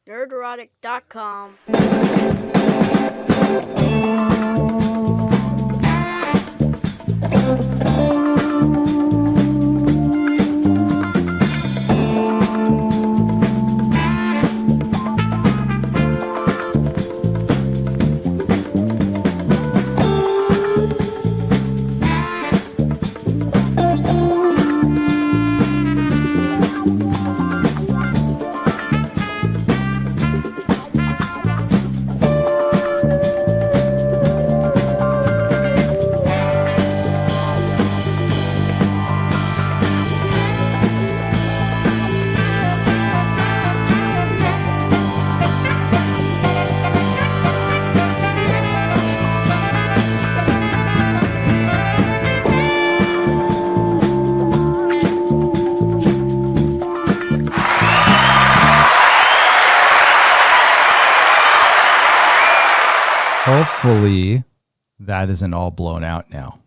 nerderotic.com. Hopefully that isn't all blown out now.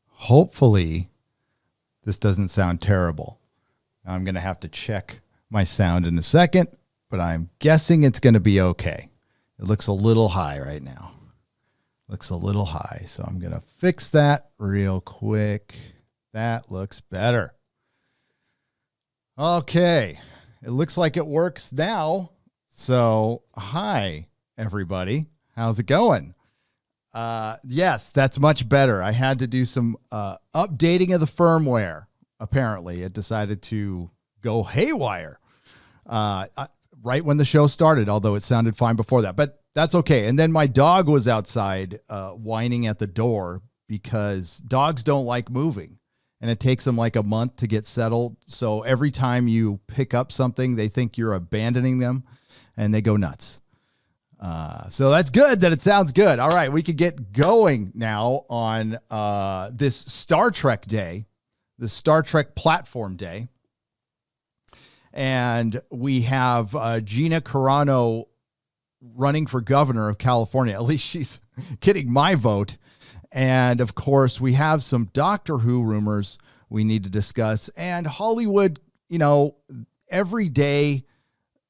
Hopefully this doesn't sound terrible. I'm going to have to check my sound in a second, but I'm guessing it's going to be okay. It looks a little high right now. Looks a little high, so I'm going to fix that real quick. That looks better. Okay, it looks like it works now. So, hi, everybody. How's it going? Yes, that's much better. I had to do some updating of the firmware. Apparently, it decided to go haywire right when the show started, although it sounded fine before that. But that's okay. And then my dog was outside whining at the door because dogs don't like moving. And it takes them like a month to get settled. So every time you pick up something, they think you're abandoning them and they go nuts. So that's good that it sounds good. All right, we could get going now on this Star Trek day, the Star Trek platform day. And we have Gina Carano running for governor of California. At least she's getting my vote. And, of course, we have some Doctor Who rumors we need to discuss. And Hollywood, you know, every day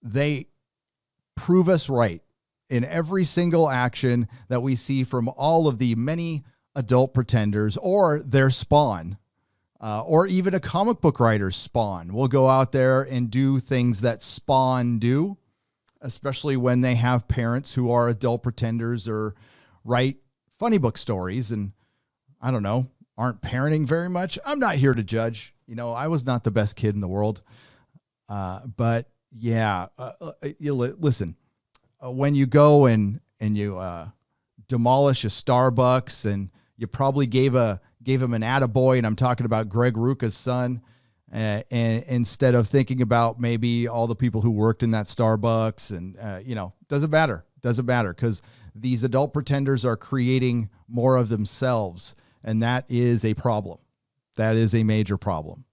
they prove us right. In every single action that we see from all of the many adult pretenders or their spawn, or even a comic book writer's spawn will go out there and do things that spawn do, especially when they have parents who are adult pretenders or write funny book stories and, I don't know, aren't parenting very much. I'm not here to judge. You know, I was not the best kid in the world. But yeah, listen. When you go and you demolish a Starbucks and you probably gave him an attaboy, and I'm talking about Greg Rucka's son, and instead of thinking about maybe all the people who worked in that Starbucks, and you know, doesn't matter because these adult pretenders are creating more of themselves, and that is a problem. That is a major problem.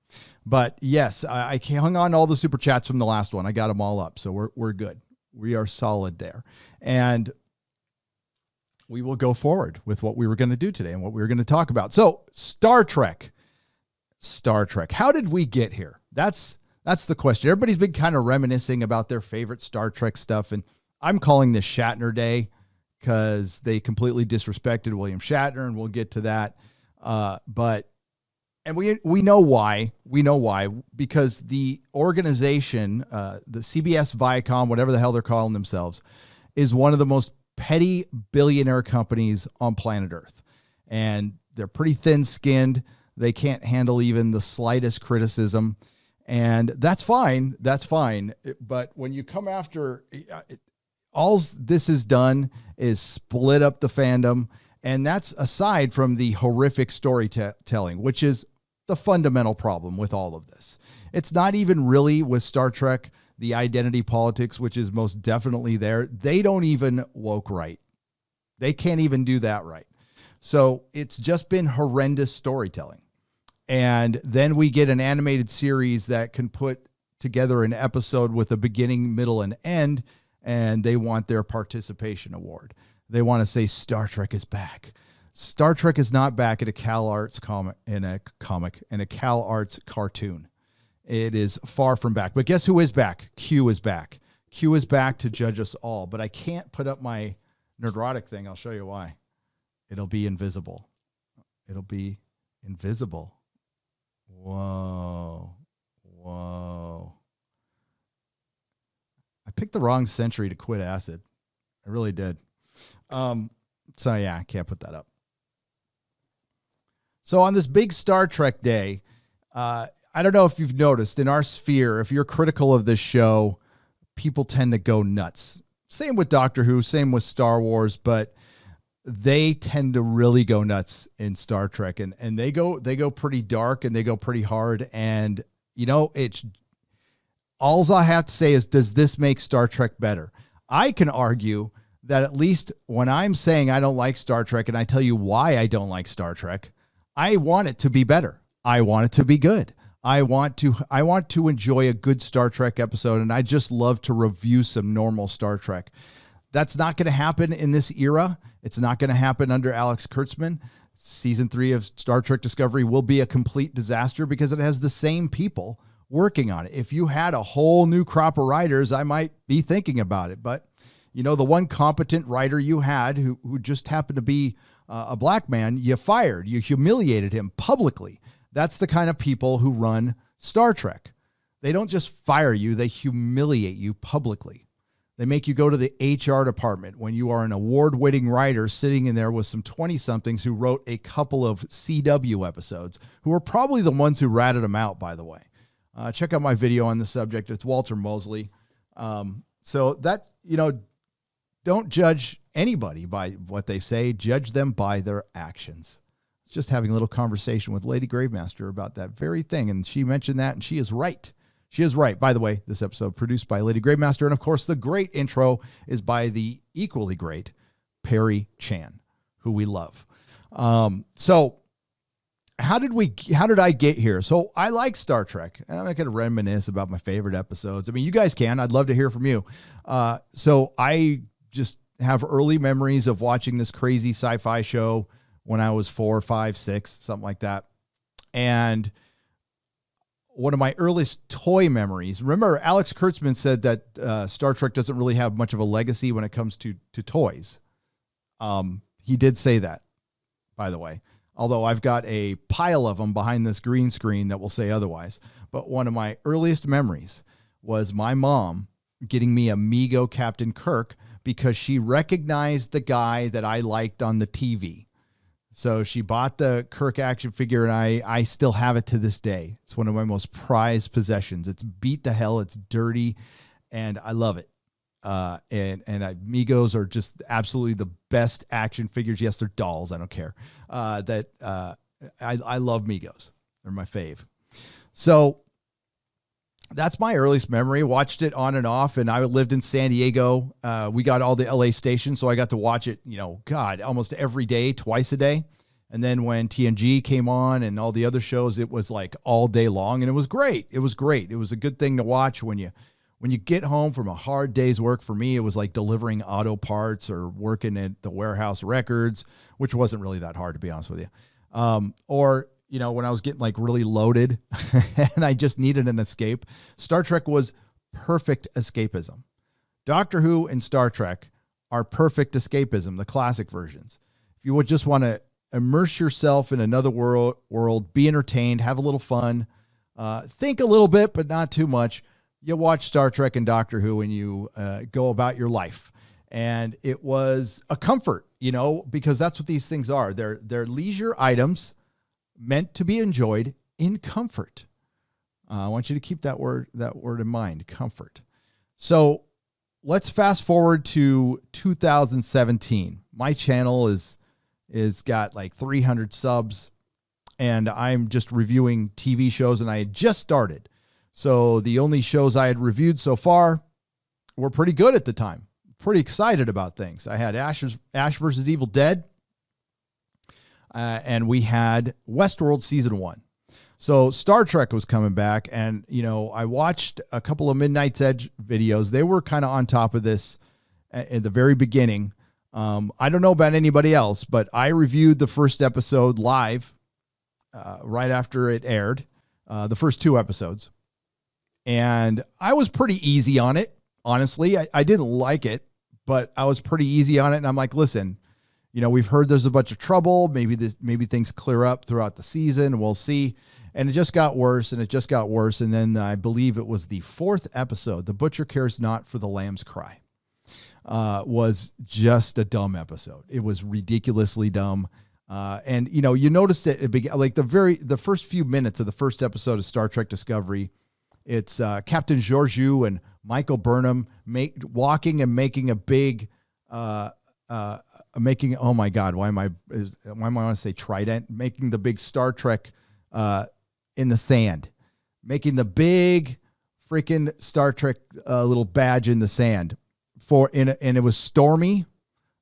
But yes, I hung on to all the super chats from the last one. I got them all up, so we're good. We are solid there. And we will go forward with what we were going to do today and what we were going to talk about. So Star Trek. How did we get here? That's the question. Everybody's been kind of reminiscing about their favorite Star Trek stuff. And I'm calling this Shatner Day because they completely disrespected William Shatner, and we'll get to that. And we know why. We know why. Because the organization, the CBS, Viacom, whatever the hell they're calling themselves, is one of the most petty billionaire companies on planet Earth. And they're pretty thin-skinned. They can't handle even the slightest criticism. And that's fine. That's fine. But when you come after, all this has done is split up the fandom. And that's aside from the horrific storytelling, which is the fundamental problem with all of this. It's not even really with Star Trek, the identity politics, which is most definitely there. They don't even woke right. They can't even do that right. So it's just been horrendous storytelling. And then we get an animated series that can put together an episode with a beginning, middle, and end, and they want their participation award. They want to say Star Trek is back. Star Trek is not back in a Cal Arts in a Cal Arts cartoon. It is far from back. But guess who is back? Q is back. Q is back to judge us all, but I can't put up my Nerdrotic thing. I'll show you why. It'll be invisible. It'll be invisible. Whoa. Whoa. I picked the wrong century to quit acid. I really did. So yeah, I can't put that up. So on this big Star Trek day, I don't know if you've noticed in our sphere, if you're critical of this show, people tend to go nuts. Same with Doctor Who, same with Star Wars, but they tend to really go nuts in Star Trek, and they go pretty dark and they go pretty hard. And you know, it's all I have to say is, does this make Star Trek better? I can argue that at least when I'm saying I don't like Star Trek and I tell you why I don't like Star Trek, I want it to be better. I want it to be good. I want to enjoy a good Star Trek episode, and I just love to review some normal Star Trek. That's not going to happen in this era. It's not going to happen under Alex Kurtzman. Season 3 of Star Trek Discovery will be a complete disaster because it has the same people working on it. If you had a whole new crop of writers, I might be thinking about it. But, you know, the one competent writer you had who just happened to be a black man, you fired. You humiliated him publicly. That's the kind of people who run Star Trek. They don't just fire you, they humiliate you publicly. They make you go to the HR department when you are an award-winning writer sitting in there with some 20-somethings who wrote a couple of CW episodes, who are probably the ones who ratted them out, by the way. Check out my video on the subject. It's Walter Mosley. So that, you know, don't judge anybody by what they say. Judge them by their actions. Just having a little conversation with Lady Gravemaster about that very thing. And she mentioned that, and she is right. She is right. By the way, this episode produced by Lady Gravemaster. And of course, the great intro is by the equally great Perry Chan, who we love. So how did I get here? So I like Star Trek, and I'm not going to reminisce about my favorite episodes. I mean, you guys can. I'd love to hear from you. So I just have early memories of watching this crazy sci-fi show when I was 4, 5, 6, something like that. And one of my earliest toy memories, remember Alex Kurtzman said that Star Trek doesn't really have much of a legacy when it comes to toys. He did say that, by the way, although I've got a pile of them behind this green screen that will say otherwise. But one of my earliest memories was my mom getting me a Mego Captain Kirk because she recognized the guy that I liked on the TV. So she bought the Kirk action figure, and I still have it to this day. It's one of my most prized possessions. It's beat to hell. It's dirty, and I love it. Megos are just absolutely the best action figures. Yes, they're dolls. I don't care. I love Megos. They're my fave. So that's my earliest memory. Watched it on and off, and I lived in San Diego. We got all the LA stations, so I got to watch it, almost every day, twice a day. And then when TNG came on and all the other shows, it was like all day long, and it was great. It was great. It was a good thing to watch when you get home from a hard day's work. For me, it was like delivering auto parts or working at the warehouse records, which wasn't really that hard, to be honest with you. When I was getting like really loaded and I just needed an escape, Star Trek was perfect escapism. Doctor Who and Star Trek are perfect escapism, the classic versions. If you would just want to immerse yourself in another world, be entertained, have a little fun, think a little bit, but not too much, you watch Star Trek and Doctor Who and you go about your life. And it was a comfort, because that's what these things are. They're leisure items meant to be enjoyed in comfort. I want you to keep that word in mind, comfort. So let's fast forward to 2017. My channel is got like 300 subs, and I'm just reviewing TV shows, and I had just started. So the only shows I had reviewed so far were pretty good at the time. Pretty excited about things. I had Ash versus Evil Dead. And we had Westworld season 1. So Star Trek was coming back, and, I watched a couple of Midnight's Edge videos. They were kind of on top of this at the very beginning. I don't know about anybody else, but I reviewed the first episode live right after it aired, the first 2 episodes. And I was pretty easy on it, honestly. I didn't like it, but I was pretty easy on it. And I'm like, listen, we've heard there's a bunch of trouble. Maybe things clear up throughout the season. We'll see. And it just got worse, and it just got worse. And then I believe it was the 4th episode, The Butcher Cares Not for the Lamb's Cry, was just a dumb episode. It was ridiculously dumb. And you noticed it like the first few minutes of the first episode of Star Trek Discovery. It's Captain Georgiou and Michael Burnham walking and making a big, oh my God, why am I want to say trident? Making the big Star Trek in the sand, making the big freaking Star Trek little badge in the sand and it was stormy.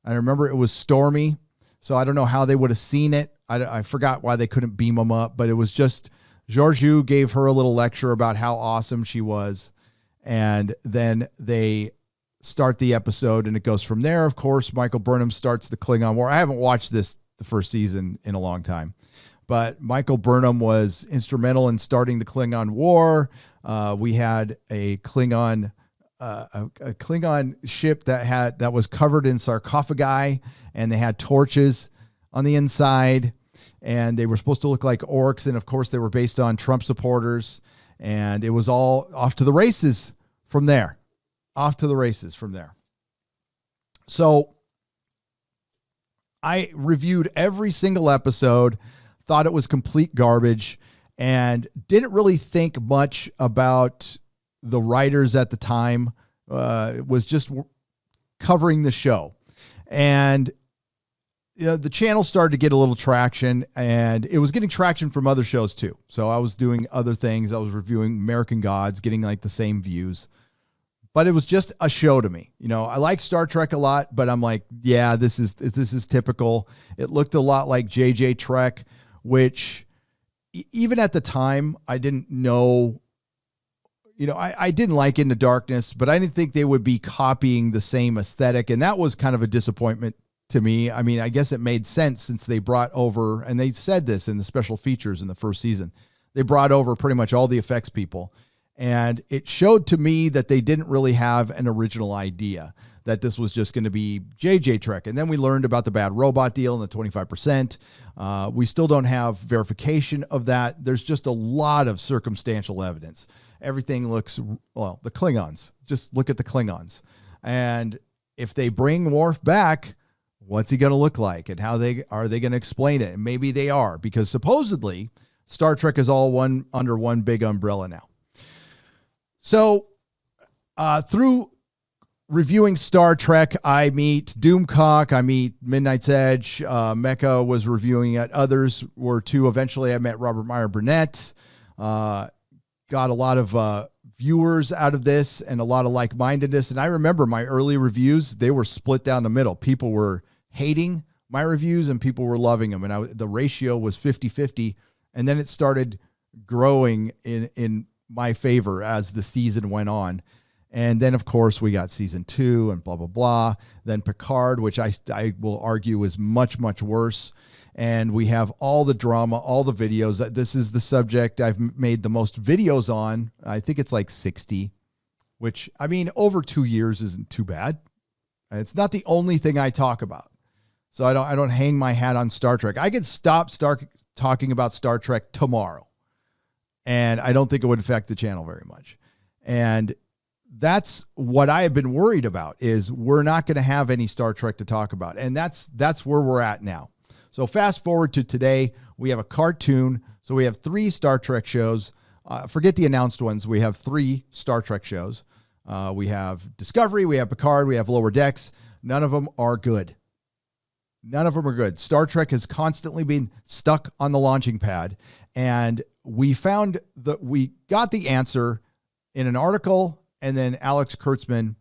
I remember it was stormy. So I don't know how they would have seen it. I forgot why they couldn't beam them up, but it was just Georgiou gave her a little lecture about how awesome she was. And then they start the episode and it goes from there. Of course, Michael Burnham starts the Klingon War. I haven't watched the first season in a long time, but Michael Burnham was instrumental in starting the Klingon War. We had a Klingon ship that was covered in sarcophagi, and they had torches on the inside, and they were supposed to look like orcs. And of course they were based on Trump supporters, and it was all off to the races from there. So I reviewed every single episode, thought it was complete garbage, and didn't really think much about the writers at the time. Was just covering the show. And the channel started to get a little traction, and it was getting traction from other shows too. So I was doing other things. I was reviewing American Gods, getting like the same views. But it was just a show to me. I like Star Trek a lot, but I'm like, yeah, this is typical. It looked a lot like JJ Trek, which even at the time I didn't know. I didn't like Into Darkness, but I didn't think they would be copying the same aesthetic. And that was kind of a disappointment to me. I mean, I guess it made sense since they brought over, and they said this in the special features in the first season, they brought over pretty much all the effects people. And it showed to me that they didn't really have an original idea, that this was just going to be JJ Trek. And then we learned about the bad robot deal and the 25%. We still don't have verification of that. There's just a lot of circumstantial evidence. Everything looks, well, the Klingons, just look at the Klingons. And if they bring Worf back, what's he going to look like, and are they going to explain it? And maybe they are, because supposedly Star Trek is all under one big umbrella now. So through reviewing Star Trek, I meet Doomcock, I meet Midnight's Edge, Mecca was reviewing it. Others were too. Eventually I met Robert Meyer Burnett, got a lot of viewers out of this and a lot of like-mindedness. And I remember my early reviews, they were split down the middle. People were hating my reviews and people were loving them. And the ratio was 50-50. And then it started growing in my favor as the season went on. And then, of course, we got season 2 and blah, blah, blah. Then Picard, which I will argue is much, much worse. And we have all the drama, all the videos. This is the subject I've made the most videos on. I think it's like 60, which, I mean, over 2 years isn't too bad. It's not the only thing I talk about. So I don't hang my hat on Star Trek. I could stop talking about Star Trek tomorrow, and I don't think it would affect the channel very much. And that's what I have been worried about, is we're not going to have any Star Trek to talk about. And that's where we're at now. So fast forward to today, we have a cartoon. So we have 3 Star Trek shows. Forget the announced ones. We have 3 Star Trek shows. We have Discovery, we have Picard, we have Lower Decks. None of them are good. None of them are good. Star Trek has constantly been stuck on the launching pad. And we got the answer in an article, and then Alex Kurtzman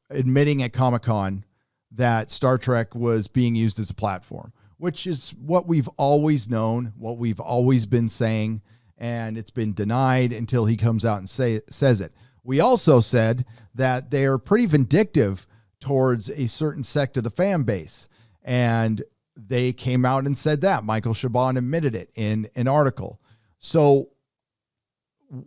admitting at Comic-Con that Star Trek was being used as a platform, which is what we've always known, what we've always been saying, and it's been denied until he comes out and says it. We also said that they are pretty vindictive towards a certain sect of the fan base, and they came out and said that. Michael Chabon admitted it in an article. So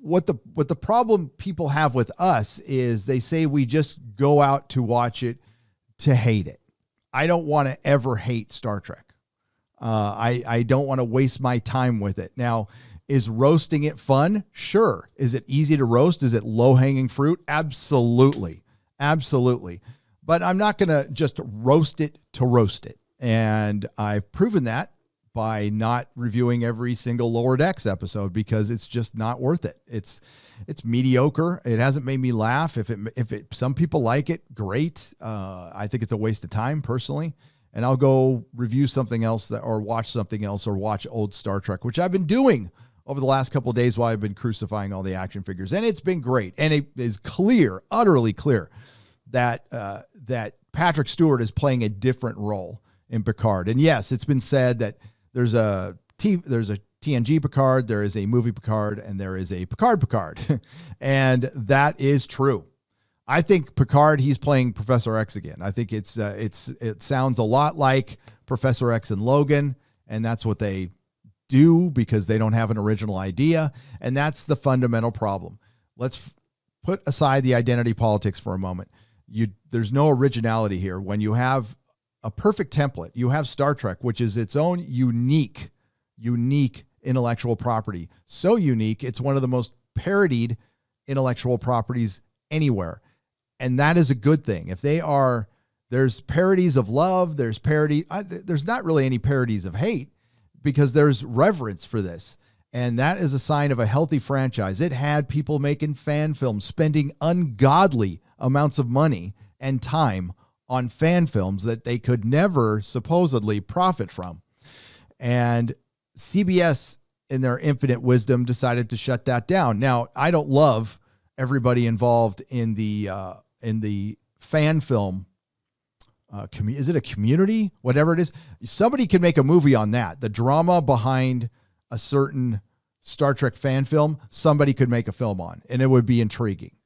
what the problem people have with us is they say we just go out to watch it to hate it. I don't want to ever hate Star Trek. I don't want to waste my time with it. Now, is roasting it fun? Sure. Is it easy to roast? Is it low-hanging fruit? Absolutely. Absolutely. But I'm not going to just roast it to roast it. And I've proven that by not reviewing every single Lower Decks episode because it's just not worth it. It's mediocre. It hasn't made me laugh. If some people like it, great. I think it's a waste of time personally. And I'll go review something else or watch something else or watch old Star Trek, which I've been doing over the last couple of days while I've been crucifying all the action figures. And it's been great. And it is clear, utterly clear, that Patrick Stewart is playing a different role in Picard. And yes, it's been said that there's a TNG Picard, there is a movie Picard, and there is a Picard. And that is true. I think Picard, he's playing Professor X again. I think it sounds a lot like Professor X and Logan, and that's what they do because they don't have an original idea, and that's the fundamental problem. Let's put aside the identity politics for a moment. There's no originality here. When you have a perfect template, you have Star Trek, which is its own unique intellectual property. So unique, it's one of the most parodied intellectual properties anywhere. And that is a good thing. There's parodies of love, there's not really any parodies of hate because there's reverence for this. And that is a sign of a healthy franchise. It had people making fan films, spending ungodly amounts of money and time on fan films that they could never supposedly profit from. And CBS, in their infinite wisdom, decided to shut that down. Now, I don't love everybody involved in the fan film. Is it a community? Whatever it is. Somebody can make a movie on that. The drama behind a certain Star Trek fan film, somebody could make a film on, and it would be intriguing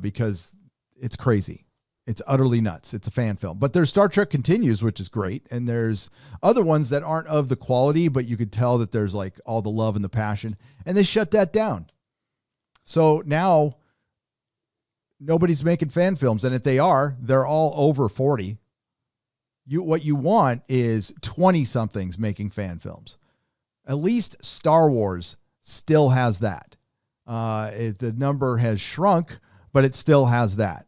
because it's crazy. It's utterly nuts. It's a fan film. But there's Star Trek Continues, which is great. And there's other ones that aren't of the quality, but you could tell that there's like all the love and the passion. And they shut that down. So now nobody's making fan films. And if they are, they're all over 40. What you want is 20-somethings making fan films. At least Star Wars still has that. The number has shrunk, but it still has that.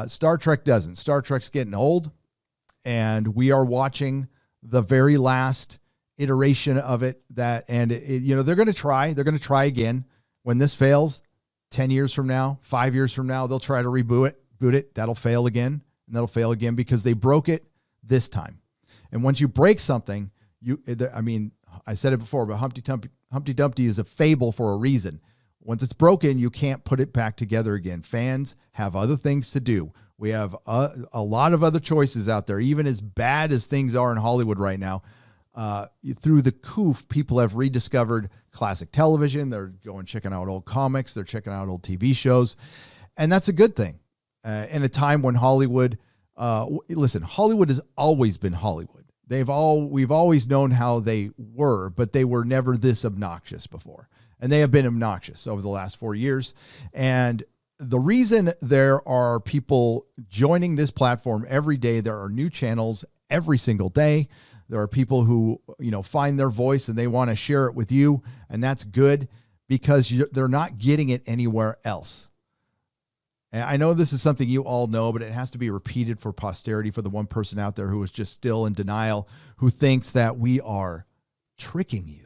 Star Trek doesn't. Star Trek's getting old, and we are watching the very last iteration of it. They're going to try. They're going to try again. When this fails, 10 years from now, 5 years from now, they'll try to reboot it. That'll fail again, and that'll fail again because they broke it this time. And once you break something, I said it before, but Humpty Dumpty is a fable for a reason. Once it's broken, you can't put it back together again. Fans have other things to do. We have a lot of other choices out there, even as bad as things are in Hollywood right now. Through the coof, people have rediscovered classic television. They're checking out old comics. They're checking out old TV shows. And that's a good thing. In a time when Hollywood, Hollywood has always been Hollywood. We've always known how they were, but they were never this obnoxious before. And they have been obnoxious over the last 4 years. And the reason there are people joining this platform every day, there are new channels every single day. There are people who, find their voice and they want to share it with you. And that's good because they're not getting it anywhere else. And I know this is something you all know, but it has to be repeated for posterity, for the one person out there who is just still in denial, who thinks that we are tricking you.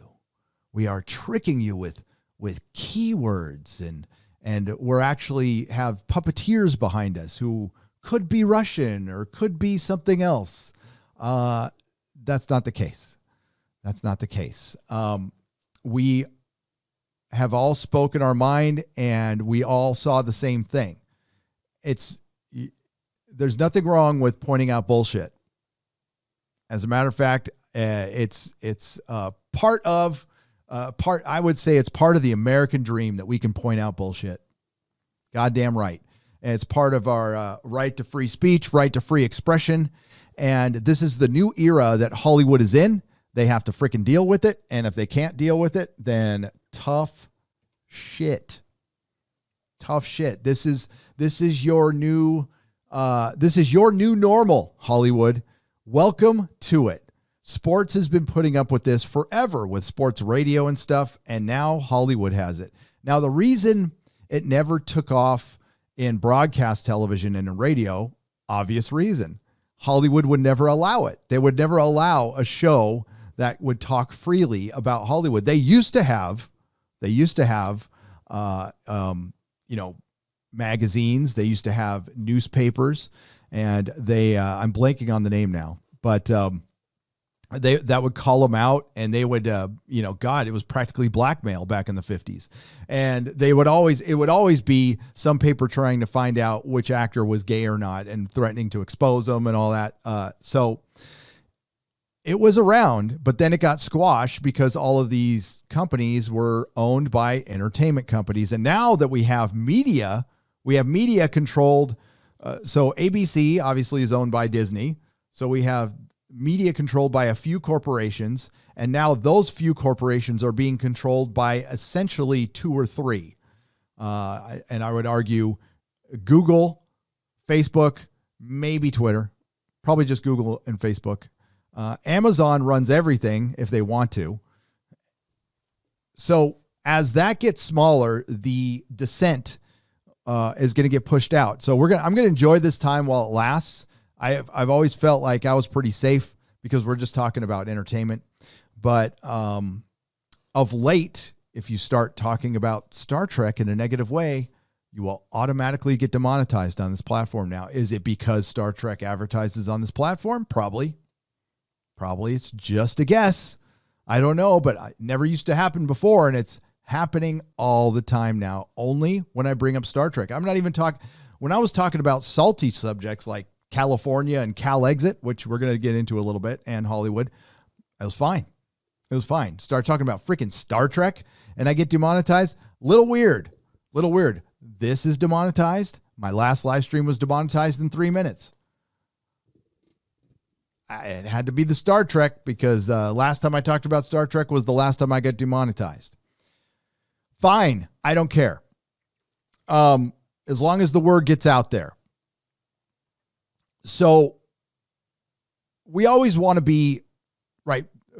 We are tricking you with keywords and we're actually have puppeteers behind us who could be Russian or could be something else. That's not the case. That's not the case. We have all spoken our mind and we all saw the same thing. There's nothing wrong with pointing out bullshit. As a matter of fact, it's I would say it's part of the American dream that we can point out bullshit. Goddamn right. And it's part of our right to free speech, right to free expression. And this is the new era that Hollywood is in. They have to freaking deal with it. And if they can't deal with it, then tough shit. Tough shit. This is your new normal, Hollywood. Welcome to it. Sports has been putting up with this forever with sports radio and stuff, and now Hollywood has it. Now, the reason it never took off in broadcast television and in radio, obvious reason. Hollywood would never allow it. They would never allow a show that would talk freely about Hollywood. They used to have magazines. They used to have newspapers, and I'm blanking on the name now, but that would call them out, and they would, God, it was practically blackmail back in the 50s. And it would always be some paper trying to find out which actor was gay or not and threatening to expose them and all that. So it was around, but then it got squashed because all of these companies were owned by entertainment companies. And now that we have media controlled. So ABC obviously is owned by Disney. So we have media controlled by a few corporations, and now those few corporations are being controlled by essentially two or three. And I would argue Google, Facebook, maybe Twitter, probably just Google and Facebook. Amazon runs everything if they want to. So as that gets smaller, the descent is going to get pushed out. So I'm going to enjoy this time while it lasts. I've always felt like I was pretty safe because we're just talking about entertainment. But of late, if you start talking about Star Trek in a negative way, you will automatically get demonetized on this platform now. Is it because Star Trek advertises on this platform? Probably. It's just a guess. I don't know, but it never used to happen before, and it's happening all the time now, only when I bring up Star Trek. I'm not even when I was talking about salty subjects like California and Cal Exit, which we're going to get into a little bit, and Hollywood, it was fine. Start talking about freaking Star Trek and I get demonetized. Little weird. This is demonetized. My last live stream was demonetized in 3 minutes. It had to be the Star Trek because last time I talked about Star Trek was the last time I got demonetized. Fine. I don't care. As long as the word gets out there. So we always want to be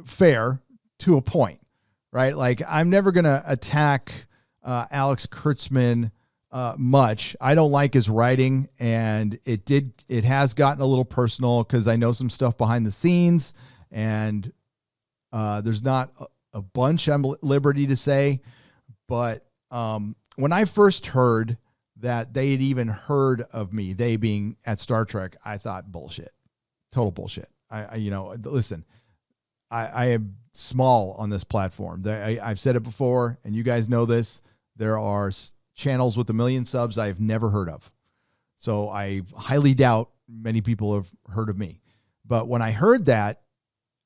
fair to a point, right? Like I'm never going to attack Alex Kurtzman much. I don't like his writing, and it has gotten a little personal because I know some stuff behind the scenes, and there's not a bunch I'm at liberty to say, but when I first heard that they had even heard of me, they being at Star Trek, I thought bullshit, total bullshit. Listen, I am small on this platform. I've said it before, and you guys know this. There are channels with 1 million subs I've never heard of. So I highly doubt many people have heard of me. But when I heard that,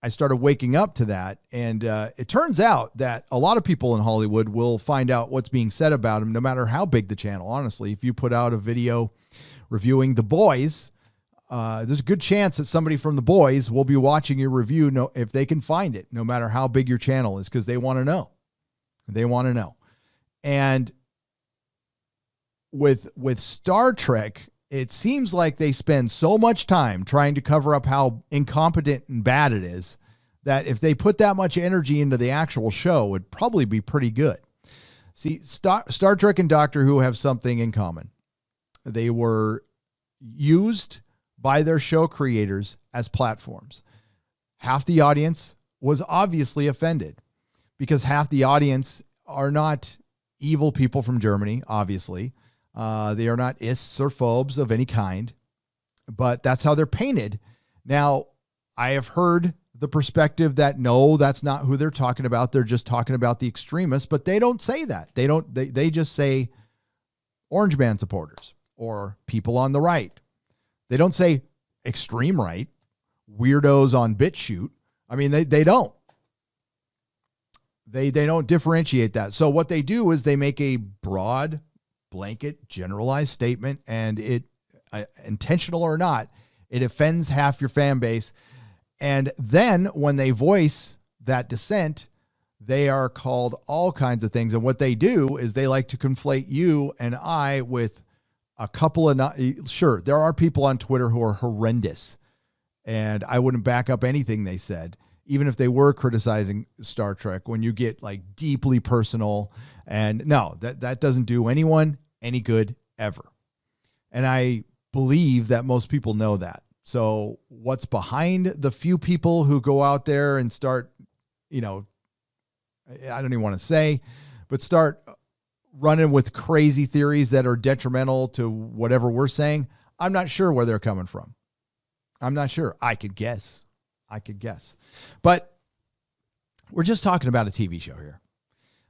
I started waking up to that. And it turns out that a lot of people in Hollywood will find out what's being said about them, no matter how big the channel. Honestly, if you put out a video reviewing The Boys, there's a good chance that somebody from The Boys will be watching your review if they can find it, no matter how big your channel is, because they want to know. And with Star Trek, it seems like they spend so much time trying to cover up how incompetent and bad it is that if they put that much energy into the actual show, it'd probably be pretty good. See, Star Trek and Doctor Who have something in common. They were used by their show creators as platforms. Half the audience was obviously offended because half the audience are not evil people from Germany, obviously. They are not ists or phobes of any kind, but that's how they're painted. Now, I have heard the perspective that no, that's not who they're talking about. They're just talking about the extremists, but they don't say that. They just say Orange Man supporters or people on the right. They don't say extreme right, weirdos on BitChute. I mean, they don't. They don't differentiate that. So what they do is they make a broad, blanket, generalized statement, and it, intentional or not, it offends half your fan base. And then when they voice that dissent, They are called all kinds of things. And what they do is they like to conflate you and I with a couple of, sure, there are people on Twitter who are horrendous, and I wouldn't back up anything they said, even if they were criticizing Star Trek, when you get like deeply personal. And no, that doesn't do anyone any good ever. And I believe that most people know that. So what's behind the few people who go out there and start, I don't even want to say, but start running with crazy theories that are detrimental to whatever we're saying, I'm not sure where they're coming from. I'm not sure. I could guess. But we're just talking about a TV show here.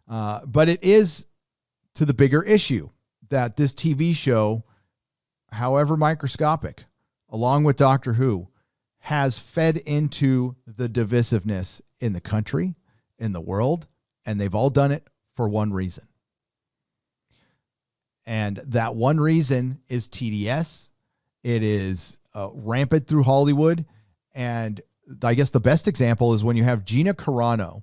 But it is to the bigger issue that this TV show, however microscopic, along with Doctor Who, has fed into the divisiveness in the country, in the world, and they've all done it for one reason. And that one reason is TDS. It is rampant through Hollywood. And I guess the best example is when you have Gina Carano.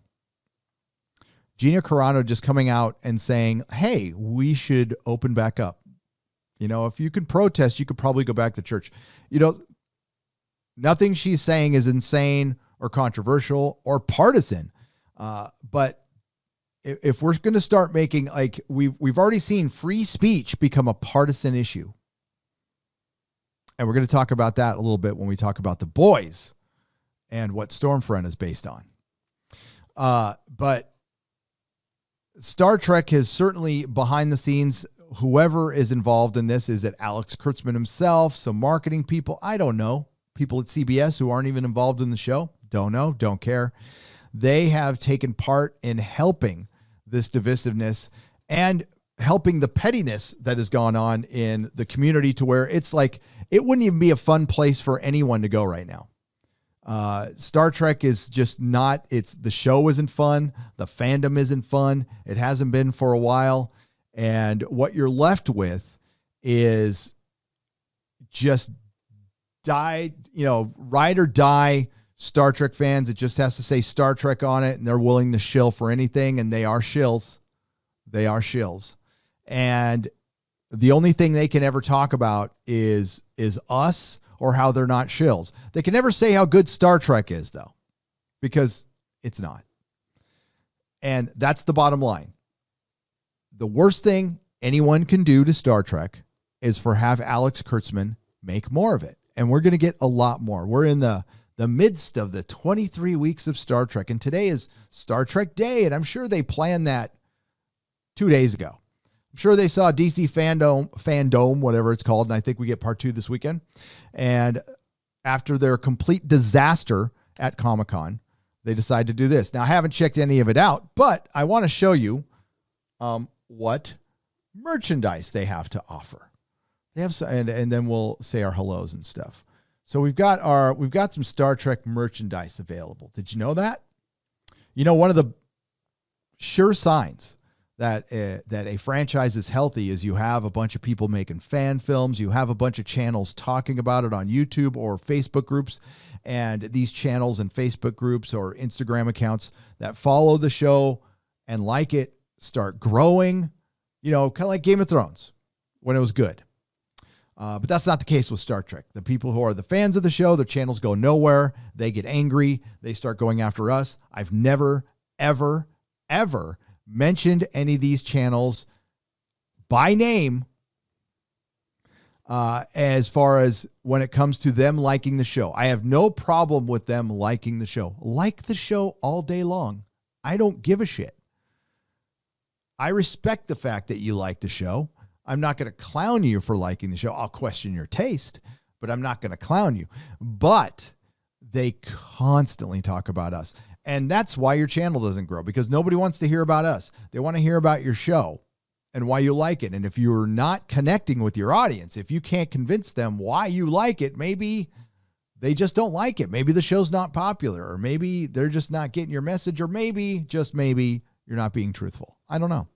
Gina Carano just coming out and saying, hey, we should open back up. If you can protest, you could probably go back to church. Nothing she's saying is insane or controversial or partisan. But if we're going to start making, like, we've already seen free speech become a partisan issue. And we're going to talk about that a little bit when we talk about The Boys and what Stormfront is based on. But Star Trek is certainly behind the scenes. Whoever is involved in this, is it Alex Kurtzman himself, some marketing people? I don't know. People at CBS who aren't even involved in the show? Don't know, don't care. They have taken part in helping this divisiveness and helping the pettiness that has gone on in the community, to where it's like, it wouldn't even be a fun place for anyone to go right now. Star Trek is just not, the show isn't fun. The fandom isn't fun. It hasn't been for a while. And what you're left with is just ride or die Star Trek fans. It just has to say Star Trek on it, and they're willing to shill for anything. And they are shills. And the only thing they can ever talk about is us, or how they're not shills. They can never say how good Star Trek is, though, because it's not. And that's the bottom line. The worst thing anyone can do to Star Trek is have Alex Kurtzman make more of it. And we're going to get a lot more. We're in the midst of the 23 weeks of Star Trek, and today is Star Trek Day, and I'm sure they planned that 2 days ago. I'm sure they saw DC Fandom, whatever it's called, and I think we get part 2 this weekend. And after their complete disaster at Comic-Con, they decided to do this. Now, I haven't checked any of it out, but I want to show you what merchandise they have to offer. They have and then we'll say our hellos and stuff. So we've got some Star Trek merchandise available. Did you know that? One of the sure signs that a franchise is healthy is you have a bunch of people making fan films. You have a bunch of channels talking about it on YouTube or Facebook groups. And these channels and Facebook groups or Instagram accounts that follow the show and like it start growing, kind of like Game of Thrones when it was good. But that's not the case with Star Trek. The people who are the fans of the show, their channels go nowhere. They get angry. They start going after us. I've never, ever, ever mentioned any of these channels by name as far as when it comes to them liking the show. I have no problem with them liking the show. Like the show all day long. I don't give a shit. I respect the fact that you like the show. I'm not going to clown you for liking the show. I'll question your taste, but I'm not going to clown you. But they constantly talk about us. And that's why your channel doesn't grow, because nobody wants to hear about us. They want to hear about your show and why you like it. And if you're not connecting with your audience, if you can't convince them why you like it, maybe they just don't like it. Maybe the show's not popular, or maybe they're just not getting your message, or maybe, just maybe, you're not being truthful. I don't know.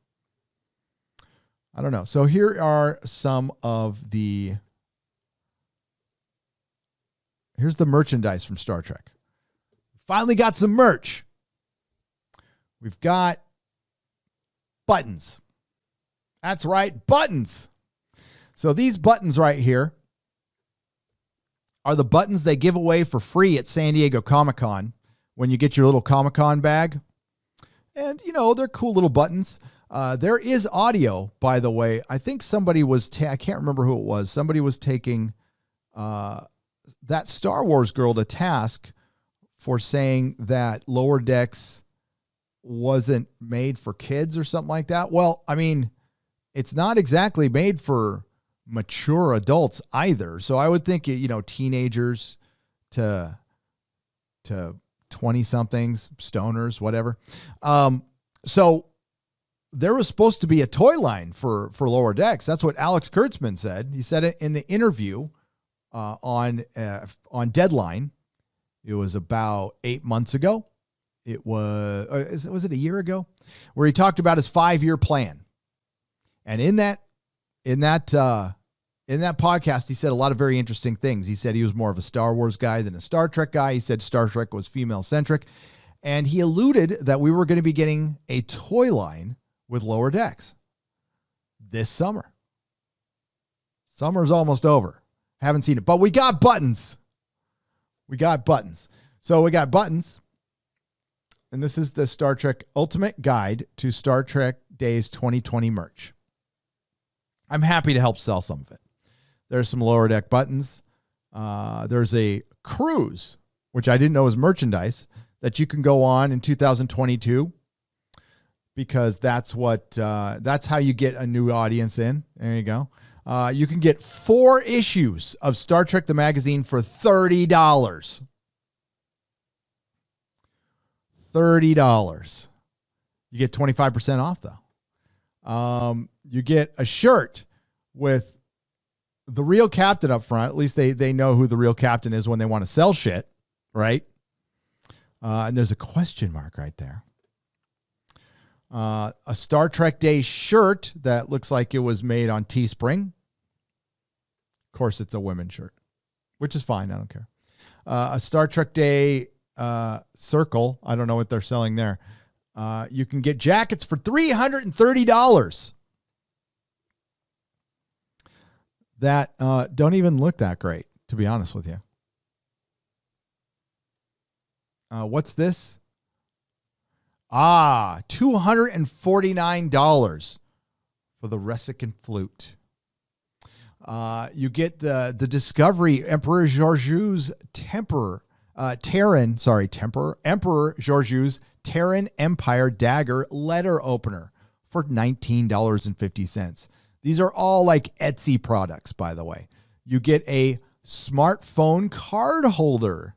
So here are some of here's the merchandise from Star Trek. Finally got some merch. We've got buttons. That's right, buttons. So these buttons right here are the buttons they give away for free at San Diego Comic-Con when you get your little Comic-Con bag. And, they're cool little buttons. There is audio, by the way. I think somebody was, I can't remember who it was. Somebody was taking that Star Wars girl to task for saying that Lower Decks wasn't made for kids or something like that. Well, I mean, it's not exactly made for mature adults either. So I would think, teenagers to 20 somethings, stoners, whatever. So there was supposed to be a toy line for Lower Decks. That's what Alex Kurtzman said. He said it in the interview on Deadline. It was about 8 months ago. It was it a year ago, where he talked about his 5-year plan. And in that podcast, he said a lot of very interesting things. He said he was more of a Star Wars guy than a Star Trek guy. He said Star Trek was female centric, and he alluded that we were going to be getting a toy line with Lower Decks this summer. Summer's almost over. Haven't seen it, but we got buttons. So we got buttons. And this is the Star Trek Ultimate Guide to Star Trek Days 2020 merch. I'm happy to help sell some of it. There's some Lower Deck buttons. There's a cruise, which I didn't know was merchandise, that you can go on in 2022, because that's how you get a new audience in. There you go. You can get 4 issues of Star Trek the Magazine for $30. $30. You get 25% off, though. You get a shirt with the real captain up front. At least they know who the real captain is when they want to sell shit, right? And there's a question mark right there. A Star Trek Day shirt that looks like it was made on Teespring. Of course, it's a women's shirt, which is fine. I don't care. A Star Trek Day circle. I don't know what they're selling there. You can get jackets for $330 that don't even look that great, to be honest with you. What's this? $249 for the Resican flute. You get the Discovery Emperor Georgiou's Emperor Georgiou's Terran Empire dagger letter opener for $19.50. These are all like Etsy products, by the way. You get a smartphone card holder.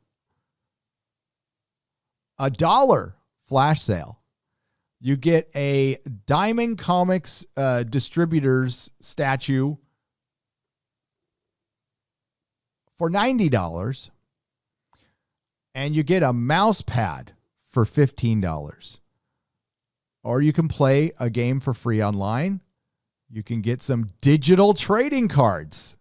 $1 flash sale. You get a Diamond Comics distributors statue for $90. And you get a mouse pad for $15. Or you can play a game for free online. You can get some digital trading cards.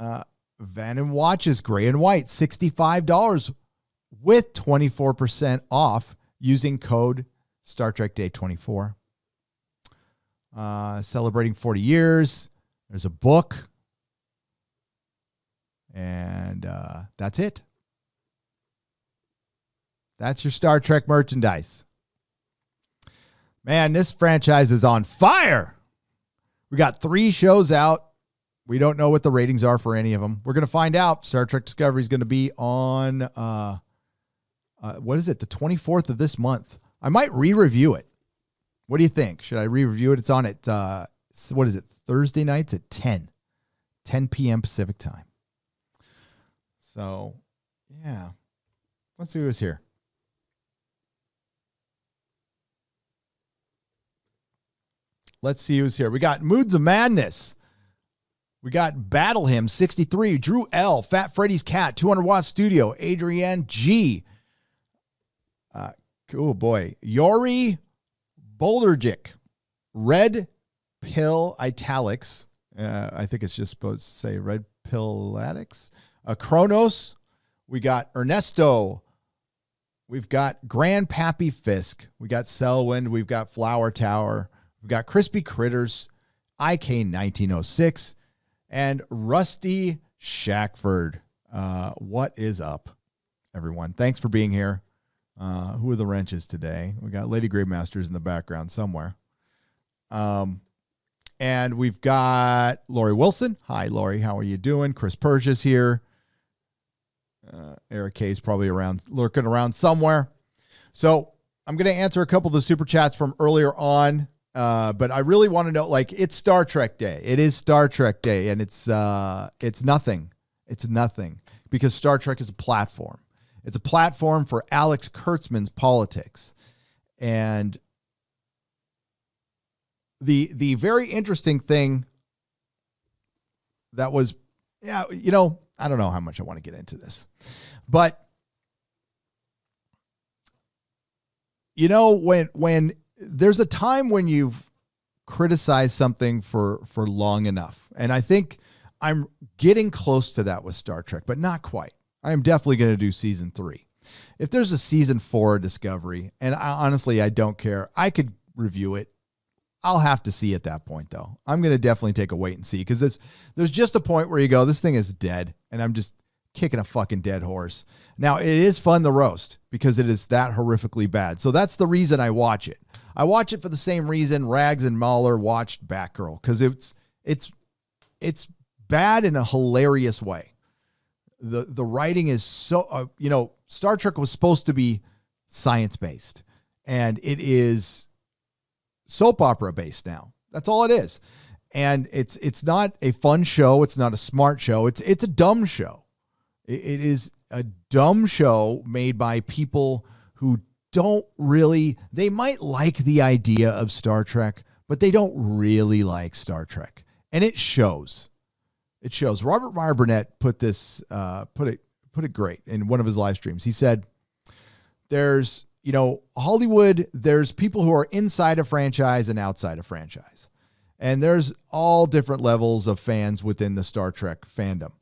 Fandom watches, gray and white, $65 with 24% off using code Star Trek Day 24. Celebrating 40 years. There's a book. And that's it. That's your Star Trek merchandise. Man, this franchise is on fire. We got 3 shows out. We don't know what the ratings are for any of them. We're going to find out. Star Trek Discovery is going to be on, what is it? The 24th of this month. I might re-review it. What do you think? Should I re-review it? It's on at, what is it? Thursday nights at 10 p.m. Pacific time. So, yeah. Let's see who's here. We got Moods of Madness. We got Battle Him 63, Drew L, Fat Freddy's Cat, 200 Watt Studio, Adrienne G. Oh boy, Yori Boulderjic, Red Pill Italics. I think it's just supposed to say Red Pill Italics. Kronos. We got Ernesto We've got Grandpappy Fisk. We got Selwyn. We've got Flower Tower. We've got Crispy Critters, IK1906, and Rusty Shackford. What is up, everyone? Thanks for being here. Who are the wrenches today? We got Lady Gravemasters in the background somewhere. And we've got Lori Wilson. Hi, Lori. How are you doing? Chris Persia's here. Eric K's probably lurking around somewhere. So I'm going to answer a couple of the super chats from earlier on. But I really want to know, like, it's Star Trek Day. It is Star Trek Day, and it's nothing. It's nothing because Star Trek is a platform. It's a platform for Alex Kurtzman's politics. And the very interesting thing that was, I don't know how much I want to get into this, but when there's a time when you've criticized something for long enough, and I think I'm getting close to that with Star Trek, but not quite. I am definitely going to do season 3. If there's a season 4 Discovery, and honestly, I don't care, I could review it. I'll have to see at that point, though. I'm going to definitely take a wait and see, because there's just a point where you go, this thing is dead, and I'm just kicking a fucking dead horse. Now, it is fun to roast because it is that horrifically bad. So that's the reason I watch it. I watch it for the same reason Rags and Mahler watched Batgirl, because it's bad in a hilarious way. The writing is so, Star Trek was supposed to be science-based, and it is soap opera based now. That's all it is. And it's not a fun show. It's not a smart show. It's a dumb show. It is a dumb show made by people who they might like the idea of Star Trek, but they don't really like Star Trek. And it shows. It shows. Robert Meyer Burnett put it great in one of his live streams. He said, there's, Hollywood, there's people who are inside a franchise and outside a franchise. And there's all different levels of fans within the Star Trek fandom.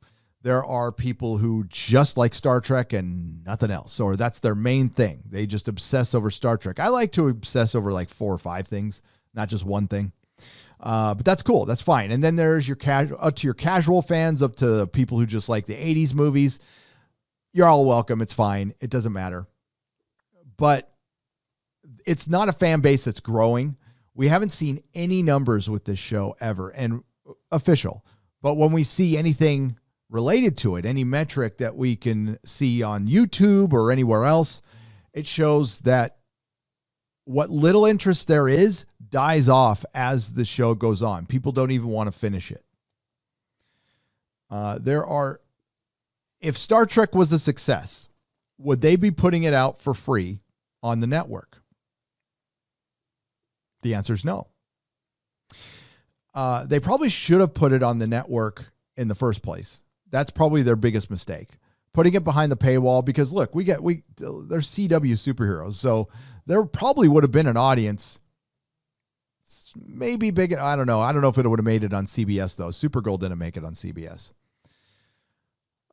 There are people who just like Star Trek and nothing else, or that's their main thing. They just obsess over Star Trek. I like to obsess over like 4 or 5 things, not just one thing. But that's cool. That's fine. And then there's your casual fans, up to people who just like the 80s movies. You're all welcome. It's fine. It doesn't matter. But it's not a fan base that's growing. We haven't seen any numbers with this show ever, and official. But when we see anything related to it, any metric that we can see on YouTube or anywhere else, it shows that what little interest there is dies off as the show goes on. People don't even want to finish it. If Star Trek was a success, would they be putting it out for free on the network? The answer is no. They probably should have put it on the network in the first place. That's probably their biggest mistake. Putting it behind the paywall, because look, there's CW superheroes. So there probably would have been an audience, maybe big. I don't know. I don't know if it would have made it on CBS though. Supergirl didn't make it on CBS.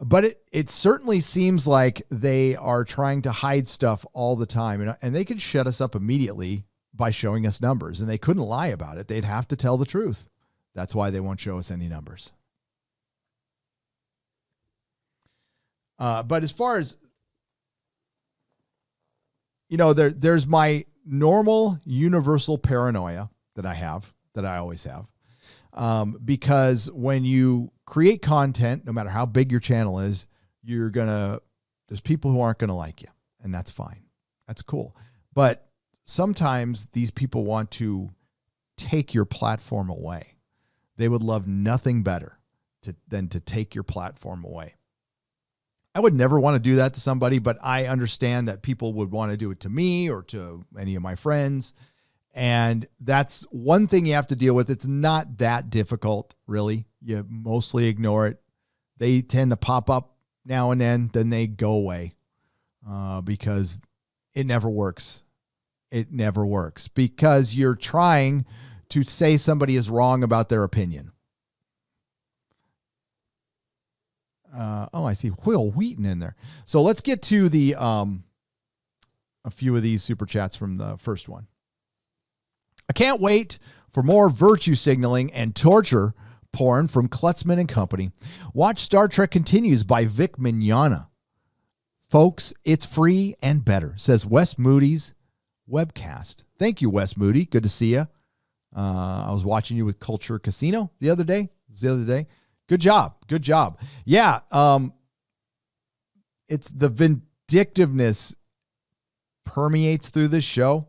But it certainly seems like they are trying to hide stuff all the time. And they could shut us up immediately by showing us numbers. And they couldn't lie about it. They'd have to tell the truth. That's why they won't show us any numbers. But as far as, there's my normal universal paranoia that I always have. Because when you create content, no matter how big your channel is, there's people who aren't going to like you, and that's fine. That's cool. But sometimes these people want to take your platform away. They would love nothing better than to take your platform away. I would never want to do that to somebody, but I understand that people would want to do it to me or to any of my friends. And that's one thing you have to deal with. It's not that difficult, really. You mostly ignore it. They tend to pop up now and then they go away because it never works. It never works because you're trying to say somebody is wrong about their opinion. I see Will Wheaton in there. So let's get to the a few of these super chats from the first one. I can't wait for more virtue signaling and torture porn from Klutzman and Company. Watch Star Trek Continues by Vic Mignogna. Folks, it's free and better, says Wes Moody's webcast. Thank you, Wes Moody. Good to see you. I was watching you with Culture Casino the other day. Good job. Good job. Yeah. It's the vindictiveness permeates through this show.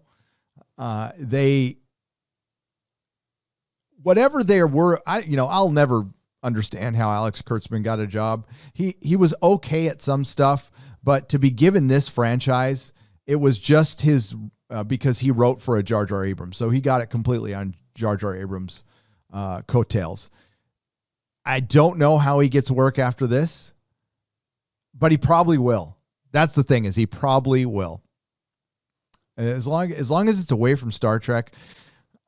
Whatever there were, I'll never understand how Alex Kurtzman got a job. He was okay at some stuff, but to be given this franchise, it was just his, because he wrote for a Jar Jar Abrams. So he got it completely on Jar Jar Abrams' coattails. I don't know how he gets work after this, but he probably will. That's the thing, is he probably will. As long as it's away from Star Trek.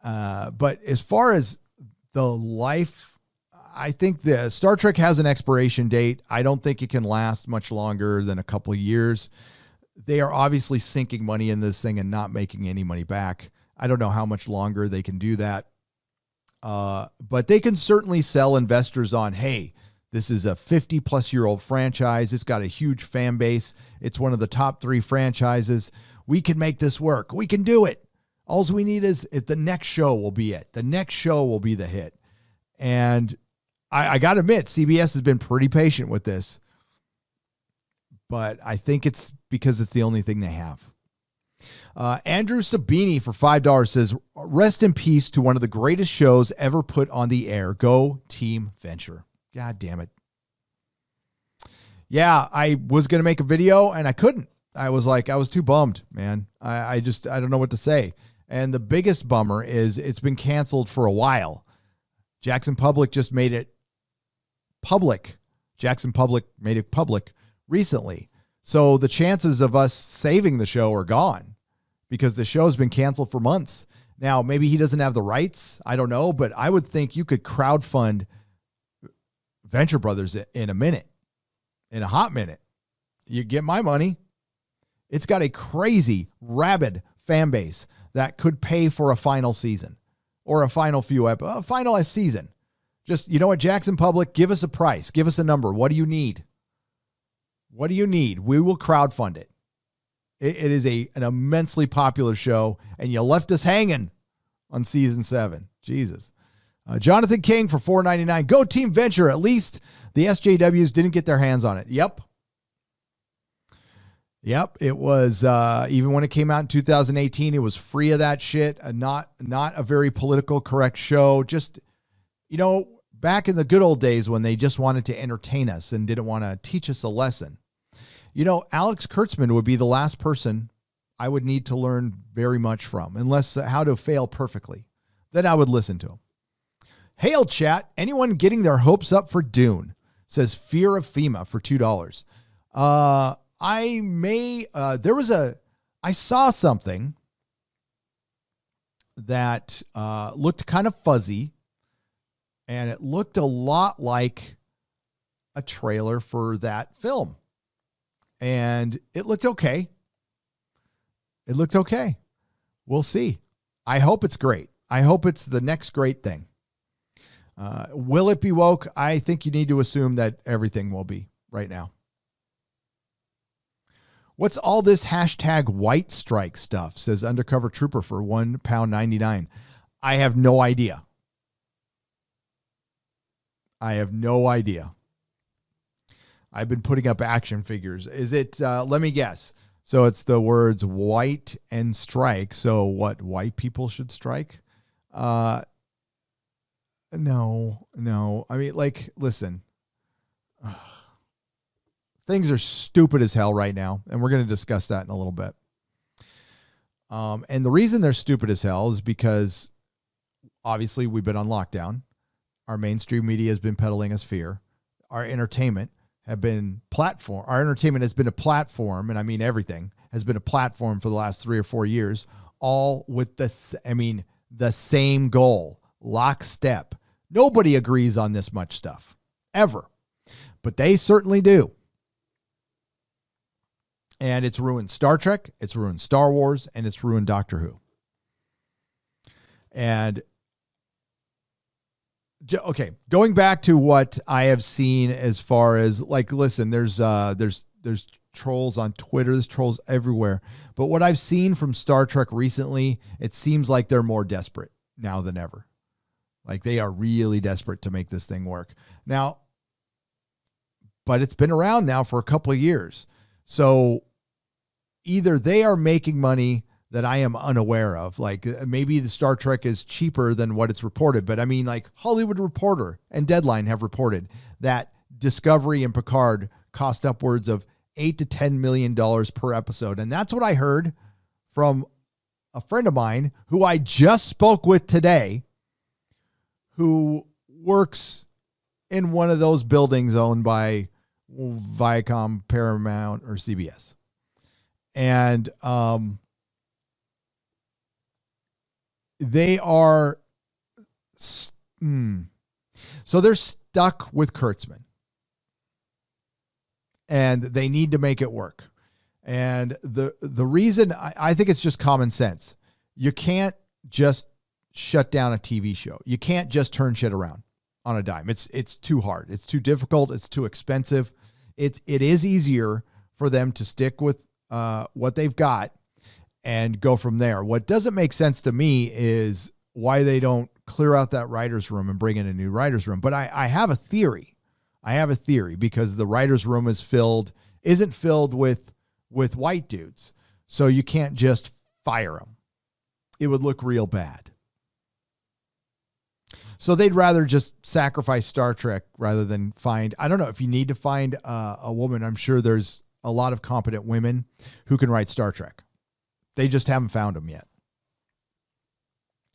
But as far as the life, I think the Star Trek has an expiration date. I don't think it can last much longer than a couple of years. They are obviously sinking money in this thing and not making any money back. I don't know how much longer they can do that. But they can certainly sell investors on, hey, this is a 50-plus-year-old franchise. It's got a huge fan base. It's one of the top 3 franchises. We can make this work. We can do it. All we need is the next show will be it. The next show will be the hit. And I got to admit, CBS has been pretty patient with this. But I think it's because it's the only thing they have. Andrew Sabini for $5 says, rest in peace to one of the greatest shows ever put on the air. Go Team Venture. God damn it. Yeah, I was going to make a video and I couldn't. I was too bummed, man. I don't know what to say. And the biggest bummer is it's been canceled for a while. Jackson Public just made it public. Jackson Public made it public recently. So the chances of us saving the show are gone because the show's been canceled for months. Now, maybe he doesn't have the rights. I don't know, but I would think you could crowdfund Venture Brothers in a minute, in a hot minute. You get my money. It's got a crazy, rabid fan base that could pay for a final season or a final final season. Just, you know what, Jackson Public, give us a price. Give us a number. What do you need? What do you need? We will crowdfund it. It is an immensely popular show, and you left us hanging on season 7. Jesus. Jonathan King for $4.99. Go Team Venture. At least the SJWs didn't get their hands on it. Yep. It was, even when it came out in 2018, it was free of that shit. Not a very political correct show. Just, back in the good old days when they just wanted to entertain us and didn't want to teach us a lesson. Alex Kurtzman would be the last person I would need to learn very much from, unless how to fail perfectly. Then I would listen to him. Hail chat. Anyone getting their hopes up for Dune? Says Fear of FEMA for $2. I saw something that looked kind of fuzzy, and it looked a lot like a trailer for that film. And it looked okay. We'll see. I hope it's great. I hope it's the next great thing. Will it be woke? I think you need to assume that everything will be right now. What's all this hashtag white strike stuff? Says Undercover Trooper for £1.99. I have no idea. I've been putting up action figures. Is it, let me guess. So it's the words white and strike. So what, white people should strike? No. I mean, listen. Things are stupid as hell right now, and we're going to discuss that in a little bit. And the reason they're stupid as hell is because, obviously, we've been on lockdown. Our mainstream media has been peddling us fear. Our entertainment has been a platform, and I mean everything, has been a platform for the last 3 or 4 years, all with the same goal, lockstep. Nobody agrees on this much stuff, ever. But they certainly do. And it's ruined Star Trek, it's ruined Star Wars, and it's ruined Doctor Who. And okay, going back to what I have seen as far as like, listen, there's trolls on Twitter, there's trolls everywhere. But what I've seen from Star Trek recently, it seems like they're more desperate now than ever. Like they are really desperate to make this thing work. Now, but it's been around now for a couple of years. So either they are making money that I am unaware of. Like maybe the Star Trek is cheaper than what it's reported. But I mean, like Hollywood Reporter and Deadline have reported that Discovery and Picard cost upwards of $8 to $10 million per episode. And that's what I heard from a friend of mine who I just spoke with today, who works in one of those buildings owned by Viacom, Paramount, or CBS. And they are, so they're stuck with Kurtzman. And they need to make it work. And the reason, I think it's just common sense. You can't just shut down a TV show. You can't just turn shit around on a dime. It's too hard. It's too difficult. It's too expensive. It is easier for them to stick with what they've got and go from there. What doesn't make sense to me is why they don't clear out that writer's room and bring in a new writer's room. But I have a theory. I have a theory because the writer's room isn't filled with white dudes. So you can't just fire them. It would look real bad. So they'd rather just sacrifice Star Trek rather than find, I don't know if you need to find a woman. I'm sure there's a lot of competent women who can write Star Trek. They just haven't found them yet.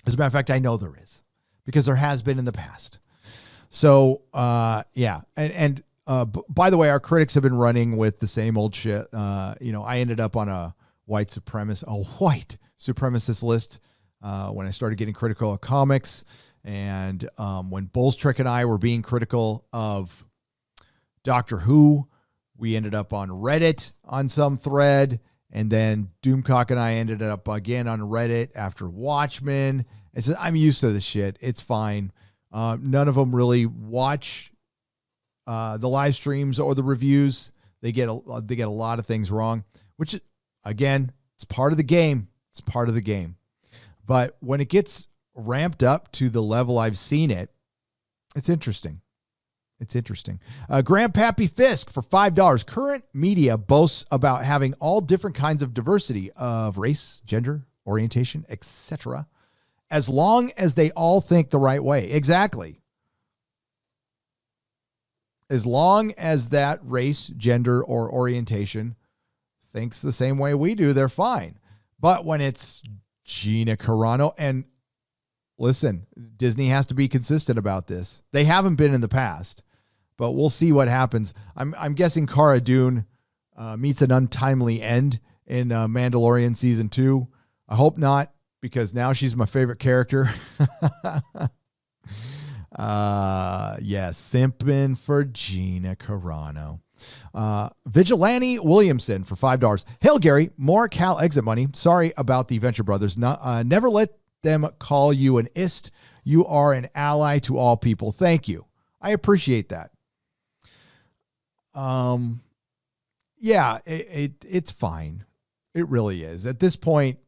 As a matter of fact, I know there is because there has been in the past. So, yeah. And by the way, our critics have been running with the same old shit. I ended up on a white supremacist list when I started getting critical of comics. And when Bullstrick and I were being critical of Doctor Who, we ended up on Reddit on some thread. And then Doomcock and I ended up again on Reddit after Watchmen. I'm used to this shit. It's fine. None of them really watch the live streams or the reviews. They get a lot of things wrong, which again, it's part of the game. It's part of the game. But when it gets ramped up to the level I've seen it, it's interesting. It's interesting. Grandpappy Fisk for $5. Current media boasts about having all different kinds of diversity of race, gender, orientation, etc., as long as they all think the right way. Exactly. As long as that race, gender, or orientation thinks the same way we do, they're fine. But when it's Gina Carano, and listen, Disney has to be consistent about this. They haven't been in the past, but we'll see what happens. I'm guessing Cara Dune meets an untimely end in Mandalorian season 2. I hope not, because now she's my favorite character. Yes, simping for Gina Carano. Vigilante Williamson for $5. Hail, Gary. More Cal exit money. Sorry about the Venture Brothers. Never let them call you an ist. You are an ally to all people. Thank you. I appreciate that. Yeah, it's fine. It really is. At this point,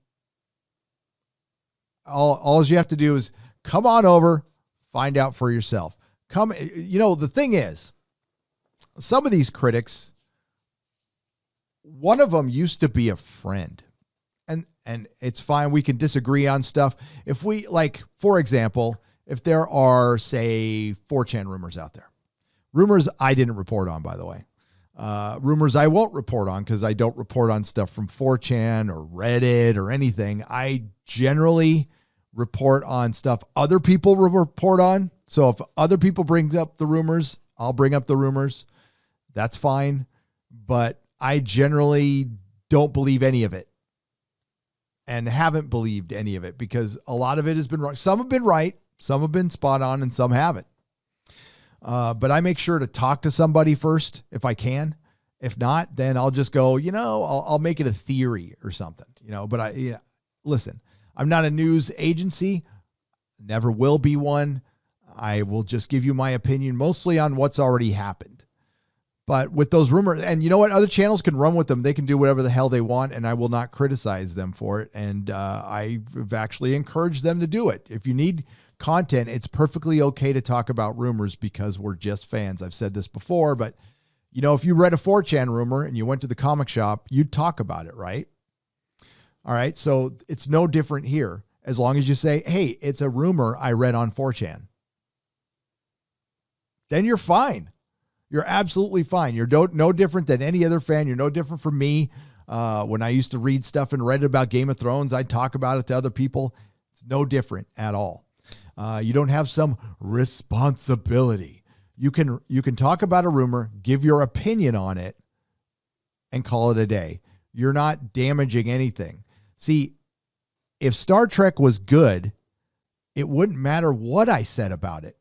all you have to do is come on over, find out for yourself. The thing is, some of these critics, one of them used to be a friend, and it's fine. We can disagree on stuff. If we, like, for example, if there are, say, 4chan rumors out there, rumors I didn't report on, by the way, rumors I won't report on because I don't report on stuff from 4chan or Reddit or anything. I generally report on stuff other people report on. So if other people bring up the rumors, I'll bring up the rumors. That's fine. But I generally don't believe any of it and haven't believed any of it because a lot of it has been wrong. Some have been right, some have been spot on, and some haven't. But I make sure to talk to somebody first if I can If not, then I'll just go, I'll make it a theory or something, but listen, I'm not a news agency. Never will be one. I will just give you my opinion mostly on what's already happened. But with those rumors, and you know what? Other channels can run with them. They can do whatever the hell they want, and I will not criticize them for it. And I've actually encouraged them to do it. If you need content, it's perfectly okay to talk about rumors because we're just fans. I've said this before, but if you read a 4chan rumor and you went to the comic shop, you'd talk about it, right? All right. So it's no different here. As long as you say, hey, it's a rumor I read on 4chan. Then you're fine. You're absolutely fine. You're no different than any other fan. You're no different from me. When I used to read stuff and Reddit about Game of Thrones, I'd talk about it to other people. It's no different at all. You don't have some responsibility. You can talk about a rumor, give your opinion on it, and call it a day. You're not damaging anything. See, if Star Trek was good, it wouldn't matter what I said about it.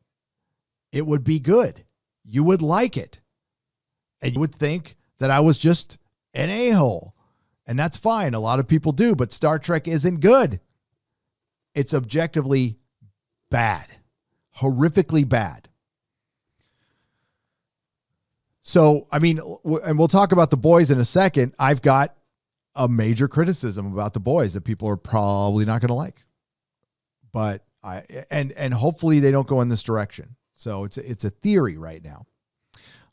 It would be good. You would like it. And you would think that I was just an a-hole. And that's fine. A lot of people do, but Star Trek isn't good. It's objectively bad. Horrifically bad. So, and we'll talk about The Boys in a second. I've got a major criticism about The Boys that people are probably not going to like. But and hopefully they don't go in this direction. So it's a theory right now.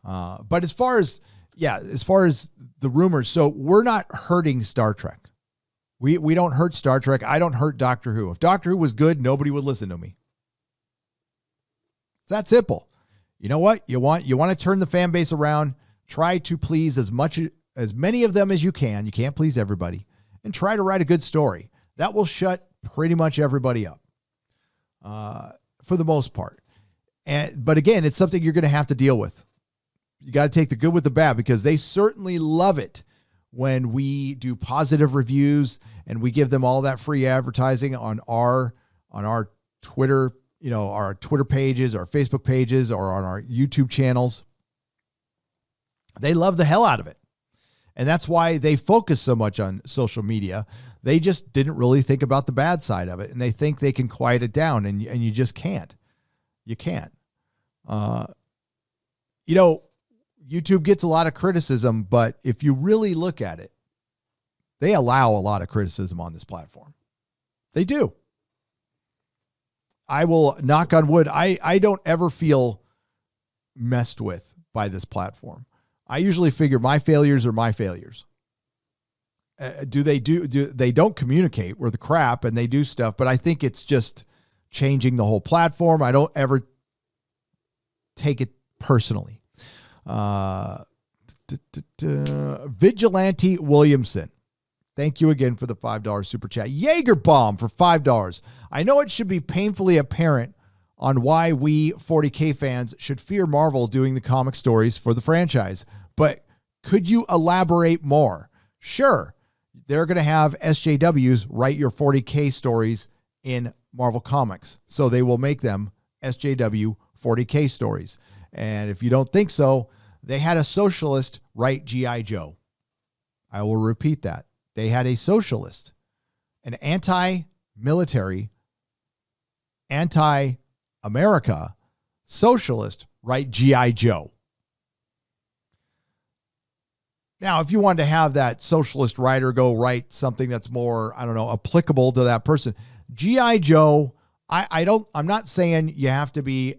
But as far as the rumors, so we're not hurting Star Trek. We don't hurt Star Trek. I don't hurt Doctor Who. If Doctor Who was good, nobody would listen to me. It's that simple. You know what? You want to turn the fan base around, try to please as many of them as you can. You can't please everybody. And try to write a good story. That will shut pretty much everybody up. For the most part. But again, it's something you're going to have to deal with. You got to take the good with the bad because they certainly love it when we do positive reviews and we give them all that free advertising on our Twitter, our Twitter pages, our Facebook pages, or on our YouTube channels. They love the hell out of it. And that's why they focus so much on social media. They just didn't really think about the bad side of it. And they think they can quiet it down and you just can't. You can't. YouTube gets a lot of criticism, but if you really look at it, they allow a lot of criticism on this platform. They do. I will knock on wood. I don't ever feel messed with by this platform. I usually figure my failures are my failures. They don't communicate. We're the crap and they do stuff, but I think it's just changing the whole platform. I don't ever take it personally. Vigilante Williamson. Thank you again for the $5 super chat. Jaeger Bomb for $5. I know it should be painfully apparent on why we 40K fans should fear Marvel doing the comic stories for the franchise, but could you elaborate more? Sure. They're going to have SJWs write your 40K stories in Marvel Comics. So they will make them SJW 40K stories. And if you don't think so, they had a socialist write G.I. Joe. I will repeat that. They had a socialist, an anti-military, anti-America socialist write G.I. Joe. Now, if you wanted to have that socialist writer go write something that's more, applicable to that person, G.I. Joe, I'm not saying you have to be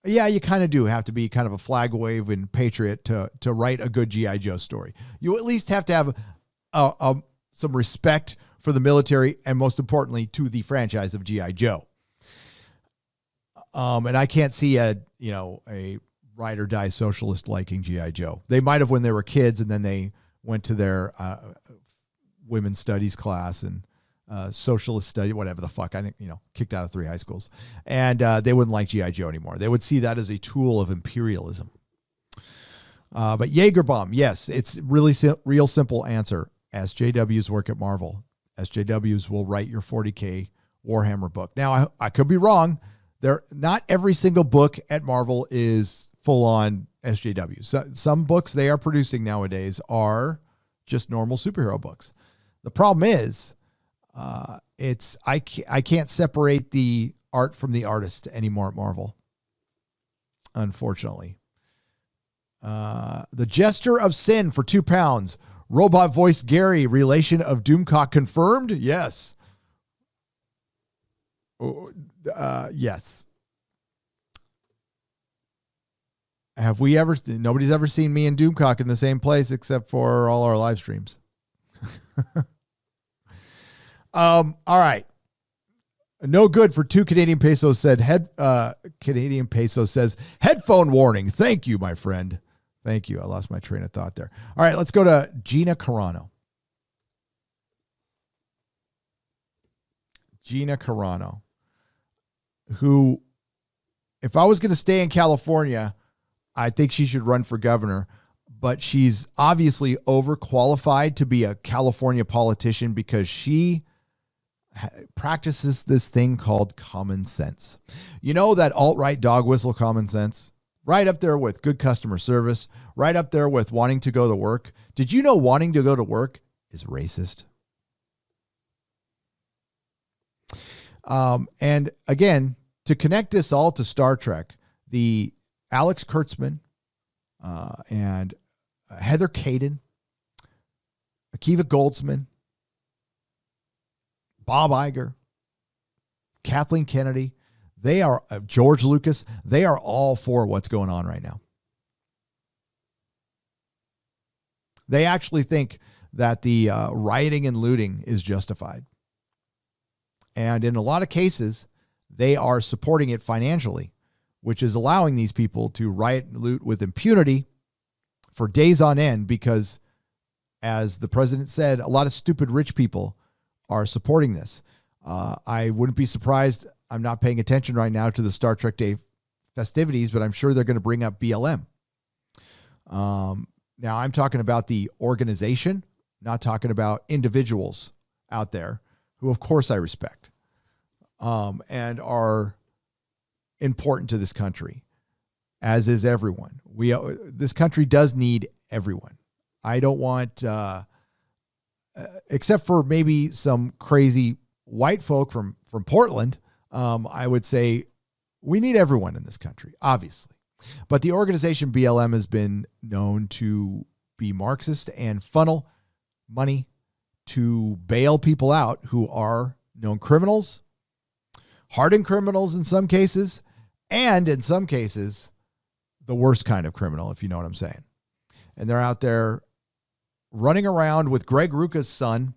you kind of do have to be kind of a flag waving patriot to write a good G.I. Joe story. You at least have to have some respect for the military and most importantly to the franchise of G.I. Joe. And I can't see a ride or die socialist liking G.I. Joe. They might have when they were kids and then they went to their women's studies class and socialist study, whatever the fuck. Kicked out of 3 high schools. And they wouldn't like G.I. Joe anymore. They would see that as a tool of imperialism. But Jaeger Bomb, yes, it's really real simple answer. SJWs work at Marvel. SJWs will write your 40K Warhammer book. Now, I could be wrong. Not every single book at Marvel is full on SJW. So, some books they are producing nowadays are just normal superhero books. The problem is, I can't separate the art from the artist anymore at Marvel, unfortunately. The Jester of Sin for £2. Robot voice Gary, relation of Doomcock confirmed? Yes. Yes. Have we ever, nobody's ever seen me and Doomcock in the same place except for all our live streams. All right. No good for 2 Canadian pesos said Canadian peso says headphone warning. Thank you, my friend. Thank you. I lost my train of thought there. All right, let's go to Gina Carano. Gina Carano, who, if I was going to stay in California, I think she should run for governor, but she's obviously overqualified to be a California politician because she practices this thing called common sense. You know, that alt-right dog whistle common sense? Right up there with good customer service, right up there with wanting to go to work. Did you know wanting to go to work is racist? And again, to connect this all to Star Trek, the Alex Kurtzman and Heather Caden, Akiva Goldsman, Bob Iger, Kathleen Kennedy, they are George Lucas. They are all for what's going on right now. They actually think that the rioting and looting is justified. And in a lot of cases, they are supporting it financially, which is allowing these people to riot and loot with impunity for days on end because, as the president said, a lot of stupid rich people are supporting this. I wouldn't be surprised. I'm not paying attention right now to the Star Trek Day festivities, but I'm sure they're going to bring up BLM. Now, I'm talking about the organization, not talking about individuals out there who, of course, I respect and are important to this country, as is everyone. This country does need everyone. I don't want, except for maybe some crazy white folk from Portland, I would say we need everyone in this country, obviously. But the organization BLM has been known to be Marxist and funnel money to bail people out who are known criminals, hardened criminals in some cases, and in some cases, the worst kind of criminal, if you know what I'm saying. And they're out there running around with Greg Rucka's son,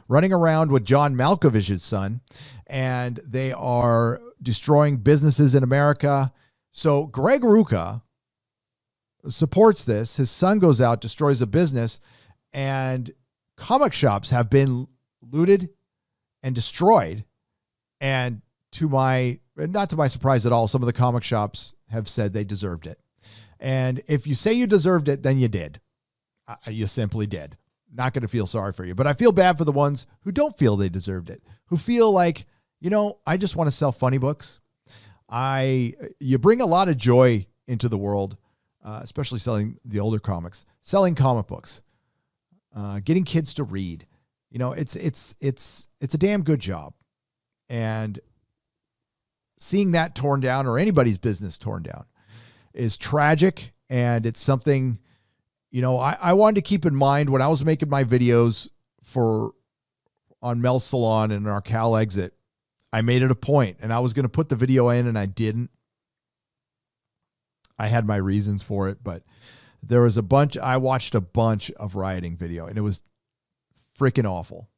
running around with John Malkovich's son, and they are destroying businesses in America. So Greg Rucka supports this. His son goes out, destroys a business, and comic shops have been looted and destroyed. And not to my surprise at all, some of the comic shops have said they deserved it. And if you say you deserved it, then you did. You simply did. Not going to feel sorry for you. But I feel bad for the ones who don't feel they deserved it, who feel like, I just want to sell funny books. You bring a lot of joy into the world, especially selling the older comics, selling comic books, getting kids to read. It's a damn good job. And seeing that torn down, or anybody's business torn down, is tragic. And it's something, I wanted to keep in mind when I was making my videos on Mel's Salon and our Cal Exit. I made it a point, and I was going to put the video in, and I didn't. I had my reasons for it, but there was I watched a bunch of rioting video, and it was freaking awful.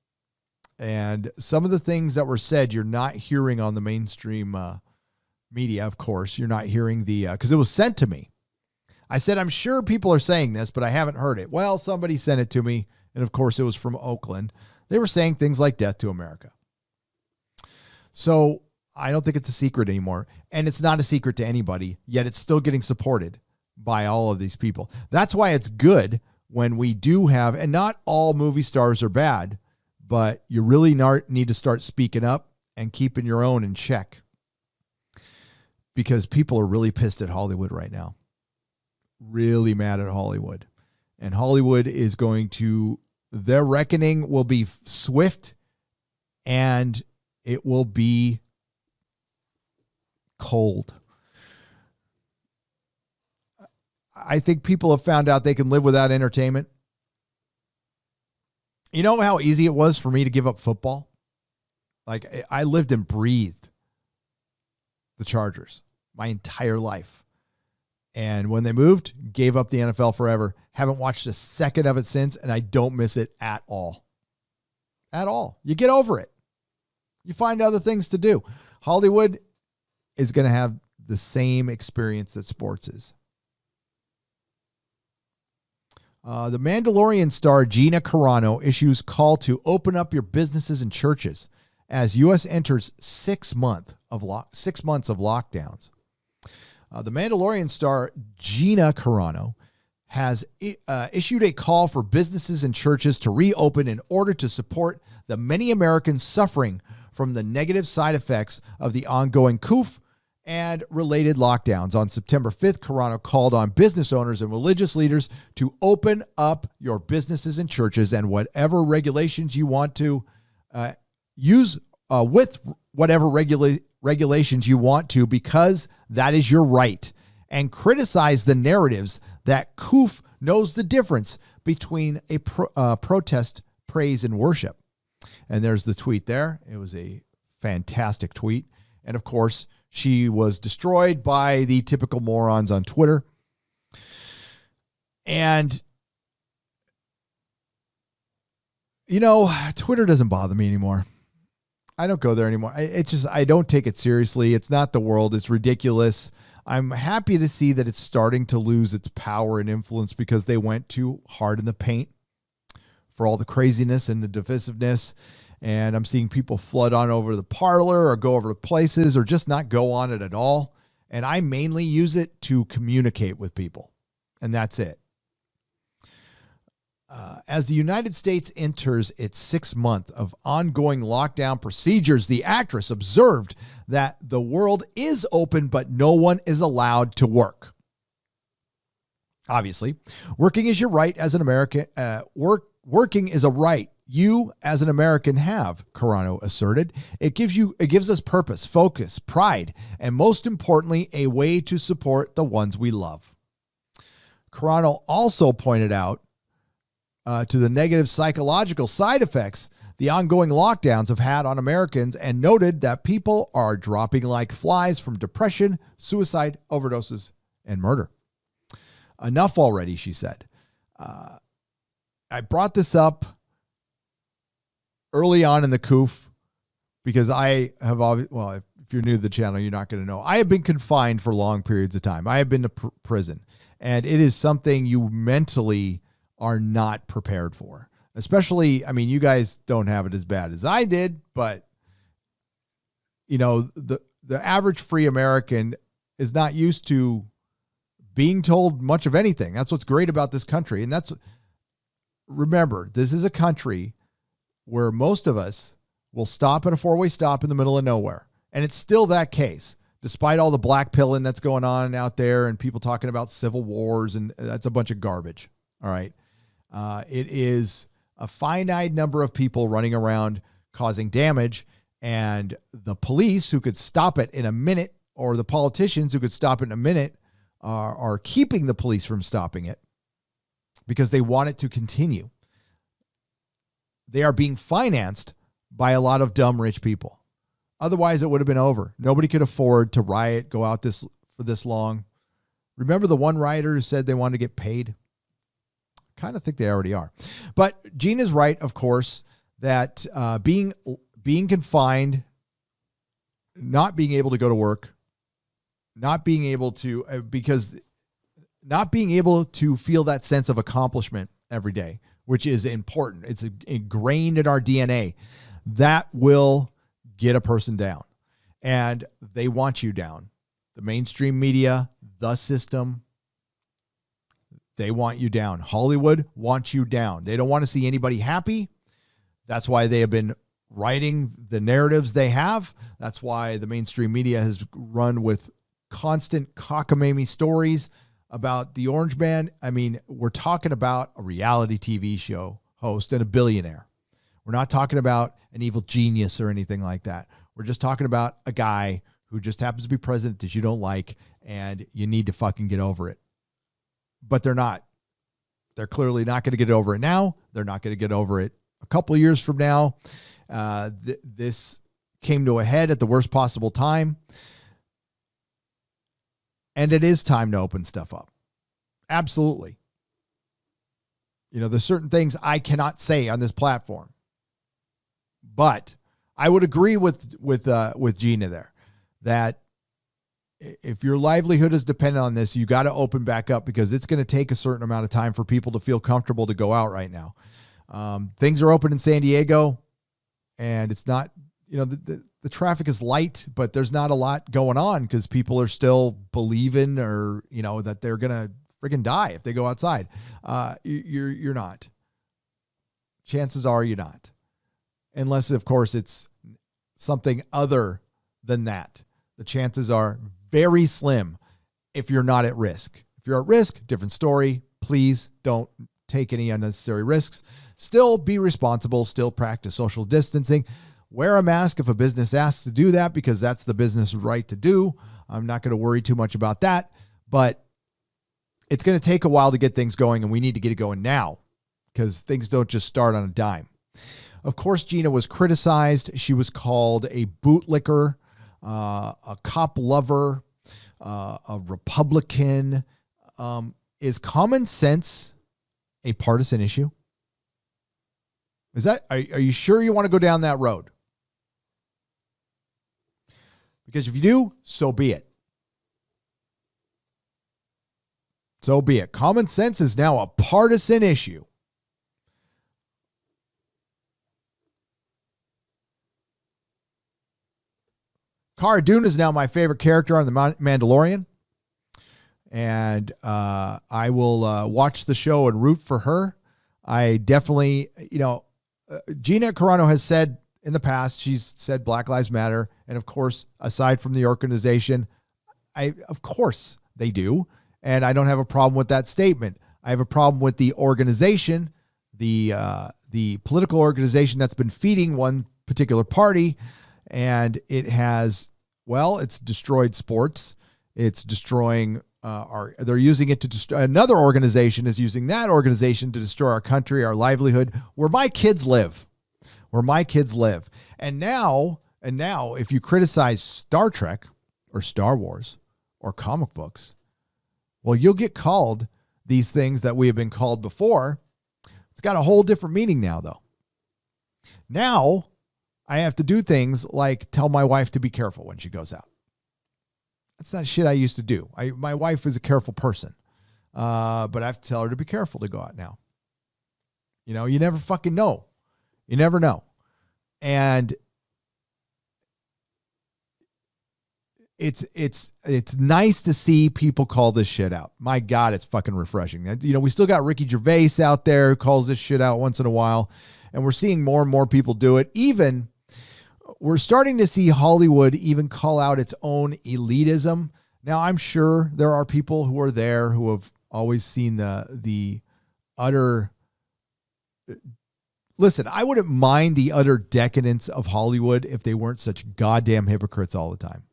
And some of the things that were said, you're not hearing on the mainstream media, of course. You're not hearing because it was sent to me. I said, I'm sure people are saying this, but I haven't heard it. Well, somebody sent it to me, and of course it was from Oakland. They were saying things like death to America. So I don't think it's a secret anymore. And it's not a secret to anybody, yet it's still getting supported by all of these people. That's why it's good when we do have, and not all movie stars are bad, but you really need to start speaking up and keeping your own in check, because people are really pissed at Hollywood right now. really mad at Hollywood. And Hollywood is going to, their reckoning will be swift and it will be cold. I think people have found out they can live without entertainment. You know how easy it was for me to give up football? Like, I lived and breathed the Chargers my entire life. And when they moved, gave up the NFL forever. Haven't watched a second of it since, and I don't miss it at all. At all. You get over it. You find other things to do. Hollywood is going to have the same experience that sports is. The Mandalorian star Gina Carano issues call to open up your businesses and churches as U.S. enters 6 months of lockdowns. The Mandalorian star Gina Carano has issued a call for businesses and churches to reopen in order to support the many Americans suffering from the negative side effects of the ongoing COOF and related lockdowns. On September 5th, Carano called on business owners and religious leaders to open up your businesses and churches and whatever regulations you want to use with whatever regulations you want to, because that is your right, and criticize the narratives that COOF knows the difference between a protest, praise, and worship. And there's the tweet there. It was a fantastic tweet. And of course, she was destroyed by the typical morons on Twitter. And, you know, Twitter doesn't bother me anymore. I don't go there anymore. I don't take it seriously. It's not the world. It's ridiculous. I'm happy to see that it's starting to lose its power and influence because they went too hard in the paint for all the craziness and the divisiveness. And I'm seeing people flood on over the Parler or go over to places or just not go on it at all. And I mainly use it to communicate with people. And that's it. As the United States enters its 6th month of ongoing lockdown procedures, the actress observed that the world is open, but no one is allowed to work. Obviously, working is your right as an American. Working is a right you as an American have, Carano asserted. It gives us purpose, focus, pride, and most importantly, a way to support the ones we love. Carano also pointed out to the negative psychological side effects the ongoing lockdowns have had on Americans, and noted that people are dropping like flies from depression, suicide, overdoses, and murder. Enough already, she said. I brought this up early on in the COOF because I have, well, if you're new to the channel, you're not going to know. I have been confined for long periods of time. I have been to prison, and it is something you mentally are not prepared for. Especially, I mean, you guys don't have it as bad as I did, but you know, the average free American is not used to being told much of anything. That's what's great about this country. And remember, this is a country where most of us will stop at a 4-way stop in the middle of nowhere. And it's still that case, despite all the black pilling that's going on out there and people talking about civil wars, and that's a bunch of garbage. All right. It is a finite number of people running around causing damage, and the police who could stop it in a minute, or the politicians who could stop it in a minute, are keeping the police from stopping it because they want it to continue. They are being financed by a lot of dumb rich people. Otherwise, it would have been over. Nobody could afford to riot, go out for this long. Remember the one rioter who said they wanted to get paid? Kind of think they already are. But Gina's right, of course, that being confined, not being able to go to work, not being able to feel that sense of accomplishment every day, which is important. It's ingrained in our DNA. That will get a person down, and they want you down. The mainstream media, the system, they want you down. Hollywood wants you down. They don't want to see anybody happy. That's why they have been writing the narratives they have. That's why the mainstream media has run with constant cockamamie stories about the Orange Man, I mean, we're talking about a reality TV show host and a billionaire. We're not talking about an evil genius or anything like that. We're just talking about a guy who just happens to be president that you don't like, and you need to fucking get over it. But they're not. They're clearly not going to get over it now. They're not going to get over it a couple of years from now. This came to a head at the worst possible time. And it is time to open stuff up. Absolutely. You know, there's certain things I cannot say on this platform. But I would agree with Gina there that if your livelihood is dependent on this, you got to open back up, because it's going to take a certain amount of time for people to feel comfortable to go out right now. Things are open in San Diego, and it's not, you know, the traffic is light, but there's not a lot going on because people are still believing, or, you know, that they're going to freaking die if they go outside. You're not. Chances are you're not. Unless, of course, it's something other than that. The chances are very slim if you're not at risk. If you're at risk, different story. Please don't take any unnecessary risks. Still be responsible. Still practice social distancing. Wear a mask if a business asks to do that, because that's the business right to do. I'm not going to worry too much about that, but it's going to take a while to get things going, and we need to get it going now, because things don't just start on a dime. Of course, Gina was criticized. She was called a bootlicker, a cop lover, a Republican. Is common sense a partisan issue? Is that, are you sure you want to go down that road? Because if you do, so be it. So be it. Common sense is now a partisan issue. Cara Dune is now my favorite character on The Mandalorian. And I will watch the show and root for her. I definitely, you know, Gina Carano has said in the past, she's said Black Lives Matter. And of course, aside from the organization, of course they do. And I don't have a problem with that statement. I have a problem with the organization, the political organization that's been feeding one particular party. And it has, well, it's destroyed sports. It's destroying they're using it to destroy. Another organization is using that organization to destroy our country, our livelihood, where my kids live, And now, if you criticize Star Trek or Star Wars or comic books, well, you'll get called these things that we have been called before. It's got a whole different meaning now, though. Now I have to do things like tell my wife to be careful when she goes out. That's not shit I used to do. My wife is a careful person, but I have to tell her to be careful to go out now. You know, you never fucking know. You never know. And it's nice to see people call this shit out. My God, it's fucking refreshing. You know, we still got Ricky Gervais out there who calls this shit out once in a while, and we're seeing more and more people do it. Even we're starting to see Hollywood even call out its own elitism. Now, I'm sure there are people who are there who have always seen the utter. Listen, I wouldn't mind the utter decadence of Hollywood if they weren't such goddamn hypocrites all the time.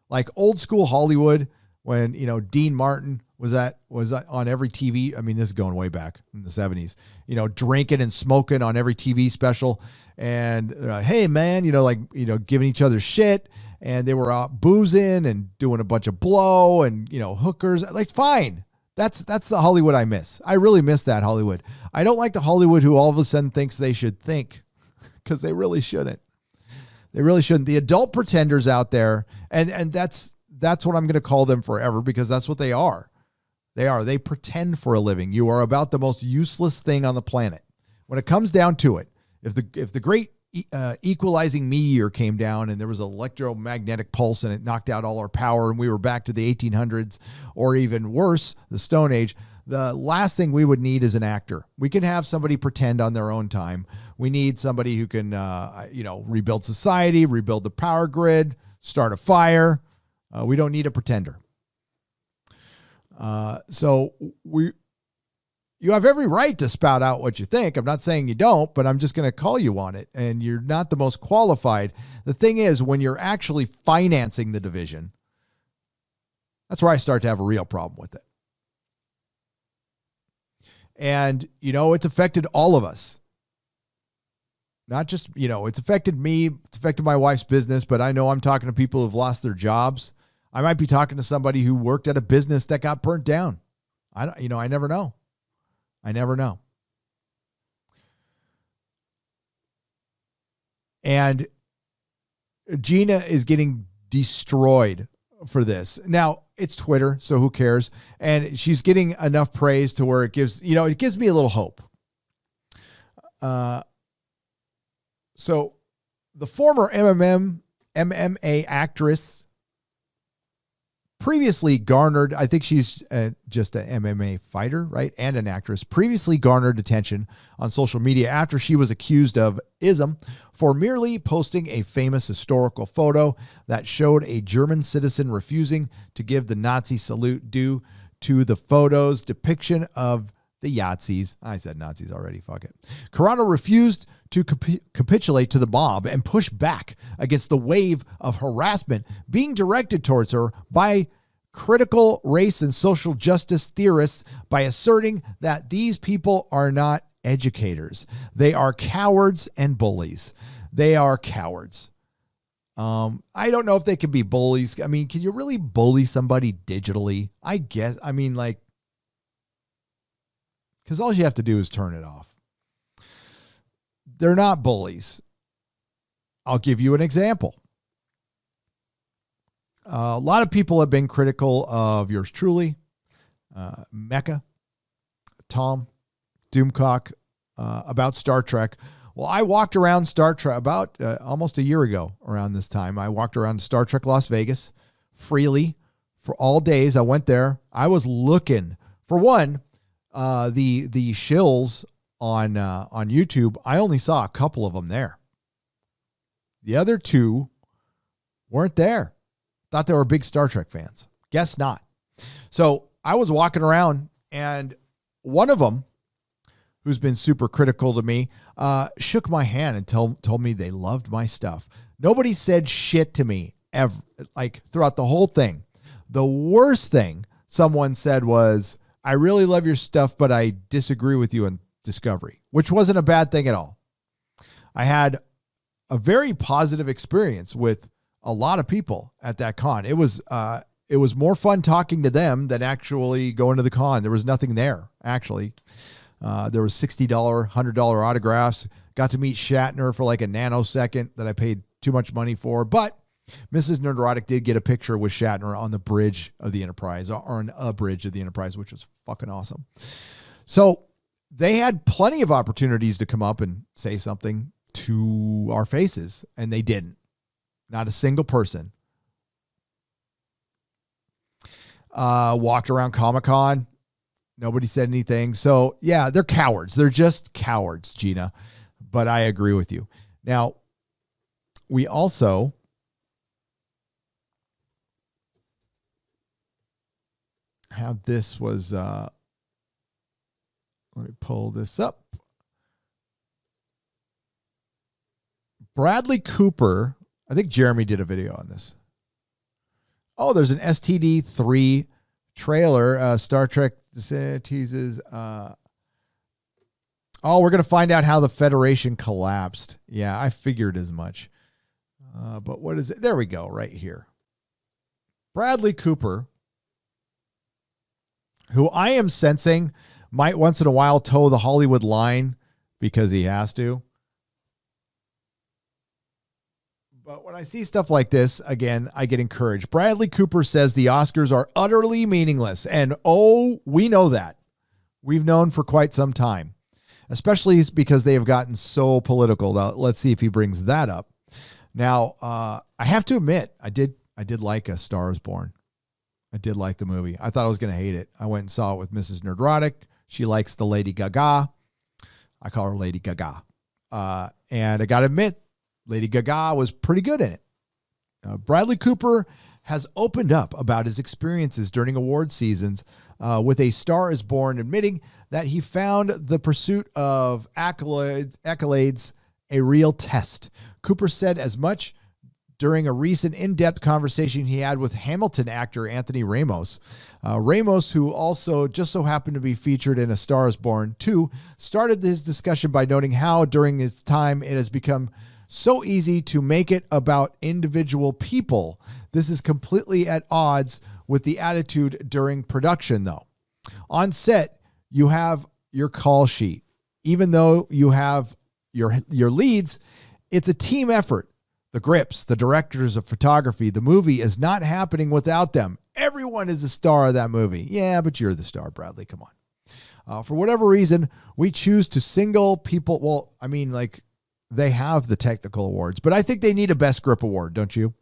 Like old school Hollywood, when, you know, Dean Martin was on every TV. I mean, this is going way back in the 70s, you know, drinking and smoking on every TV special. And hey, man, you know, like, you know, giving each other shit. And they were out boozing and doing a bunch of blow and, you know, hookers. Like, fine. That's the Hollywood I miss. I really miss that Hollywood. I don't like the Hollywood who all of a sudden thinks they should think, because they really shouldn't. They really shouldn't. The adult pretenders out there, and that's what I'm going to call them forever, because that's what they are. They pretend for a living. You are about the most useless thing on the planet. When it comes down to it, if the great equalizing meteor came down and there was an electromagnetic pulse and it knocked out all our power and we were back to the 1800s, or even worse, the Stone Age, the last thing we would need is an actor. We can have somebody pretend on their own time. We need somebody who can, rebuild society, rebuild the power grid, start a fire. We don't need a pretender. So you have every right to spout out what you think. I'm not saying you don't, but I'm just going to call you on it. And you're not the most qualified. The thing is, when you're actually financing the division, that's where I start to have a real problem with it. And, it's affected all of us. Not just, it's affected me, it's affected my wife's business, but I know I'm talking to people who've lost their jobs. I might be talking to somebody who worked at a business that got burnt down. I never know. I never know. And Gina is getting destroyed for this. Now, it's Twitter, so who cares? And she's getting enough praise to where it gives me a little hope. So the former MMA actress previously garnered, I think she's just an MMA fighter, right? And an actress, previously garnered attention on social media after she was accused of ism for merely posting a famous historical photo that showed a German citizen refusing to give the Nazi salute due to the photo's depiction of the Yazis. I said Nazis already, fuck it. Carano refused to capitulate to the mob and push back against the wave of harassment being directed towards her by critical race and social justice theorists by asserting that these people are not educators. They are cowards and bullies. They are cowards. I don't know if they can be bullies. I mean, can you really bully somebody digitally? I guess. I mean, because all you have to do is turn it off. They're not bullies. I'll give you an example. A lot of people have been critical of yours truly, Mecca, Tom, Doomcock, about Star Trek. Well, I walked around Star Trek about almost a year ago around this time. I walked around Star Trek Las Vegas freely for all days. I went there. I was looking for one, the shills on YouTube. I only saw a couple of them there. The other two weren't there. Thought they were big Star Trek fans. Guess not. So I was walking around, and one of them, who's been super critical to me, shook my hand and told me they loved my stuff. Nobody said shit to me ever, throughout the whole thing. The worst thing someone said was, I really love your stuff, but I disagree with you on Discovery, which wasn't a bad thing at all. I had a very positive experience with a lot of people at that con. It was more fun talking to them than actually going to the con. There was nothing there, actually. There was $60, $100 autographs. Got to meet Shatner for like a nanosecond that I paid too much money for. But Mrs. Nerdrotic did get a picture with Shatner on the bridge of the Enterprise, or on a bridge of the Enterprise, which was fucking awesome. So they had plenty of opportunities to come up and say something to our faces, and they didn't. Not a single person. Walked around Comic-Con. Nobody said anything. So, yeah, they're cowards. They're just cowards, Gina. But I agree with you. Now, we also have this was, let me pull this up. Bradley Cooper, I think Jeremy did a video on this. Oh, there's an STD3 trailer. Star Trek teases. We're going to find out how the Federation collapsed. Yeah, I figured as much. But what is it? There we go, right here. Bradley Cooper, who I am sensing might once in a while toe the Hollywood line because he has to. But when I see stuff like this, again, I get encouraged. Bradley Cooper says the Oscars are utterly meaningless. And we know that. We've known for quite some time, especially because they have gotten so political. Now, let's see if he brings that up. Now, I have to admit, I did like A Star Is Born. I did like the movie. I thought I was going to hate it. I went and saw it with Mrs. Nerdrotic. She likes the Lady Gaga. I call her Lady Gaga. And I got to admit, Lady Gaga was pretty good in it. Bradley Cooper has opened up about his experiences during award seasons with A Star is Born, admitting that he found the pursuit of accolades a real test. Cooper said as much during a recent in-depth conversation he had with Hamilton actor Anthony Ramos. Ramos, who also just so happened to be featured in A Star is Born 2, started his discussion by noting how during his time it has become so easy to make it about individual people. This is completely at odds with the attitude during production, though. On set, you have your call sheet. Even though you have your leads, it's a team effort. The grips, the directors of photography, the movie is not happening without them. Everyone is the star of that movie. Yeah, but you're the star, Bradley. Come on. For whatever reason, we choose to single people. Well, I mean, like, they have the technical awards, but I think they need a best grip award, don't you?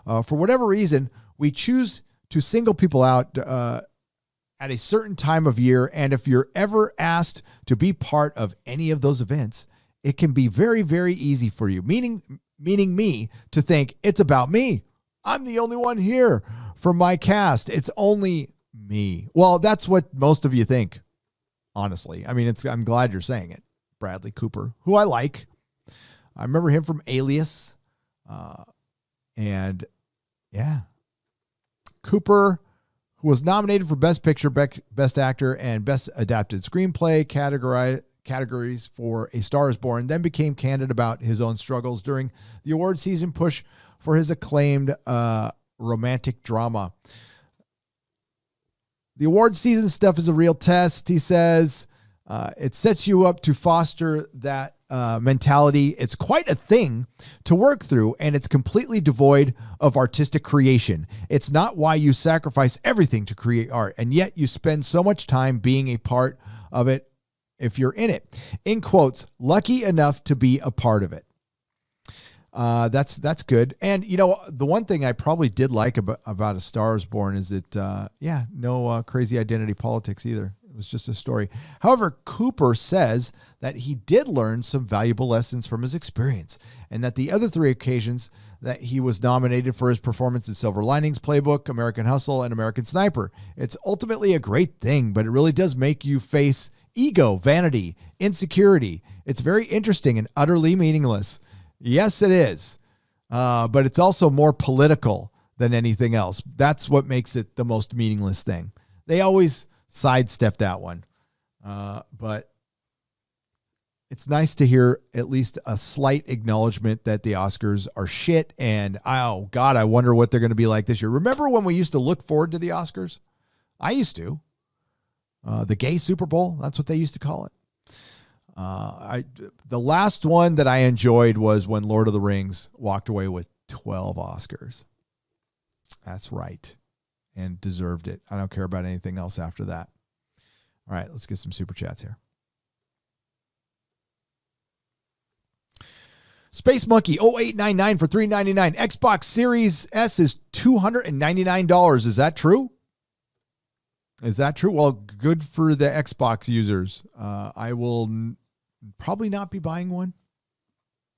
For whatever reason, we choose to single people out at a certain time of year. And if you're ever asked to be part of any of those events, it can be very, very easy for you, meaning me, to think it's about me. I'm the only one here from my cast. It's only me. Well, that's what most of you think, honestly. I mean, I'm glad you're saying it. Bradley Cooper, who I like. I remember him from Alias. And yeah, Cooper, who was nominated for Best Picture, Best Actor, and Best Adapted Screenplay categories for A Star is Born, then became candid about his own struggles during the award season push for his acclaimed romantic drama. The award season stuff is a real test, he says. It sets you up to foster that mentality. It's quite a thing to work through, and it's completely devoid of artistic creation. It's not why you sacrifice everything to create art, and yet you spend so much time being a part of it if you're in it. In quotes, lucky enough to be a part of it. That's good. And, you know, the one thing I probably did like about A Star is Born is that, no crazy identity politics either. It was just a story. However, Cooper says that he did learn some valuable lessons from his experience, and that the other 3 occasions that he was nominated for his performance in Silver Linings Playbook, American Hustle, and American Sniper. It's ultimately a great thing, but it really does make you face ego, vanity, insecurity. It's very interesting and utterly meaningless. Yes, it is. But it's also more political than anything else. That's what makes it the most meaningless thing. They always sidestep that one. But it's nice to hear at least a slight acknowledgement that the Oscars are shit. And, oh, God, I wonder what they're going to be like this year. Remember when we used to look forward to the Oscars? I used to. The gay Super Bowl, that's what they used to call it. The last one that I enjoyed was when Lord of the Rings walked away with 12 Oscars. That's right. And deserved it. I don't care about anything else after that. All right, let's get some super chats here. Space Monkey 0899 for $3.99. Xbox Series S is $299. Is that true? Is that true? Well, good for the Xbox users. I will probably not be buying one.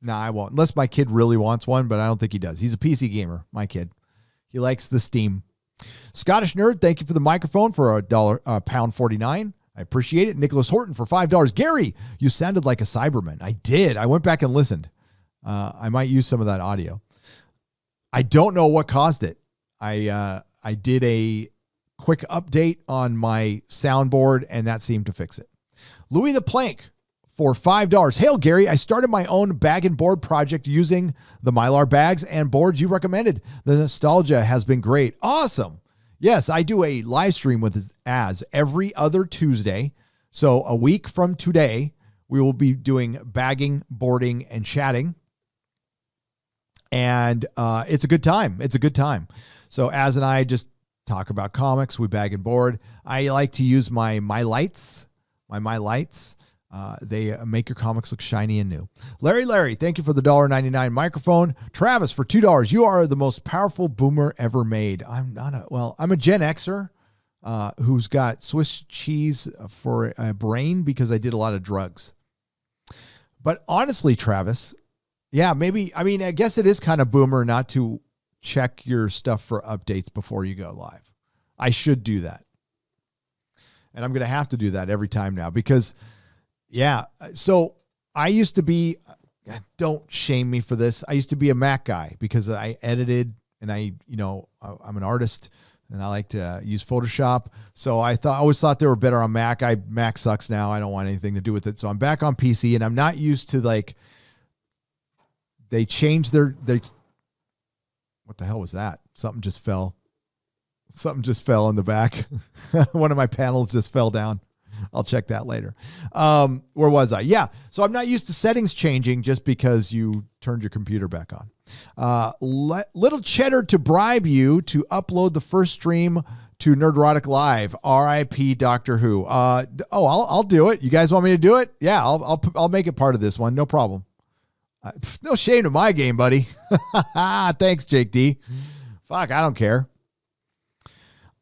No, I won't. Unless my kid really wants one, but I don't think he does. He's a PC gamer, my kid. He likes the Steam. Scottish Nerd, thank you for the microphone for £1.49. I appreciate it. Nicholas Horton for $5. Gary, you sounded like a Cyberman. I did. I went back and listened. I might use some of that audio. I don't know what caused it. I did a quick update on my soundboard, and that seemed to fix it. Louis the Plank for $5. Hail, Gary. I started my own bag and board project using the Mylar bags and boards you recommended. The nostalgia has been great. Awesome. Yes, I do a live stream with Az every other Tuesday. So a week from today, we will be doing bagging, boarding, and chatting. And it's a good time. It's a good time. So Az and I just talk about comics. We bag and board. I like to use my lights. They make your comics look shiny and new. Larry, thank you for the $1.99 microphone. Travis for $2. You are the most powerful boomer ever made. I'm a Gen Xer who's got Swiss cheese for a brain because I did a lot of drugs. But honestly, Travis, yeah, maybe, I mean, I guess it is kind of boomer not to check your stuff for updates before you go live. I should do that. And I'm going to have to do that every time now because, yeah. So I used to be, don't shame me for this. I used to be a Mac guy because I edited and I'm an artist and I like to use Photoshop. So I always thought they were better on Mac. Mac sucks now. I don't want anything to do with it. So I'm back on PC and I'm not used to they changed what the hell was that? Something just fell. Something just fell in the back. One of my panels just fell down. I'll check that later. Where was I? Yeah. So I'm not used to settings changing just because you turned your computer back on. Little cheddar to bribe you to upload the first stream to Nerdrotic Live. R.I.P. Doctor Who. I'll do it. You guys want me to do it? Yeah, I'll make it part of this one. No problem. No shame to my game, buddy. Thanks, Jake D. Fuck, I don't care.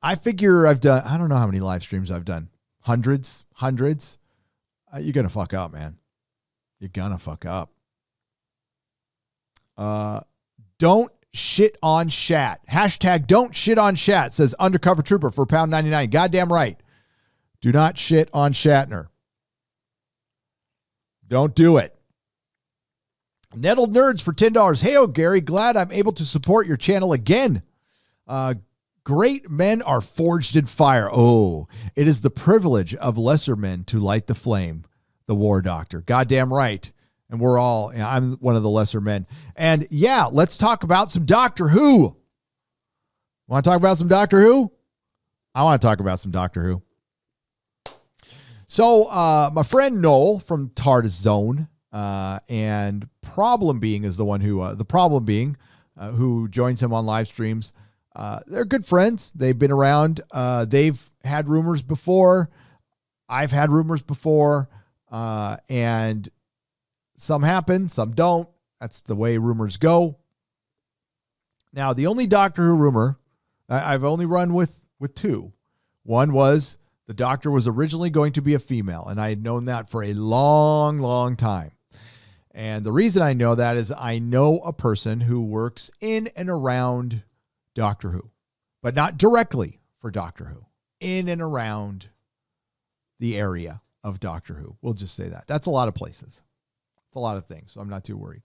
I figure I don't know how many live streams I've done. Hundreds. You're going to fuck up, man. You're going to fuck up. Don't shit on Shat. Hashtag don't shit on Shat, says Undercover Trooper for £1.99. Goddamn right. Do not shit on Shatner. Don't do it. Nettled Nerds for $10. Hey, Gary, glad I'm able to support your channel again. Great men are forged in fire. Oh, it is the privilege of lesser men to light the flame. The War Doctor. Goddamn right. And I'm one of the lesser men. And yeah, let's talk about some Doctor Who. Want to talk about some Doctor Who? I want to talk about some Doctor Who. So, my friend Noel from TARDIS Zone, and Problem Being is the one who joins him on live streams. They're good friends. They've been around. They've had rumors before. I've had rumors before. And some happen, some don't. That's the way rumors go. Now, the only Doctor Who rumor I've only run with two. One was the Doctor was originally going to be a female, and I had known that for a long, long time. And the reason I know that is I know a person who works in and around Doctor Who, but not directly for Doctor Who, in and around the area of Doctor Who. We'll just say that. That's a lot of places. It's a lot of things, so I'm not too worried.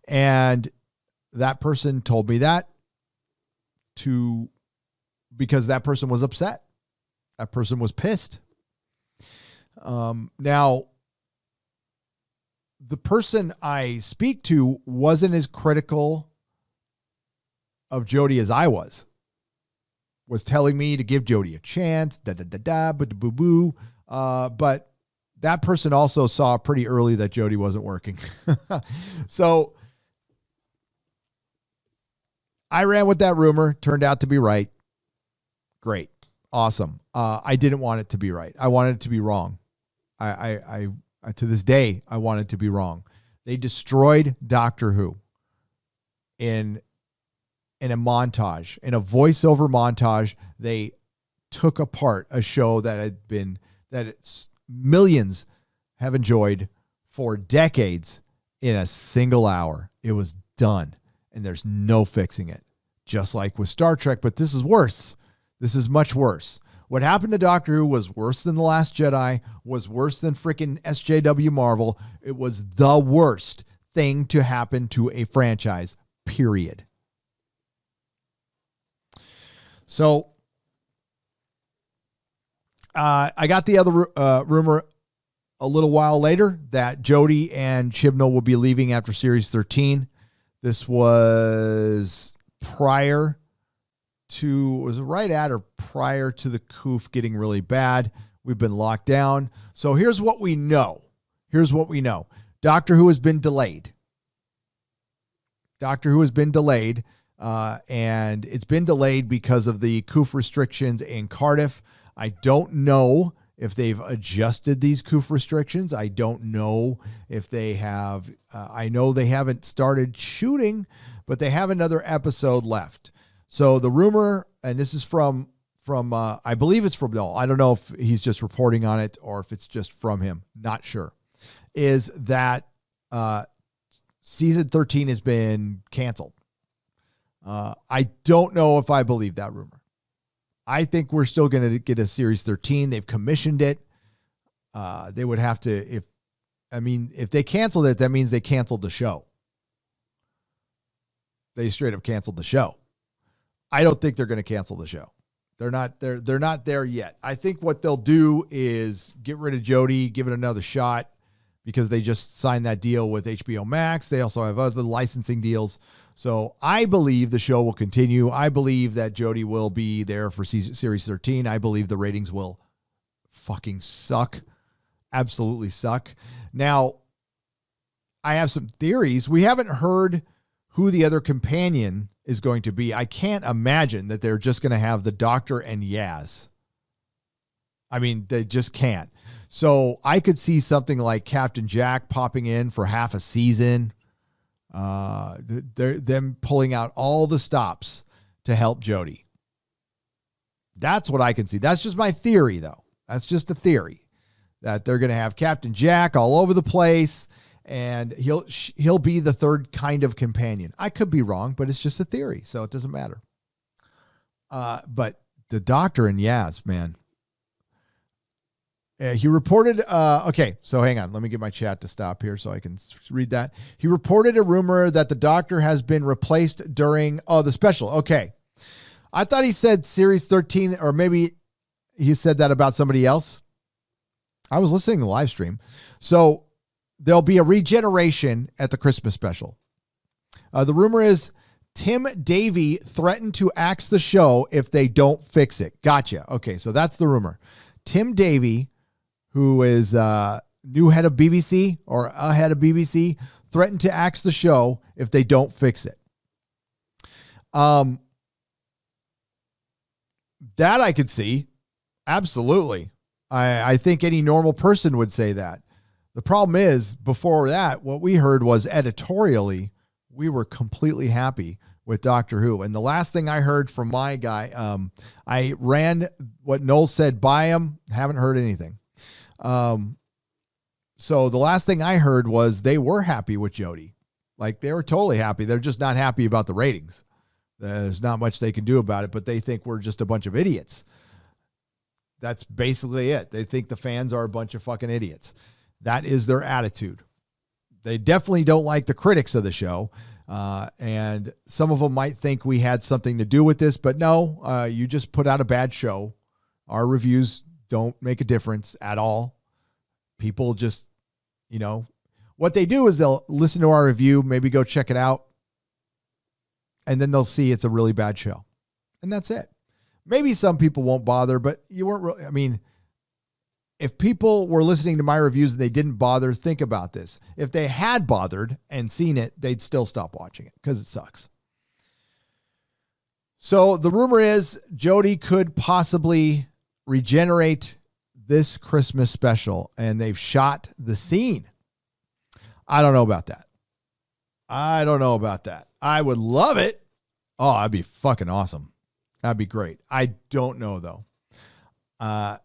And that person told me that because that person was upset. That person was pissed. Now, the person I speak to wasn't as critical of Jodie as I was telling me to give Jodie a chance, boo. But that person also saw pretty early that Jodie wasn't working. So I ran with that rumor, turned out to be right. Great. Awesome. I didn't want it to be right. I wanted it to be wrong. I to this day, I wanted to be wrong. They destroyed Doctor Who in a montage, in a voiceover montage. They took apart a show that millions have enjoyed for decades in a single hour. It was done, and there's no fixing it. Just like with Star Trek, but this is worse. This is much worse. What happened to Doctor Who was worse than The Last Jedi, was worse than freaking SJW Marvel. It was the worst thing to happen to a franchise, period. So I got the other rumor a little while later that Jodie and Chibnall will be leaving after Series 13. This was prior to the coof getting really bad. We've been locked down. So here's what we know. Doctor Who has been delayed. And it's been delayed because of the coof restrictions in Cardiff. I don't know if they've adjusted these coof restrictions. I don't know if they have. I know they haven't started shooting, but they have another episode left. So the rumor, and this is from I believe it's from Noel. I don't know if he's just reporting on it or if it's just from him. Not sure. Is that season 13 has been canceled. I don't know if I believe that rumor. I think we're still going to get a Series 13. They've commissioned it. They would have to, if they canceled it, that means they canceled the show. They straight up canceled the show. I don't think they're going to cancel the show. They're not there yet. I think what they'll do is get rid of Jodie, give it another shot, because they just signed that deal with HBO Max. They also have other licensing deals. So I believe the show will continue. I believe that Jodie will be there for Series 13. I believe the ratings will fucking suck. Absolutely suck. Now, I have some theories. We haven't heard who the other companion is going to be. I can't imagine that they're just going to have the Doctor and Yaz. I mean, they just can't. So I could see something like Captain Jack popping in for half a season. Them pulling out all the stops to help Jodie. That's what I can see. That's just my theory, though. That's just a theory that they're going to have Captain Jack all over the place, and he'll be the third kind of companion. I could be wrong, but it's just a theory, so it doesn't matter. But the Doctor and Yaz, man. He reported, okay, so hang on. Let me get my chat to stop here so I can read that. He reported a rumor that the Doctor has been replaced during, the special. Okay. I thought he said Series 13, or maybe he said that about somebody else. I was listening to the live stream. So there'll be a regeneration at the Christmas special. The rumor is Tim Davey threatened to axe the show if they don't fix it. Gotcha. Okay, so that's the rumor. Tim Davey, who is new head of BBC or a head of BBC, threatened to axe the show if they don't fix it. That I could see. Absolutely. I think any normal person would say that. The problem is, before that, what we heard was editorially, we were completely happy with Doctor Who. And the last thing I heard from my guy, I ran what Noel said by him, haven't heard anything. So the last thing I heard was they were happy with Jodie. Like, they were totally happy. They're just not happy about the ratings. There's not much they can do about it, but they think we're just a bunch of idiots. That's basically it. They think the fans are a bunch of fucking idiots. That is their attitude. They definitely don't like the critics of the show. And some of them might think we had something to do with this, but no, you just put out a bad show. Our reviews don't make a difference at all. People just, what they do is they'll listen to our review, maybe go check it out, and then they'll see it's a really bad show. And that's it. Maybe some people won't bother, but you weren't really, if people were listening to my reviews and they didn't bother, think about this. If they had bothered and seen it, they'd still stop watching it because it sucks. So the rumor is Jodie could possibly regenerate this Christmas special, and they've shot the scene. I don't know about that. I would love it. Oh, that'd be fucking awesome. That'd be great. I don't know, though. I'll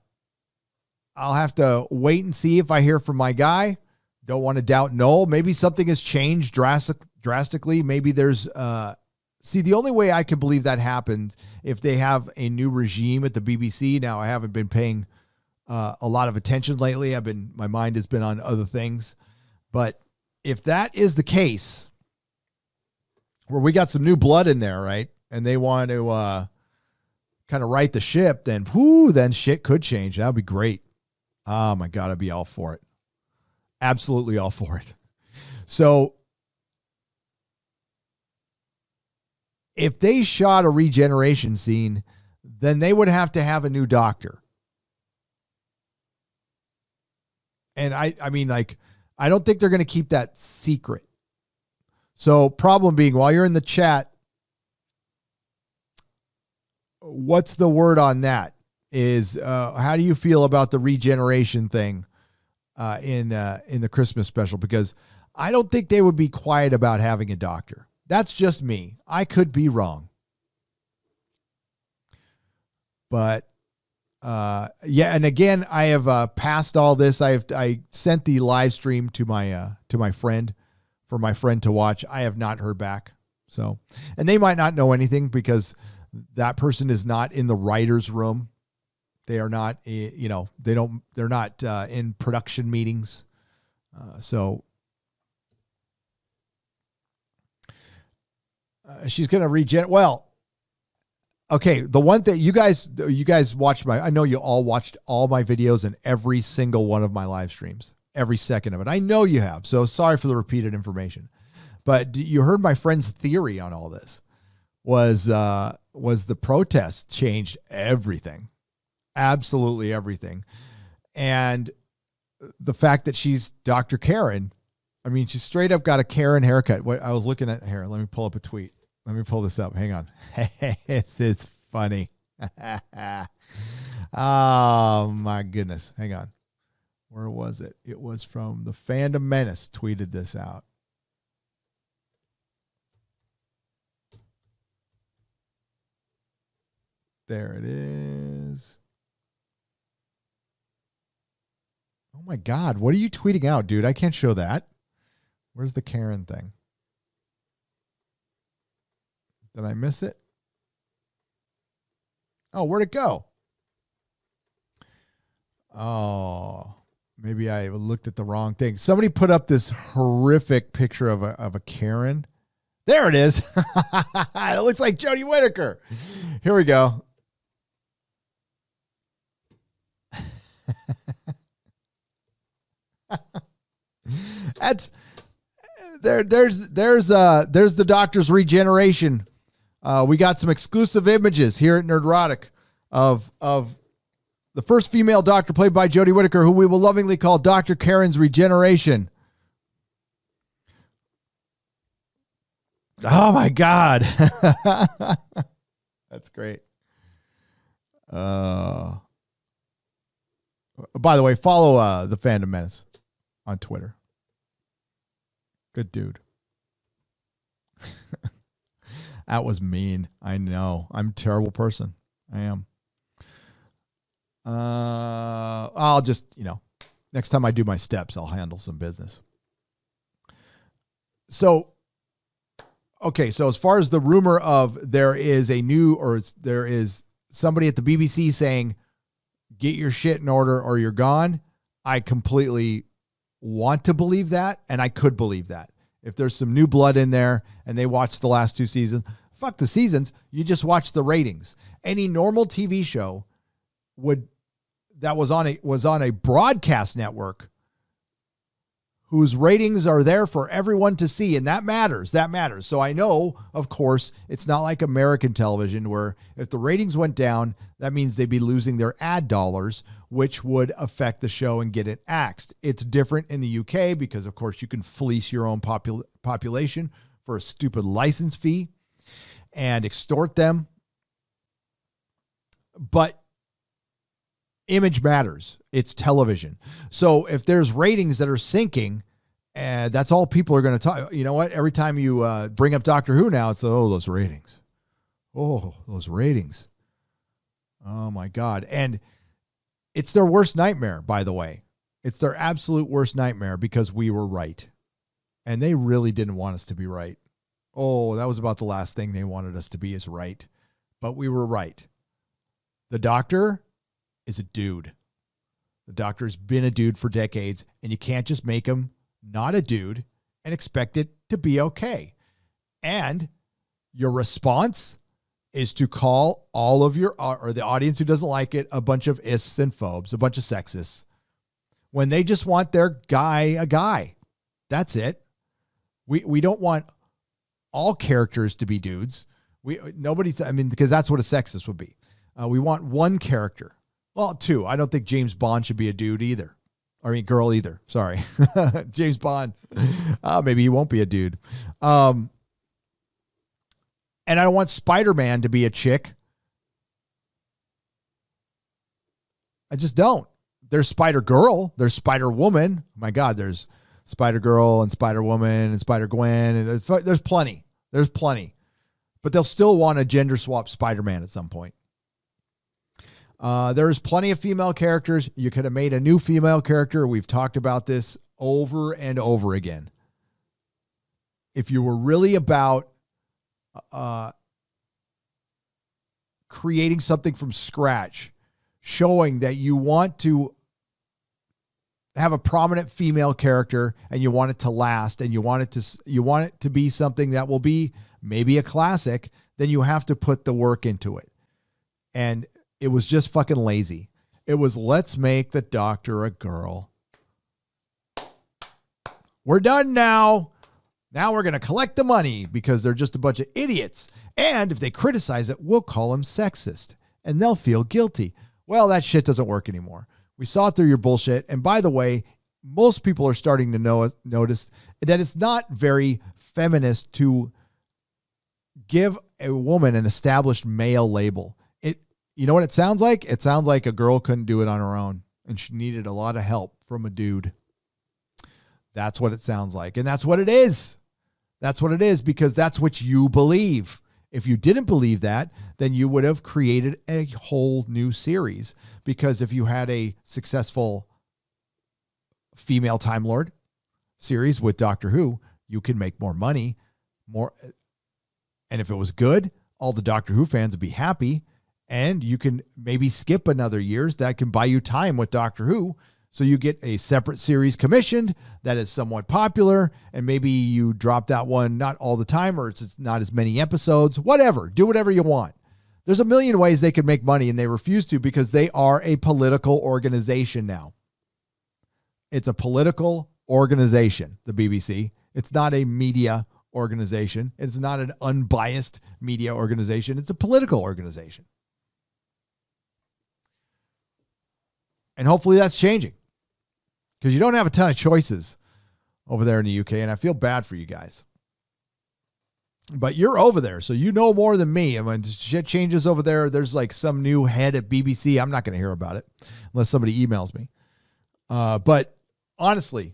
have to wait and see if I hear from my guy. Don't want to doubt Noel. Maybe something has changed drastically. Maybe there's... See, the only way I can believe that happened if they have a new regime at the BBC. Now, I haven't been paying a lot of attention lately. My mind has been on other things. But if that is the case, where we got some new blood in there, right? And they want to kind of right the ship, then shit could change. That would be great. Oh my God, I'd be all for it. Absolutely all for it. So if they shot a regeneration scene, then they would have to have a new Doctor. And I don't think they're going to keep that secret. So problem being, while you're in the chat, what's the word on that? How do you feel about the regeneration thing in the Christmas special? Because I don't think they would be quiet about having a Doctor. That's just me. I could be wrong. But yeah, and again, I have passed all this. I sent the live stream to my friend for my friend to watch. I have not heard back. So, and they might not know anything because that person is not in the writer's room. They are not, they're not in production meetings. So she's going to regen. Well, okay. The one thing you guys watched I know you all watched all my videos and every single one of my live streams, every second of it. I know you have. So sorry for the repeated information, but you heard my friend's theory on all this was the protest changed everything. Absolutely everything. And the fact that she's Dr. Karen, I mean, she straight up got a Karen haircut. I was looking at here. Let me pull up a tweet. Let me pull this up. Hang on. This is funny. Oh my goodness. Hang on. Where was it? It was from the Fandom Menace tweeted this out. There it is. Oh my God. What are you tweeting out, dude? I can't show that. Where's the Karen thing? Did I miss it? Oh, where'd it go? Oh, maybe I looked at the wrong thing. Somebody put up this horrific picture of a Karen. There it is. It looks like Jodie Whittaker. Here we go. That's there's the Doctor's regeneration. We got some exclusive images here at Nerdrotic of the first female doctor played by Jodie Whittaker, who we will lovingly call Dr. Karen's regeneration. Oh my God. That's great. By the way, follow the Fandom Menace on Twitter. Good dude. That was mean. I know. I'm a terrible person. I am. I'll just, next time I do my steps, I'll handle some business. So, okay. So as far as the rumor of there is somebody at the BBC saying, get your shit in order or you're gone. I completely want to believe that. And I could believe that. If there's some new blood in there and they watched the last 2 seasons, fuck the seasons. You just watch the ratings. Any normal TV show that was on a broadcast network whose ratings are there for everyone to see. And that matters. That matters. So I know, of course, it's not like American television where if the ratings went down, that means they'd be losing their ad dollars, which would affect the show and get it axed. It's different in the UK because, of course, you can fleece your own population for a stupid license fee and extort them. But image matters. It's television. So if there's ratings that are sinking, and that's all people are going to talk. You know what? Every time you bring up Doctor Who now, it's, oh, those ratings. Oh, those ratings. Oh, my God. And it's their worst nightmare, by the way. It's their absolute worst nightmare because we were right. And they really didn't want us to be right. Oh, that was about the last thing they wanted us to be is right. But we were right. The Doctor is a dude. The Doctor's been a dude for decades, and you can't just make him not a dude and expect it to be okay. And your response is to call all of or the audience who doesn't like it, a bunch of ists and phobes, a bunch of sexists, when they just want their guy a guy. That's it. We don't want all characters to be dudes. Because that's what a sexist would be. We want one character. Well, 2. I don't think James Bond should be a dude either. Girl either. Sorry. James Bond. Maybe he won't be a dude. And I don't want Spider-Man to be a chick. I just don't. There's Spider-Girl. There's Spider-Woman. Oh my God, there's Spider-Girl and Spider-Woman and Spider-Gwen. And there's plenty. There's plenty. But they'll still want a gender swap Spider-Man at some point. There's plenty of female characters. You could have made a new female character. We've talked about this over and over again. If you were really about creating something from scratch, showing that you want to have a prominent female character and you want it to last and you want it to be something that will be maybe a classic, then you have to put the work into it. And it was just fucking lazy. It was, let's make the Doctor a girl. We're done now. Now we're going to collect the money because they're just a bunch of idiots. And if they criticize it, we'll call them sexist and they'll feel guilty. Well, that shit doesn't work anymore. We saw through your bullshit. And by the way, most people are starting to notice that it's not very feminist to give a woman an established male label. You know what it sounds like? It sounds like a girl couldn't do it on her own and she needed a lot of help from a dude. That's what it sounds like. And that's what it is. That's what it is, because that's what you believe. If you didn't believe that, then you would have created a whole new series, because if you had a successful female Time Lord series with Doctor Who, you can make more money, and if it was good, all the Doctor Who fans would be happy, and you can maybe skip another years. That can buy you time with Doctor Who. So you get a separate series commissioned that is somewhat popular, and maybe you drop that one not all the time, or it's not as many episodes, whatever. Do whatever you want. There's a million ways they could make money, and they refuse to because they are a political organization now. It's a political organization, the BBC. It's not a media organization. It's not an unbiased media organization. It's a political organization. And hopefully that's changing, because you don't have a ton of choices over there in the UK, and I feel bad for you guys. But you're over there, so you know more than me. And when shit changes over there, there's like some new head at BBC. I'm not going to hear about it unless somebody emails me. But honestly,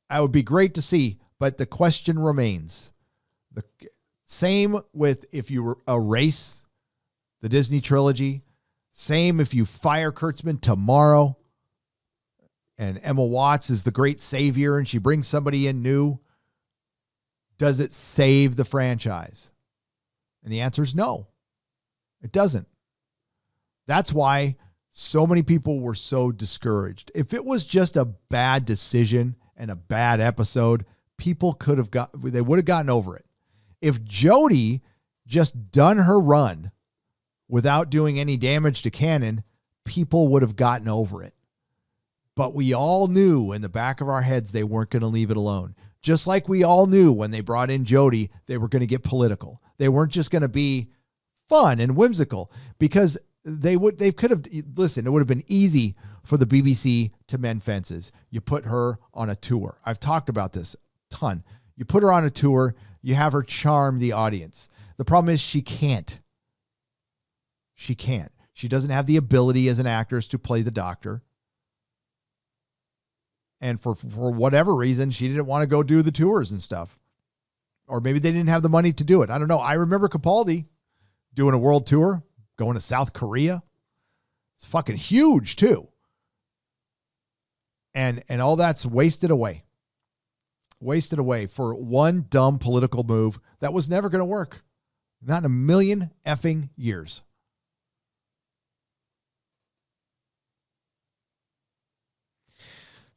I would be great to see. But the question remains. The same with if you erase the Disney trilogy. Same if you fire Kurtzman tomorrow. And Emma Watts is the great savior and she brings somebody in new. Does it save the franchise? And the answer is no, it doesn't. That's why so many people were so discouraged. If it was just a bad decision and a bad episode, people they would have gotten over it. If Jodie just done her run without doing any damage to canon, people would have gotten over it. But we all knew in the back of our heads they weren't going to leave it alone. Just like we all knew when they brought in Jodie, they were going to get political. They weren't just going to be fun and whimsical, because they could have, listen, it would have been easy for the BBC to mend fences. You put her on a tour. I've talked about this a ton. You put her on a tour, you have her charm the audience. The problem is she can't. She can't. She doesn't have the ability as an actress to play the Doctor. And for whatever reason, she didn't want to go do the tours and stuff. Or maybe they didn't have the money to do it. I don't know. I remember Capaldi doing a world tour, going to South Korea. It's fucking huge too. And all that's wasted away. Wasted away for one dumb political move that was never going to work. Not in a million effing years.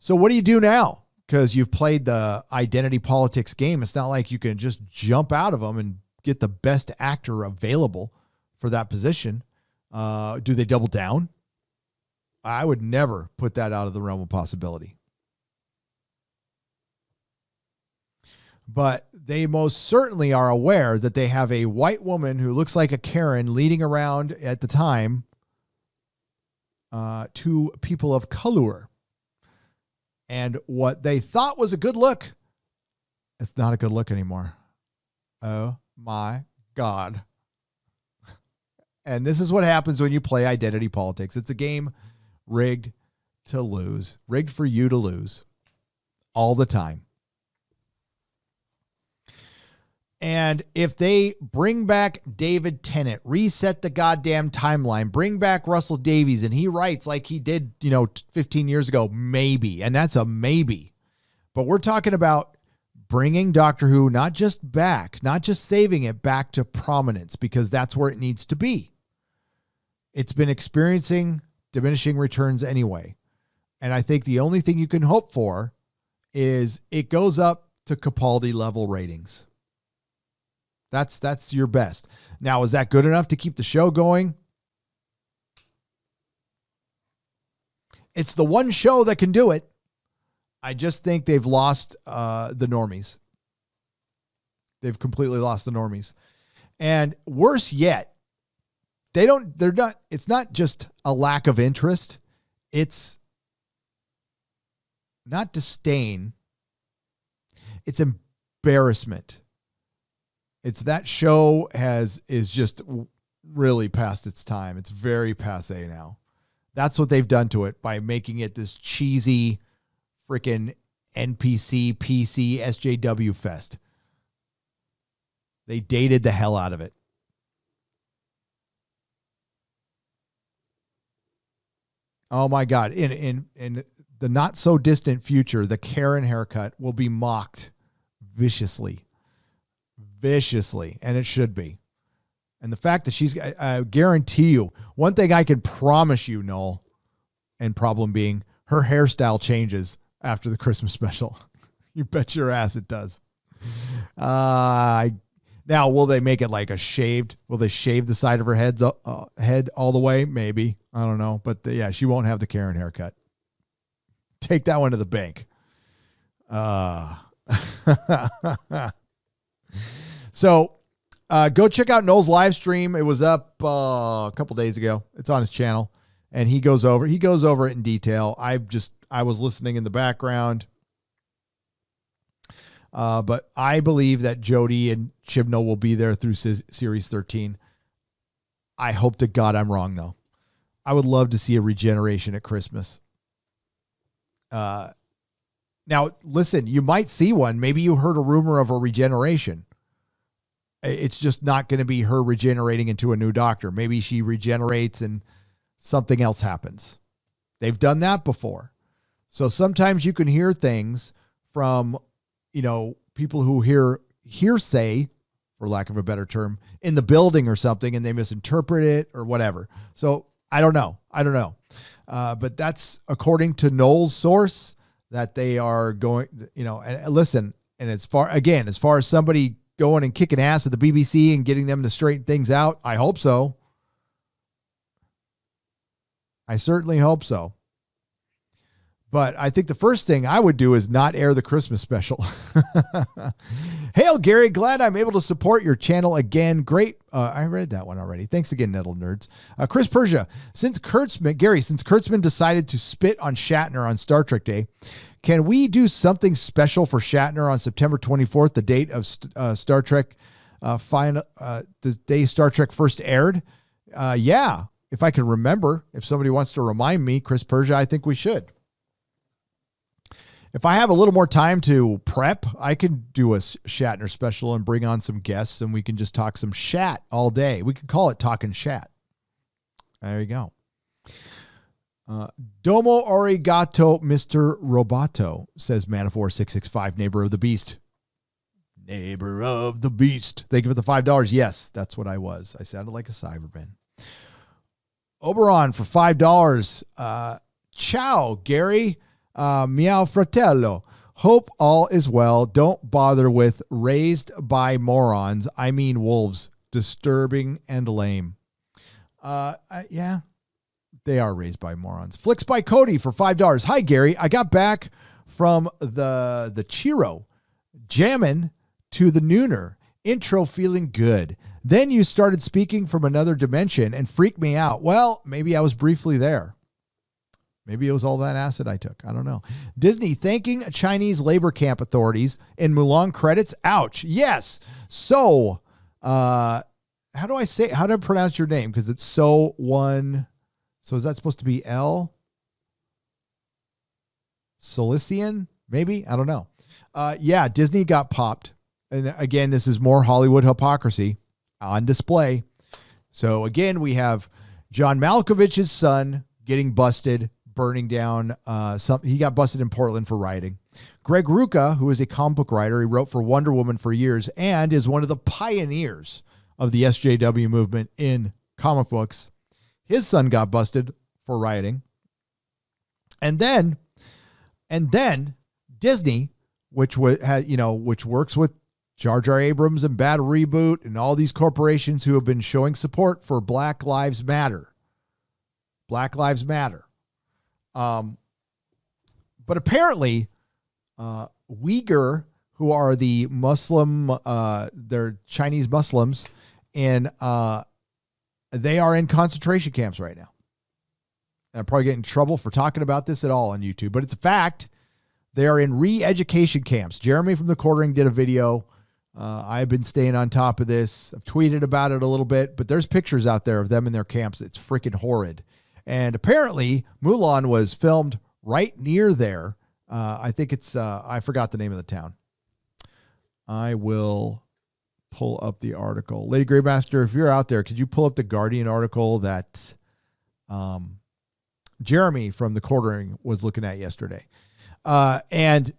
So what do you do now? Because you've played the identity politics game. It's not like you can just jump out of them and get the best actor available for that position. Do they double down? I would never put that out of the realm of possibility. But they most certainly are aware that they have a white woman who looks like a Karen leading around at the time to people of color. And what they thought was a good look, it's not a good look anymore. Oh my God. And this is what happens when you play identity politics. It's a game rigged to lose, rigged for you to lose all the time. And if they bring back David Tennant, reset the goddamn timeline, bring back Russell Davies, and he writes like he did, 15 years ago, maybe. And that's a maybe. But we're talking about bringing Doctor Who not just saving it back to prominence, because that's where it needs to be. It's been experiencing diminishing returns anyway. And I think the only thing you can hope for is it goes up to Capaldi level ratings. That's your best. Now, is that good enough to keep the show going? It's the one show that can do it. I just think they've lost the normies. They've completely lost the normies. And worse yet, it's not just a lack of interest. It's not disdain. It's embarrassment. It's that show is just really past its time. It's very passé now. That's what they've done to it by making it this cheesy freaking NPC, PC, SJW fest. They dated the hell out of it. Oh my God. In the not so distant future, the Karen haircut will be mocked viciously. And it should be. And the fact that I guarantee you, one thing I can promise you, Noel, and problem being, her hairstyle changes after the Christmas special. You bet your ass it does. Now, will they make it like a shaved? Will they shave the side of her head all the way? Maybe. I don't know. But yeah, she won't have the Karen haircut. Take that one to the bank. So go check out Noel's live stream. It was up a couple days ago. It's on his channel, and he goes over it in detail. I was listening in the background. But I believe that Jodie and Chibnall will be there through Series 13. I hope to God I'm wrong, though. I would love to see a regeneration at Christmas. Now, listen, you might see one. Maybe you heard a rumor of a regeneration. It's just not going to be her regenerating into a new Doctor. Maybe she regenerates and something else happens. They've done that before. So sometimes you can hear things from, people who hear hearsay, for lack of a better term, in the building or something, and they misinterpret it or whatever. So I don't know. But that's according to Noel's source that they are going, and listen, and as far as somebody going and kicking ass at the BBC and getting them to straighten things out, I hope so. I certainly hope so. But I think the first thing I would do is not air the Christmas special. Hail, Gary. Glad I'm able to support your channel again. Great. I read that one already. Thanks again, Nettle Nerds. Chris Persia. Since Kurtzman decided to spit on Shatner on Star Trek Day, can we do something special for Shatner on September 24th, the date of Star Trek the day Star Trek first aired? Yeah. If I can remember, if somebody wants to remind me, Chris Persia, I think we should. If I have a little more time to prep, I can do a Shatner special and bring on some guests, and we can just talk some shat all day. We could call it Talking Shat. There you go. Domo arigato, Mr. Roboto, says Manafor665, neighbor of the beast. Neighbor of the beast. Thank you for the $5. Yes, that's what I was. I sounded like a Cyberman. Oberon for $5. Ciao, Gary. Meow fratello. Hope all is well. Don't bother with raised by morons. I mean wolves. Disturbing and lame. Yeah, they are raised by morons. Flicks by Cody for $5. Hi, Gary. I got back from the Chiro, jamming to the Nooner. Intro feeling good. Then you started speaking from another dimension and freaked me out. Well, maybe I was briefly there. Maybe it was all that acid I took. I don't know. Disney thanking Chinese labor camp authorities in Mulan credits. Ouch. Yes. So, how do I pronounce your name? Because it's so is that supposed to be L? Cilician? Maybe? I don't know. Yeah, Disney got popped. And again, this is more Hollywood hypocrisy on display. So again, we have John Malkovich's son getting busted burning down he got busted in Portland for rioting. Greg Rucka, who is a comic book writer, he wrote for Wonder Woman for years and is one of the pioneers of the SJW movement in comic books. His son got busted for rioting. And then Disney, which works with Jar Jar Abrams and Bad Reboot and all these corporations who have been showing support for Black Lives Matter. Black Lives Matter. But apparently, Uyghur, who are the Muslim, they're Chinese Muslims, and they are in concentration camps right now. And I'm probably getting in trouble for talking about this at all on YouTube, but it's a fact. They are in re-education camps. Jeremy from The Quartering did a video. I've been staying on top of this. I've tweeted about it a little bit, but there's pictures out there of them in their camps. It's freaking horrid. And apparently Mulan was filmed right near there. I think it's, I forgot the name of the town. I will pull up the article. Lady Greymaster, if you're out there, could you pull up the Guardian article that Jeremy from The Quartering was looking at yesterday? And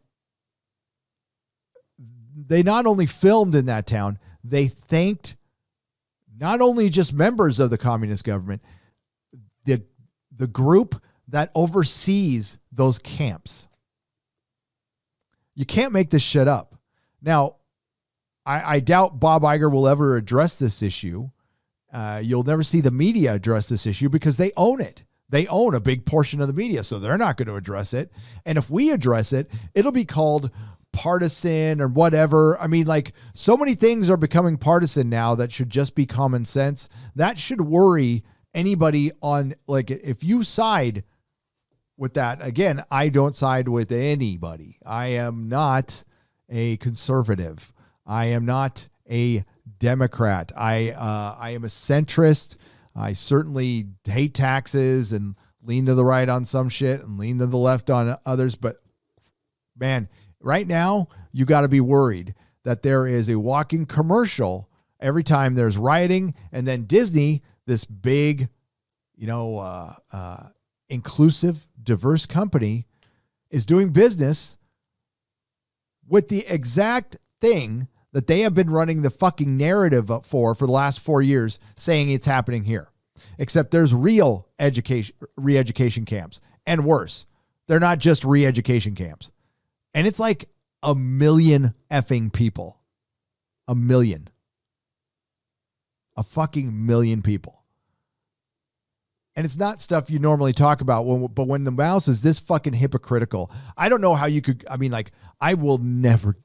they not only filmed in that town, they thanked not only just members of the communist government, the group that oversees those camps. You can't make this shit up. Now, I doubt Bob Iger will ever address this issue. You'll never see the media address this issue because they own it. They own a big portion of the media, so they're not going to address it. And if we address it, it'll be called partisan or whatever. I mean, like, so many things are becoming partisan now that should just be common sense. That should worry anybody on, like, if you side with that. Again, I don't side with anybody. I am not a conservative. I am not a Democrat. I am a centrist. I certainly hate taxes and lean to the right on some shit and lean to the left on others. But man, right now you got to be worried that there is a walking commercial every time there's rioting, and then Disney, this big, inclusive, diverse company, is doing business with the exact thing that they have been running the fucking narrative up for the last 4 years, saying it's happening here. Except there's real re-education camps. And worse, they're not just re-education camps. And it's like 1 million effing people. 1 million. A fucking million people. And it's not stuff you normally talk about, but when the mouse is this fucking hypocritical, I don't know how you could, I mean, like, I will never,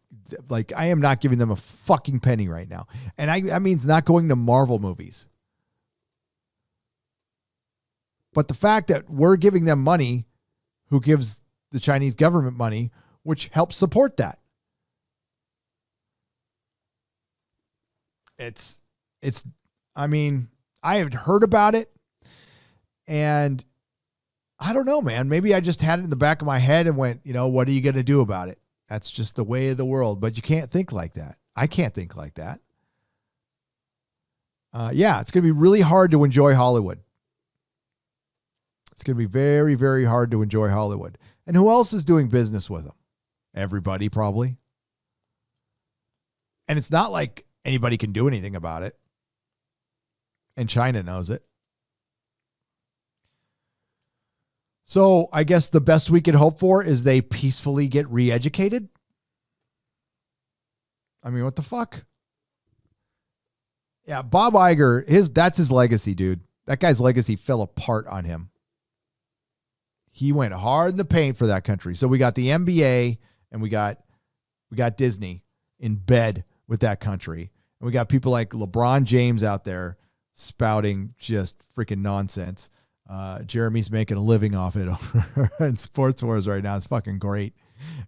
like, I am not giving them a fucking penny right now. And that means not going to Marvel movies. But the fact that we're giving them money, who gives the Chinese government money, which helps support that. I mean, I have heard about it. And I don't know, man. Maybe I just had it in the back of my head and went, what are you going to do about it? That's just the way of the world. But you can't think like that. I can't think like that. Yeah, it's going to be really hard to enjoy Hollywood. It's going to be very, very hard to enjoy Hollywood. And who else is doing business with them? Everybody, probably. And it's not like anybody can do anything about it. And China knows it. So I guess the best we could hope for is they peacefully get re-educated. I mean, what the fuck? Yeah, Bob Iger, that's his legacy, dude. That guy's legacy fell apart on him. He went hard in the paint for that country. So we got the NBA and we got Disney in bed with that country. And we got people like LeBron James out there spouting just freaking nonsense. Jeremy's making a living off it in Sports Wars right now. It's fucking great.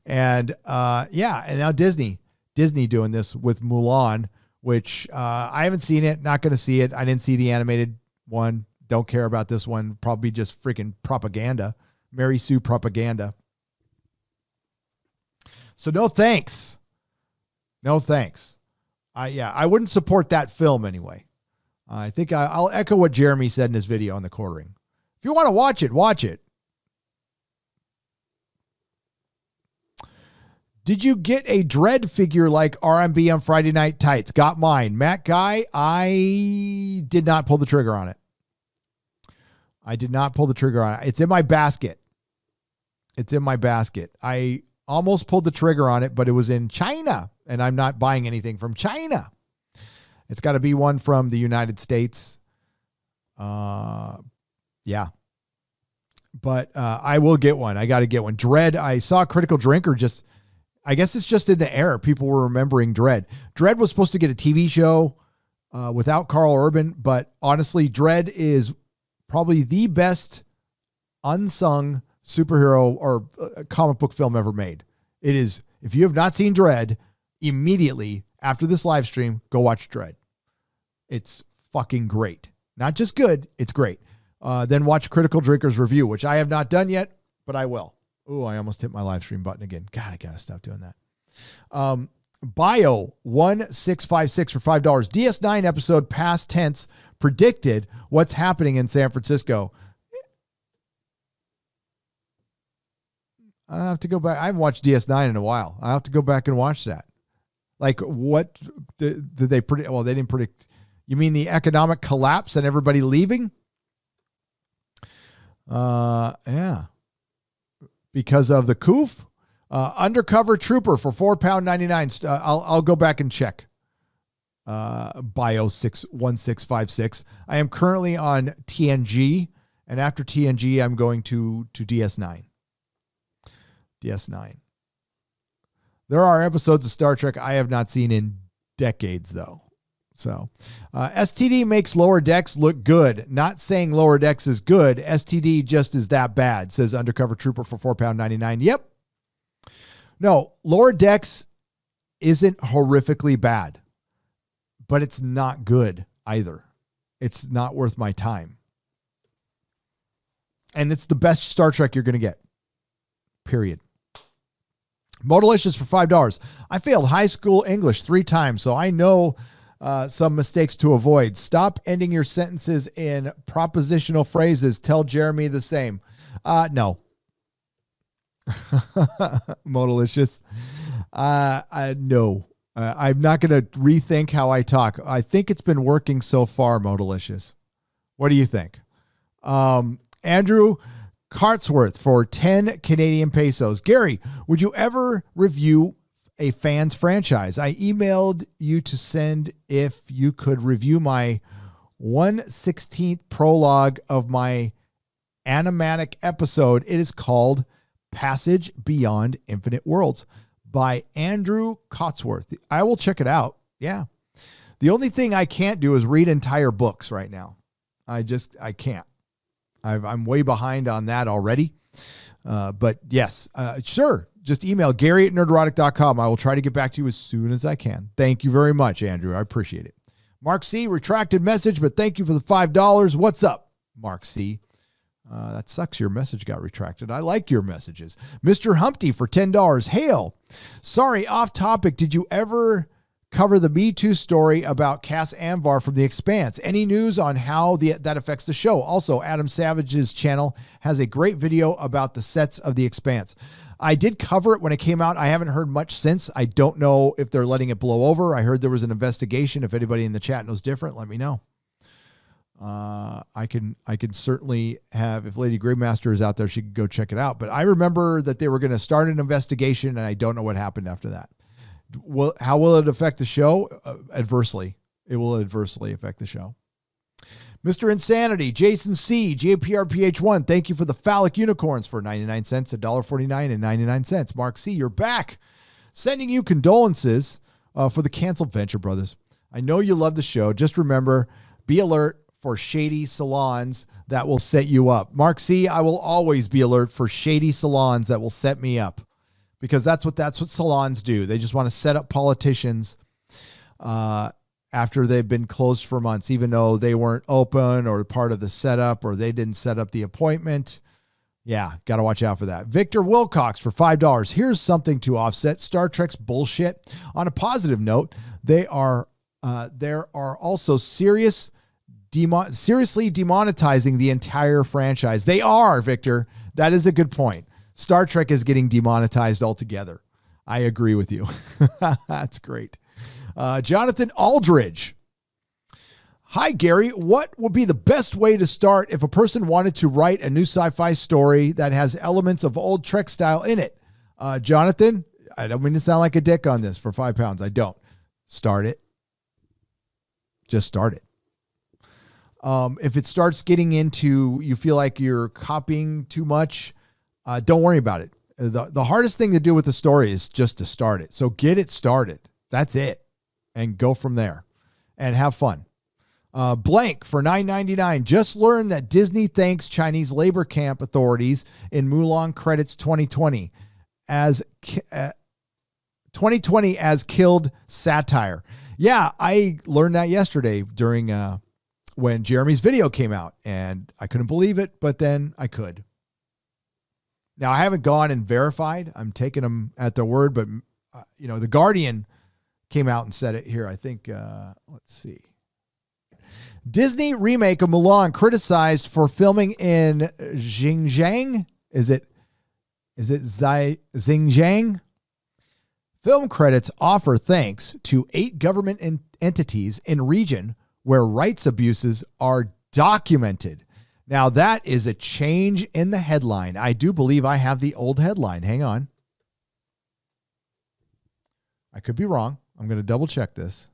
And and now Disney doing this with Mulan, which I haven't seen it, not going to see it. I didn't see the animated one. Don't care about this one. Probably just freaking propaganda. Mary Sue propaganda. So no thanks. No thanks. I wouldn't support that film anyway. I think I'll echo what Jeremy said in his video on The Quartering. If you want to watch it, watch it. Did you get a Dredd figure like RMB on Friday Night Tights? Got mine. Matt Guy, I did not pull the trigger on it. It's in my basket. I almost pulled the trigger on it, but it was in China, and I'm not buying anything from China. It's got to be one from the United States. Yeah. But I will get one. I got to get one. Dredd, I saw Critical Drinker I guess it's just in the air. People were remembering Dredd. Dredd was supposed to get a TV show without Carl Urban, but honestly, Dredd is probably the best unsung superhero or comic book film ever made. It is. If you have not seen Dredd, immediately after this live stream, go watch Dredd. It's fucking great. Not just good, it's great. Then watch Critical Drinker's review, which I have not done yet, but I will. Ooh, I almost hit my live stream button again. God, I got to stop doing that. Bio1656 for $5. DS9 episode past tense predicted what's happening in San Francisco. I have to go back. I haven't watched DS9 in a while. I have to go back and watch that. Like, what did they predict? Well, they didn't predict. You mean the economic collapse and everybody leaving? Yeah. Because of the coof. Undercover Trooper for £4.99. I'll go back and check. Bio1656. I am currently on TNG, and after TNG, I'm going to DS9. DS9. There are episodes of Star Trek I have not seen in decades, though. So, STD makes Lower Decks look good. Not saying Lower Decks is good. STD just is that bad, says Undercover Trooper for £4.99. Yep. No, Lower Decks isn't horrifically bad, but it's not good either. It's not worth my time. And it's the best Star Trek you're going to get. Period. Modalicious for $5. I failed high school English 3 times, so I know some mistakes to avoid. Stop ending your sentences in propositional phrases. Tell Jeremy the same. No. Modalicious. No. I'm not going to rethink how I talk. I think it's been working so far, Modalicious. What do you think? Andrew Cartsworth for 10 Canadian pesos. Gary, would you ever review a fan's franchise? I emailed you to send if you could review my 1/16th prologue of my animatic episode. It is called Passage Beyond Infinite Worlds by Andrew Cotsworth. I will check it out. Yeah. The only thing I can't do is read entire books right now. I can't. I'm way behind on that already. But yes, sure. Just email Gary@nerderotic.com. I will try to get back to you as soon as I can. Thank you very much, Andrew. I appreciate it. Mark C, retracted message, but thank you for the $5. What's up, Mark C? That sucks. Your message got retracted. I like your messages. Mr. Humpty for $10. Hail. Sorry, off topic. Did you ever cover the Me Too story about Cass Anvar from The Expanse? Any news on how that affects the show? Also, Adam Savage's channel has a great video about the sets of The Expanse. I did cover it when it came out. I haven't heard much since. I don't know if they're letting it blow over. I heard there was an investigation. If anybody in the chat knows different, let me know. I can certainly have, if Lady Greymaster is out there, she could go check it out. But I remember that they were going to start an investigation, and I don't know what happened after that. How will it affect the show? Adversely. It will adversely affect the show. Mr. Insanity, Jason C, JPRPH1, thank you for the phallic unicorns for 99 cents, $1.49 and 99 cents. Mark C, you're back. Sending you condolences for the canceled Venture Brothers. I know you love the show. Just remember, be alert for shady salons that will set you up. Mark C, I will always be alert for shady salons that will set me up, because that's what salons do. They just want to set up politicians after they've been closed for months, even though they weren't open or part of the setup or they didn't set up the appointment. Yeah, got to watch out for that. Victor Wilcox for $5. Here's something to offset Star Trek's bullshit. On a positive note, there are also seriously demonetizing the entire franchise. They are, Victor. That is a good point. Star Trek is getting demonetized altogether. I agree with you. That's great. Jonathan Aldridge. Hi, Gary. What would be the best way to start if a person wanted to write a new sci-fi story that has elements of old Trek style in it? Jonathan, I don't mean to sound like a dick on this for £5. I don't. Start it. Just start it. If it starts getting into, you feel like you're copying too much, don't worry about it. The hardest thing to do with the story is just to start it. So get it started. That's it. And go from there and have fun. Blank for $9.99. Just learned that Disney thanks Chinese labor camp authorities in Mulan credits 2020 as 2020 as killed satire. Yeah, I learned that yesterday during when Jeremy's video came out, and I couldn't believe it, but then I could. Now, I haven't gone and verified. I'm taking them at their word, but The Guardian came out and said it here. I think, let's see. Disney remake of Mulan criticized for filming in Xinjiang. Is it Xinjiang? Film credits offer thanks to 8 government entities in region where rights abuses are documented. Now that is a change in the headline. I do believe I have the old headline. Hang on. I could be wrong. I'm going to double check this,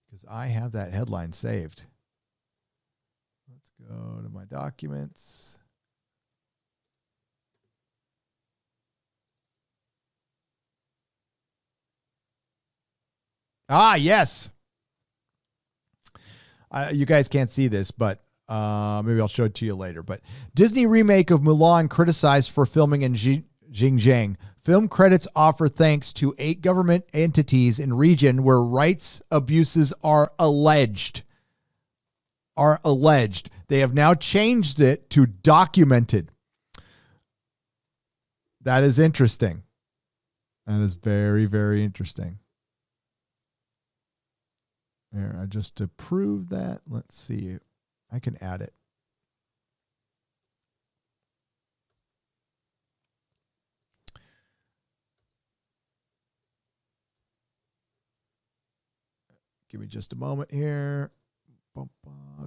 because I have that headline saved. Let's go to my documents. Yes. You guys can't see this, but maybe I'll show it to you later. But Disney remake of Mulan criticized for filming in Xinjiang. Film credits offer thanks to 8 government entities in region where rights abuses are alleged. They have now changed it to documented. That is interesting. That is very, very interesting. There, just to prove that, let's see. I can add it. Give me just a moment here.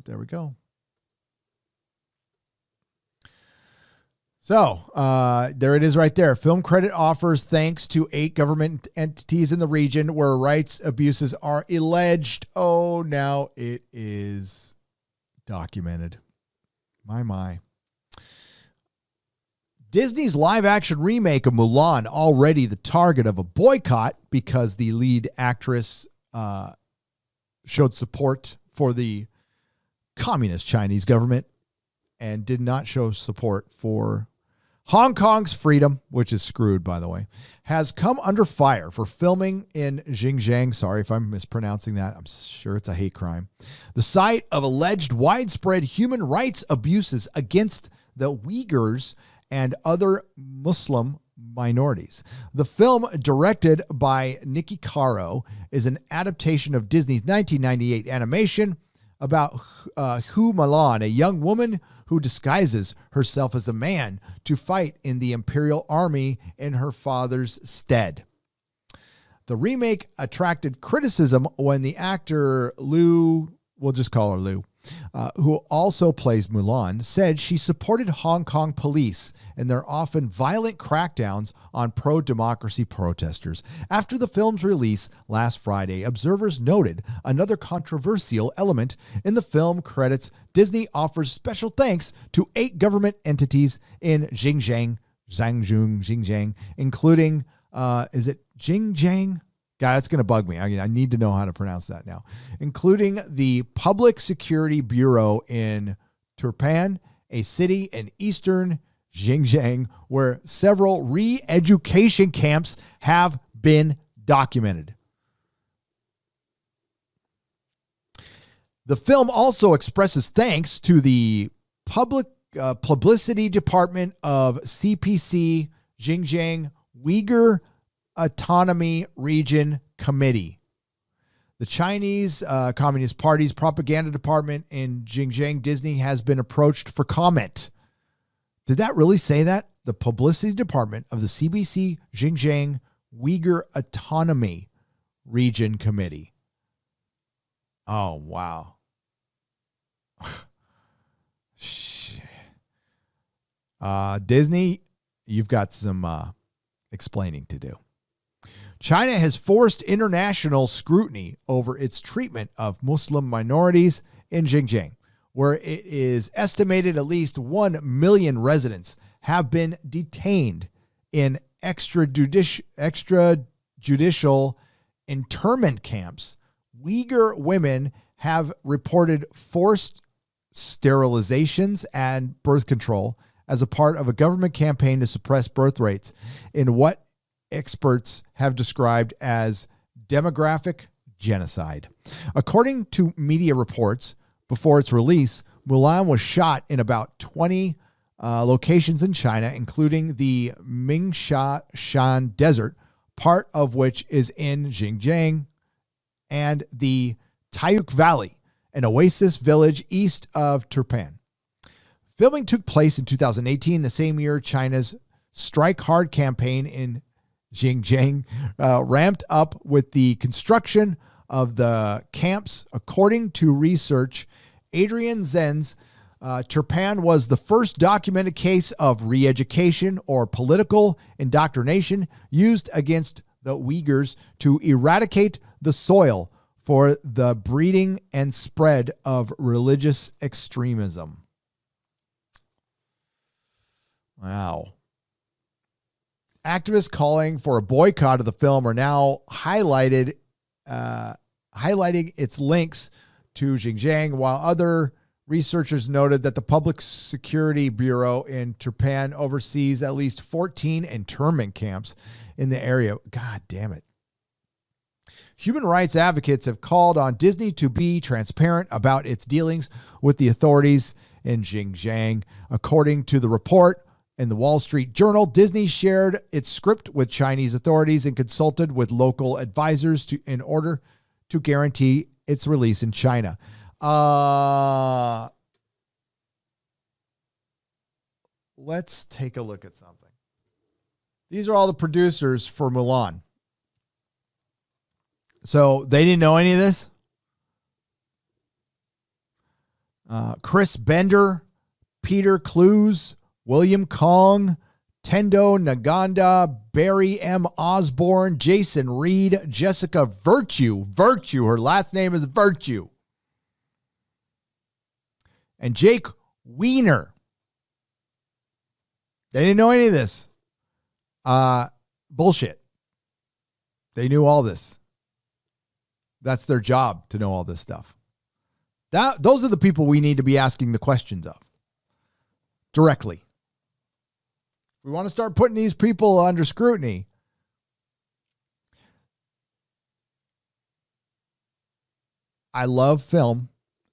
There we go. So there it is right there. Film credit offers thanks to 8 government entities in the region where rights abuses are alleged. Oh, now it is documented. My. Disney's live-action remake of Mulan already the target of a boycott because the lead actress showed support for the communist Chinese government and did not show support for Hong Kong's freedom, which is screwed, by the way, has come under fire for filming in Xinjiang. Sorry if I'm mispronouncing that. I'm sure it's a hate crime. The site of alleged widespread human rights abuses against the Uyghurs and other Muslim minorities. The film, directed by Gina Carano, is an adaptation of Disney's 1998 animation about Mulan, a young woman who disguises herself as a man to fight in the Imperial Army in her father's stead. The remake attracted criticism when the actor Liu, we'll just call her Liu, who also plays Mulan, said she supported Hong Kong police in their often violent crackdowns on pro-democracy protesters. After the film's release last Friday, observers noted another controversial element in the film credits. Disney offers special thanks to 8 government entities in Xinjiang, including, is it Xinjiang? God, that's going to bug me. I need to know how to pronounce that now. Including the Public Security Bureau in Turpan, a city in eastern Xinjiang, where several re-education camps have been documented. The film also expresses thanks to the Publicity Department of CPC Xinjiang Uyghur Autonomy Region Committee. The Chinese Communist Party's propaganda department in Xinjiang. Disney has been approached for comment. Did that really say that? the publicity department of the CBC Xinjiang Uyghur Autonomy Region Committee. Oh, wow. Disney, you've got some explaining to do. China has forced international scrutiny over its treatment of Muslim minorities in Xinjiang, where it is estimated at least 1 million residents have been detained in extrajudicial internment camps. Uyghur women have reported forced sterilizations and birth control as a part of a government campaign to suppress birth rates in what experts have described as demographic genocide. According to media reports, before its release, Mulan was shot in about 20 locations in China, including the Mingshan Desert, part of which is in Xinjiang, and the Taiyuk Valley, an oasis village east of Turpan. Filming took place in 2018, the same year China's Strike Hard campaign in Xinjiang ramped up with the construction of the camps. According to research Adrian Zen's, Turpan was the first documented case of re-education or political indoctrination used against the Uyghurs to eradicate the soil for the breeding and spread of religious extremism. Wow. Activists calling for a boycott of the film are now highlighting its links to Xinjiang, while other researchers noted that the Public Security Bureau in Turpan oversees at least 14 internment camps in the area. God damn it. Human rights advocates have called on Disney to be transparent about its dealings with the authorities in Xinjiang. According to the report in the Wall Street Journal, Disney shared its script with Chinese authorities and consulted with local advisors in order to guarantee its release in China. Let's take a look at something. These are all the producers for Mulan. So they didn't know any of this? Chris Bender, Peter Clues, William Kong, Tendo Naganda, Barry M. Osborne, Jason Reed, Jessica Virtue, her last name is Virtue, and Jake Wiener. They didn't know any of this. Bullshit. They knew all this. That's their job, to know all this stuff. Those are the people we need to be asking the questions of directly. We want to start putting these people under scrutiny. I love film.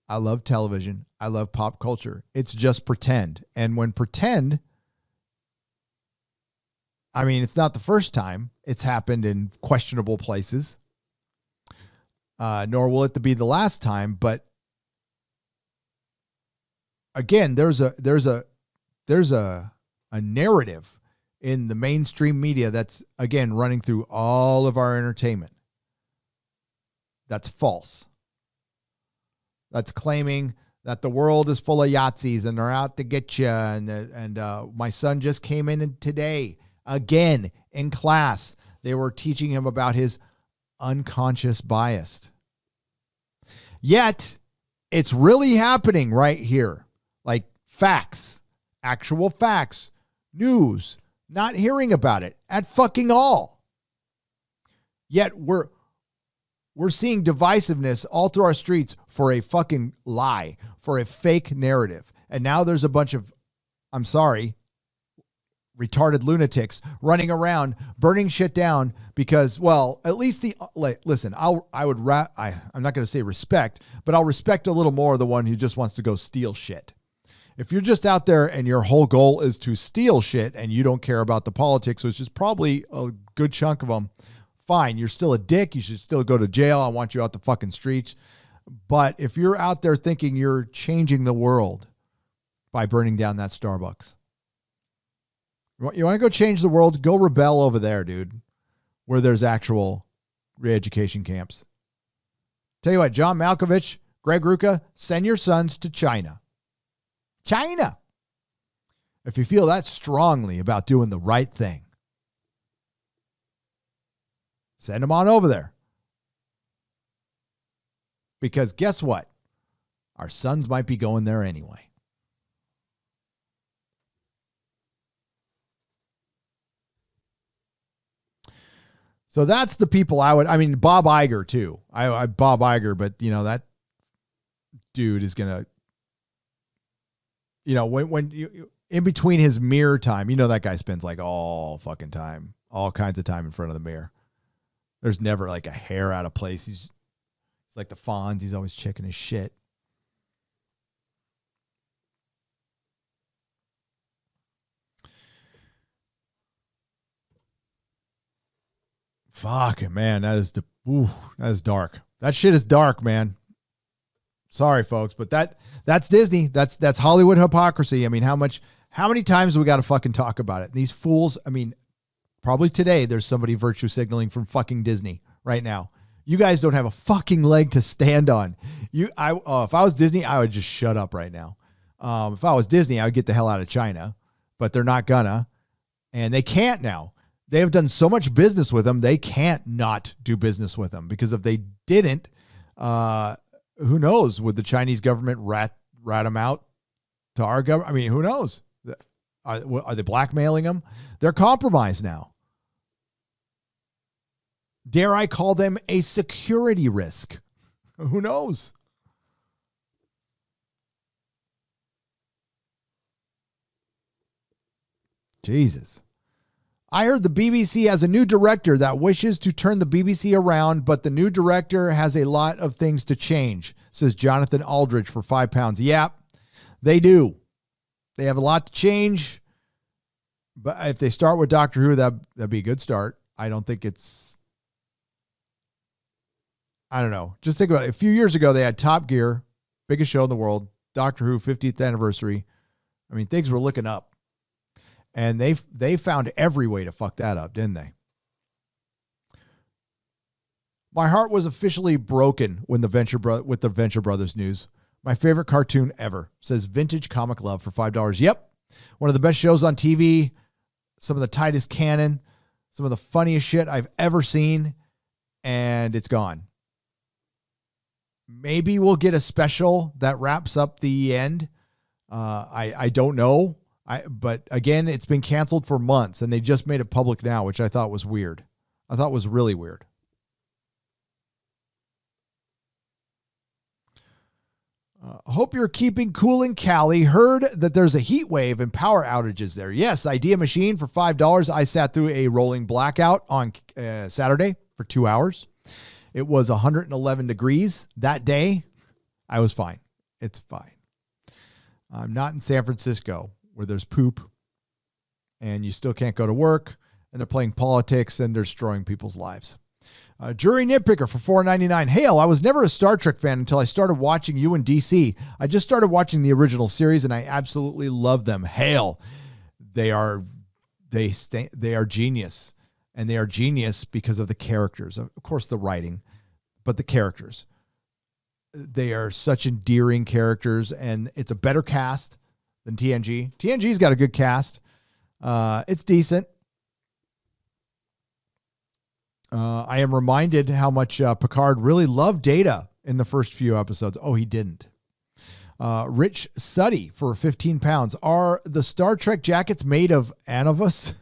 I love television. I love pop culture. It's just pretend. And when pretend, I mean, it's not the first time it's happened in questionable places. Nor will it be the last time. But again, there's a narrative in the mainstream media that's, again, running through all of our entertainment. That's false. That's claiming that the world is full of Yahtzees and they're out to get you. And my son just came in today, again, in class. They were teaching him about his unconscious bias. Yet, it's really happening right here. Like facts, actual facts, news, not hearing about it at fucking all. Yet we're seeing divisiveness all through our streets for a fucking lie, for a fake narrative. And now there's a bunch of, I'm sorry, retarded lunatics running around burning shit down because, well, at least listen, I'm not going to say respect, but I'll respect a little more the one who just wants to go steal shit. If you're just out there and your whole goal is to steal shit and you don't care about the politics, which is probably a good chunk of them, fine. You're still a dick. You should still go to jail. I want you out the fucking streets. But if you're out there thinking you're changing the world by burning down that Starbucks, You want to go change the world? Go rebel over there, dude, where there's actual re-education camps. Tell you what, John Malkovich, Greg Rucka, send your sons to China. China. If you feel that strongly about doing the right thing, send them on over there. Because guess what? Our sons might be going there anyway. So that's the people I mean, Bob Iger too. Bob Iger, but that dude is going to, when you, in between his mirror time, that guy spends like all fucking time, all kinds of time in front of the mirror. There's never like a hair out of place. He's like the Fonz. He's always checking his shit. Fuck, man, that is dark. That shit is dark, man. Sorry, folks, but that's Disney. That's Hollywood hypocrisy. I mean, how many times do we got to fucking talk about it? These fools. I mean, probably today there's somebody virtue signaling from fucking Disney right now. You guys don't have a fucking leg to stand on. If I was Disney, I would just shut up right now. If I was Disney, I would get the hell out of China, but they're not gonna, and they can't now. They have done so much business with them, they can't not do business with them, because if they didn't, who knows? Would the Chinese government rat them out to our government? I mean, who knows? Are they blackmailing them? They're compromised now. Dare I call them a security risk? Who knows? Jesus. I heard the BBC has a new director that wishes to turn the BBC around, but the new director has a lot of things to change, says Jonathan Aldridge for £5. Yep, they do. They have a lot to change, but if they start with Doctor Who, that'd be a good start. I don't think it's, I don't know. Just think about it. A few years ago, they had Top Gear, biggest show in the world, Doctor Who, 50th anniversary. I mean, things were looking up. And they found every way to fuck that up, didn't they? My heart was officially broken when with the Venture Brothers news. My favorite cartoon ever, says Vintage Comic Love for $5. Yep. One of the best shows on TV. Some of the tightest canon. Some of the funniest shit I've ever seen. And it's gone. Maybe we'll get a special that wraps up the end. I don't know. But again, it's been canceled for months, and they just made it public now, which I thought was weird. I thought was really weird. Hope you're keeping cool in Cali. Heard that there's a heat wave and power outages there. Yes, Idea Machine for $5. I sat through a rolling blackout on Saturday for 2 hours. It was 111 degrees that day. I was fine. It's fine. I'm not in San Francisco, where there's poop and you still can't go to work, and they're playing politics and they're destroying people's lives. Jury Nitpicker for $4.99. Hail, I was never a Star Trek fan until I started watching you in DC. I just started watching the original series and I absolutely love them. Hail. They are genius, and they are genius because of the characters. Of course, the writing, but the characters. They are such endearing characters, and it's a better cast than TNG. TNG's got a good cast. It's decent. I am reminded how much Picard really loved Data in the first few episodes. Oh, he didn't. Rich Suddy for £15. Are the Star Trek jackets made of Anavus?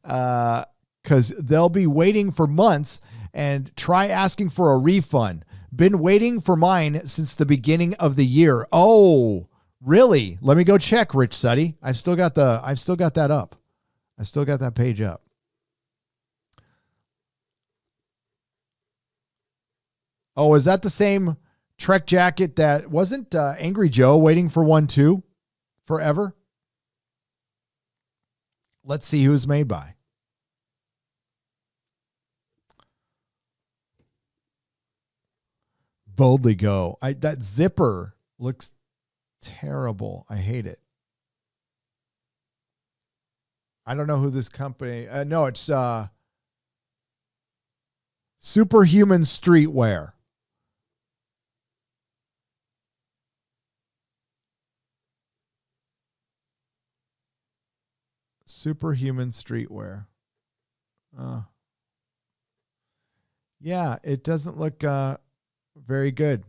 Because they'll be waiting for months, and try asking for a refund. Been waiting for mine since the beginning of the year. Oh, really? Let me go check, Rich Suddy. I've still got that up. I still got that page up. Oh, is that the same Trek jacket that wasn't Angry Joe waiting for one too? Forever? Let's see who's made by. Boldly Go. That zipper looks terrible. I hate it. I don't know who this company. No, it's Superhuman Streetwear. Superhuman Streetwear. Yeah, it doesn't look very good.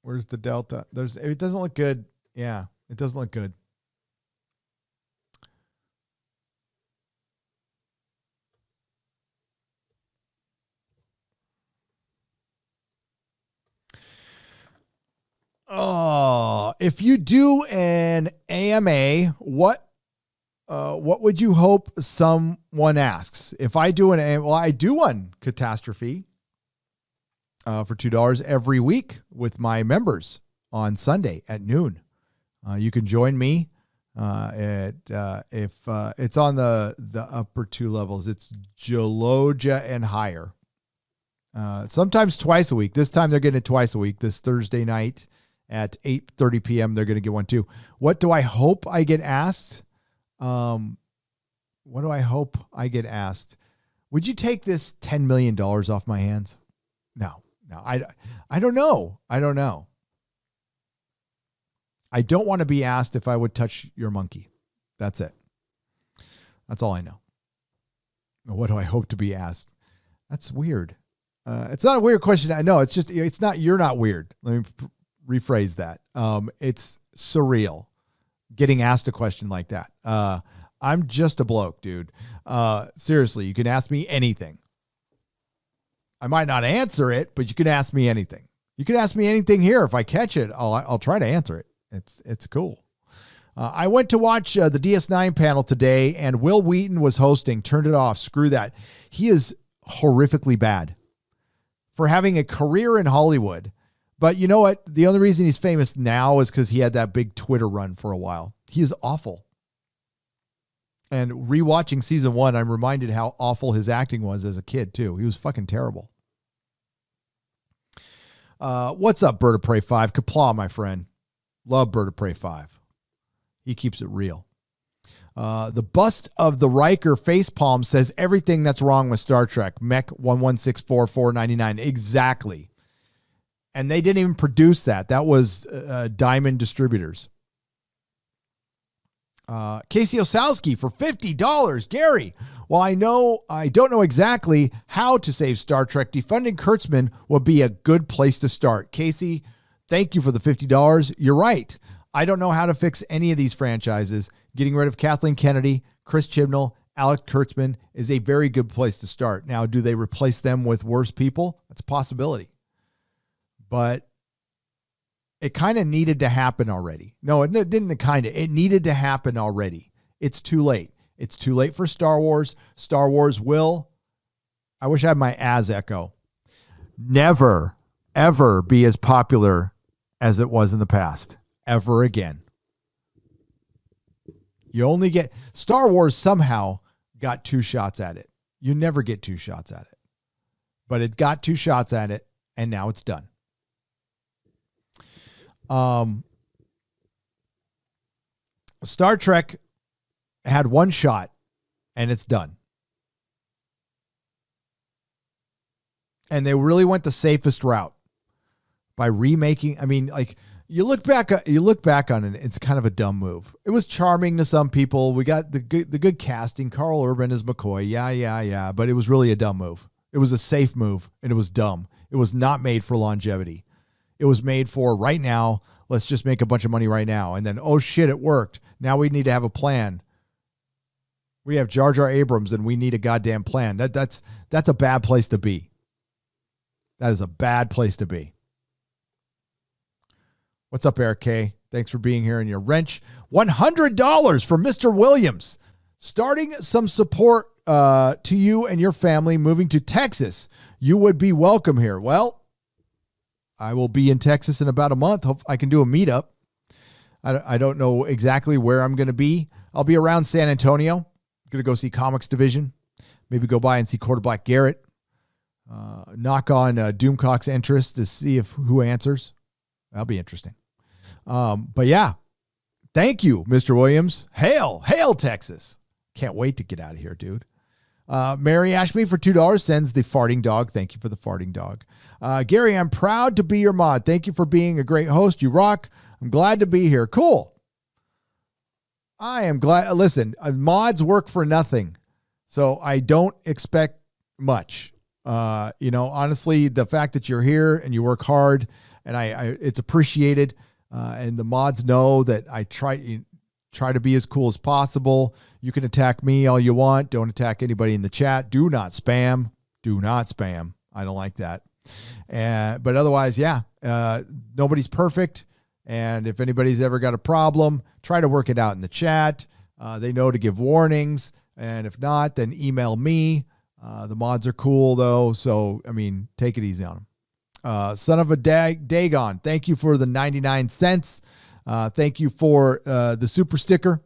Where's the Delta? It doesn't look good. Yeah, it doesn't look good. Oh, if you do an AMA, what would you hope someone asks? If I do an AMA, well, I do one catastrophe for $2 every week with my members on Sunday at noon. You can join me if it's on the upper two levels. It's Geologia and higher. Sometimes twice a week. This time they're getting it twice a week. This Thursday night at 8:30 p.m. they're going to get one too. What do I hope I get asked? What do I hope I get asked? Would you take this $10 million off my hands? No, I don't know. I don't know. I don't want to be asked if I would touch your monkey. That's it. That's all I know. What do I hope to be asked? That's weird. It's not a weird question. I know it's not, you're not weird. Let me rephrase that. It's surreal getting asked a question like that. I'm just a bloke, dude. Seriously, you can ask me anything. I might not answer it, but you can ask me anything. You can ask me anything here. If I catch it, I'll try to answer it. It's cool. I went to watch the DS9 panel today, and Will Wheaton was hosting. Turned it off. Screw that. He is horrifically bad for having a career in Hollywood. But you know what? The only reason he's famous now is because he had that big Twitter run for a while. He is awful. And rewatching season 1, I'm reminded how awful his acting was as a kid, too. He was fucking terrible. What's up, Bird of Prey 5? Kapla, my friend. Love Bird of Prey 5. He keeps it real. The bust of the Riker facepalm says everything that's wrong with Star Trek. Mech 1164499. Exactly. And they didn't even produce that. That was Diamond Distributors. Casey Osowski for $50. Gary, well, I don't know exactly how to save Star Trek. Defunding Kurtzman would be a good place to start. Casey, thank you for the $50. You're right. I don't know how to fix any of these franchises. Getting rid of Kathleen Kennedy, Chris Chibnall, Alex Kurtzman is a very good place to start. Now, do they replace them with worse people? That's a possibility. But it kind of needed to happen already. No, it didn't it needed to happen already. It's too late. It's too late for Star Wars. Star Wars will, I wish I had my as echo, never, ever be as popular as it was in the past. Ever again. You only get, Star Wars somehow got 2 shots at it. You never get 2 shots at it. But it got 2 shots at it, and now it's done. Star Trek had 1 shot and it's done. And they really went the safest route by remaking. I mean, like you look back on it, it's kind of a dumb move. It was charming to some people. We got the good casting. Carl Urban as McCoy. Yeah. But it was really a dumb move. It was a safe move and it was dumb. It was not made for longevity. It was made for right now. Let's just make a bunch of money right now. And then, oh shit, it worked. Now we need to have a plan. We have Jar Jar Abrams and we need a goddamn plan. That's a bad place to be. That is a bad place to be. What's up, Eric K? Thanks for being here in your wrench. $100 for Mr. Williams. Starting some support to you and your family moving to Texas. You would be welcome here. Well, I will be in Texas in about a month. Hope I can do a meetup. I don't know exactly where I'm going to be. I'll be around San Antonio. I'm going to go see Comics Division. Maybe go by and see Quarter Black Garrett. Knock on Doomcock's interest to see who answers. That'll be interesting. But yeah, Thank you, Mr. Williams. Hail, Texas. Can't wait to get out of here, dude. Mary Ashby for $2 sends the farting dog. Thank you for the farting dog. Gary, I'm proud to be your mod. Thank you for being a great host. You rock. I'm glad to be here. Cool. I am glad. Listen, mods work for nothing, so I don't expect much. Honestly, the fact that you're here and you work hard, and it's appreciated. And the mods know that I try to be as cool as possible. You can attack me all you want. Don't attack anybody in the chat. Do not spam. Do not spam. I don't like that. But otherwise, yeah, nobody's perfect. And if anybody's ever got a problem, try to work it out in the chat. They know to give warnings. And if not, then email me. The mods are cool, though. So, take it easy on them. Son of a Dagon, thank you for the 99 cents. Thank you for the super sticker.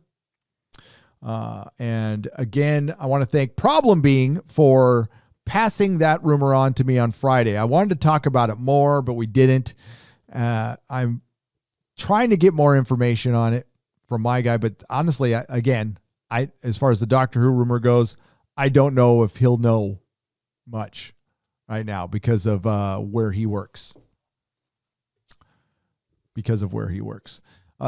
And again, I want to thank Problem Being for passing that rumor on to me on Friday. I wanted to talk about it more, but we didn't. I'm trying to get more information on it from my guy, but honestly, as far as the Doctor Who rumor goes, I don't know if he'll know much right now because of where he works.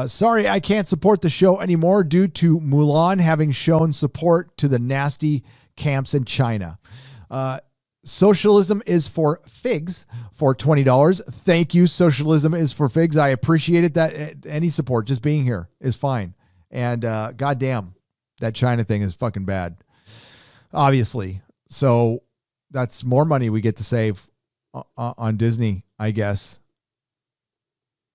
Sorry, I can't support the show anymore due to Mulan having shown support to the nasty camps in China. Socialism is for figs for $20. Thank you. Socialism is for figs. I appreciate it. That any support, just being here is fine. And goddamn, that China thing is fucking bad. Obviously. So that's more money we get to save on Disney, I guess.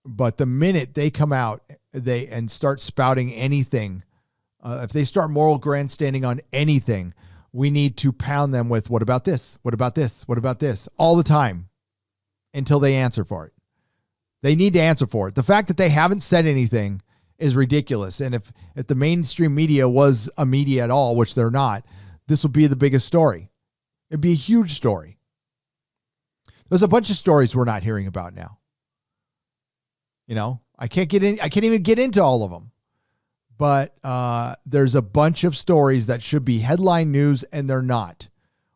But the minute they come out and start spouting anything, if they start moral grandstanding on anything, we need to pound them with, what about this? What about this? What about this? All the time until they answer for it. They need to answer for it. The fact that they haven't said anything is ridiculous. And if the mainstream media was a media at all, which they're not, this would be the biggest story. It'd be a huge story. There's a bunch of stories we're not hearing about now. I can't even get into all of them. But there's a bunch of stories that should be headline news, and they're not.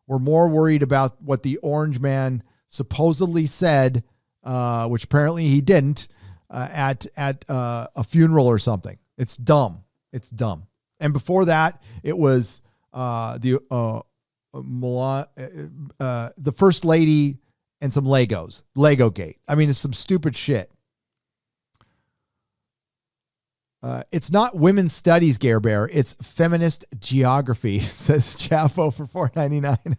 We're more worried about what the Orange Man supposedly said, which apparently he didn't, at a funeral or something. It's dumb. It's dumb. And before that, it was the First Lady and some Legos. Lego Gate. It's some stupid shit. It's not women's studies, Gare Bear. It's feminist geography, says Chapo for $4.99.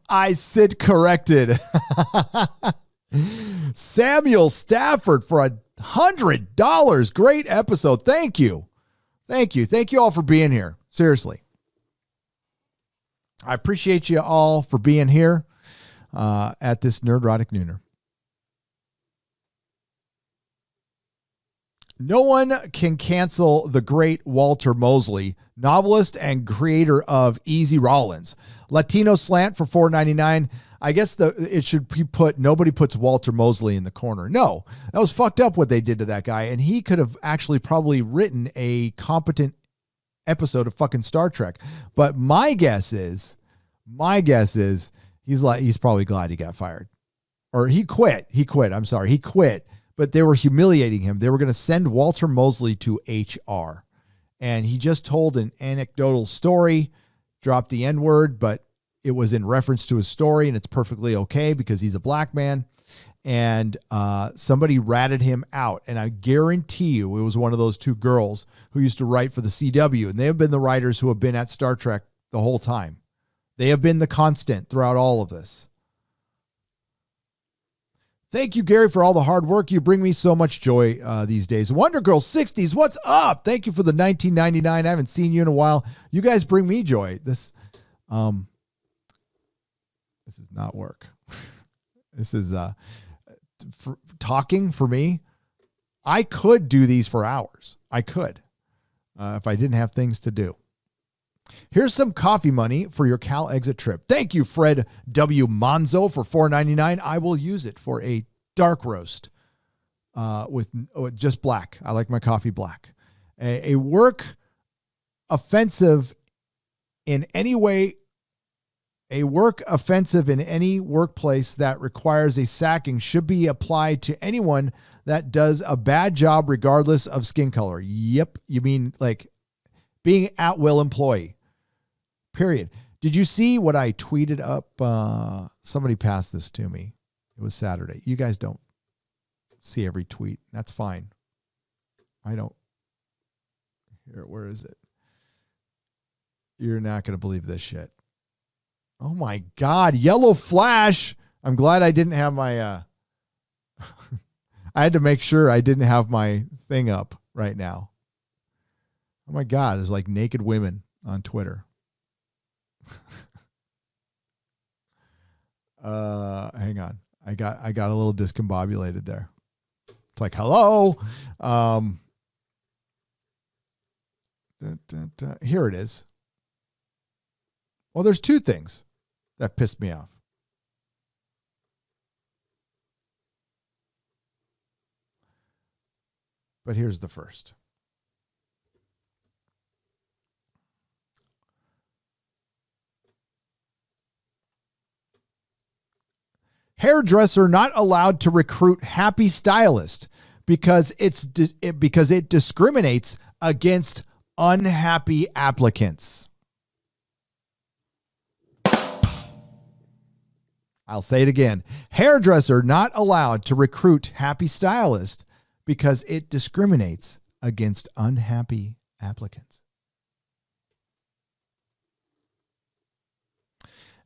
I sit corrected. Samuel Stafford for $100. Great episode. Thank you. Thank you. Thank you all for being here. Seriously. I appreciate you all for being here at this Nerdrotic Nooner. No one can cancel the great Walter Mosley, novelist and creator of Easy Rollins. Latino Slant for $4.99. I guess it should be put, nobody puts Walter Mosley in the corner. No, that was fucked up what they did to that guy. And he could have actually probably written a competent episode of fucking Star Trek. But my guess is he's probably glad he got fired. Or he quit. He quit. But they were humiliating him. They were going to send Walter Mosley to HR. And he just told an anecdotal story, dropped the N-word, but it was in reference to his story, and it's perfectly okay because he's a black man. And somebody ratted him out. And I guarantee you it was one of those two girls who used to write for the CW. And they have been the writers who have been at Star Trek the whole time. They have been the constant throughout all of this. Thank you, Gary, for all the hard work. You bring me so much joy these days. Wonder Girl 60s, what's up? Thank you for the $19.99. I haven't seen you in a while. You guys bring me joy. This does not work. This is talking for me. I could do these for hours. I could if I didn't have things to do. Here's some coffee money for your Cal exit trip. Thank you, Fred W. Monzo, for $4.99. I will use it for a dark roast with just black. I like my coffee black. A work offensive in any way, a work offensive in any workplace that requires a sacking should be applied to anyone that does a bad job regardless of skin color. Yep. You mean like being at will employee, period. Did you see what I tweeted up? Somebody passed this to me. It was Saturday. You guys don't see every tweet. That's fine. I don't. Here, where is it? You're not going to believe this shit. Oh my God. Yellow flash. I'm glad I didn't have my, I had to make sure I didn't have my thing up right now. Oh my God. There's like naked women on Twitter. Hang on. I got a little discombobulated there. It's like, hello. Here it is. Well, there's two things that pissed me off. But here's the first. Hairdresser not allowed to recruit happy stylist because it discriminates against unhappy applicants. I'll say it again. Hairdresser not allowed to recruit happy stylist because it discriminates against unhappy applicants.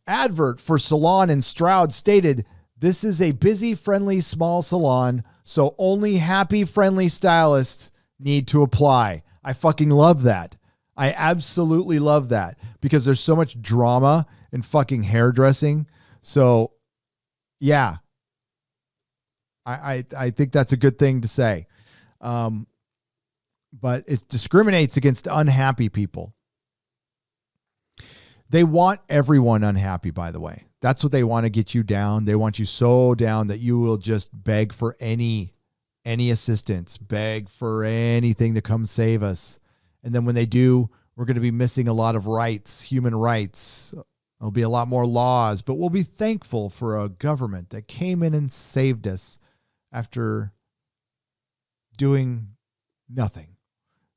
Advert for salon in Stroud stated, "This is a busy, friendly, small salon, so only happy, friendly stylists need to apply." I fucking love that. I absolutely love that because there's so much drama in fucking hairdressing. So, yeah, I think that's a good thing to say. But it discriminates against unhappy people. They want everyone unhappy, by the way. That's what they want to get you down. They want you so down that you will just beg for any assistance, beg for anything to come save us. And then when they do, we're going to be missing a lot of rights, human rights. There'll be a lot more laws, but we'll be thankful for a government that came in and saved us after doing nothing,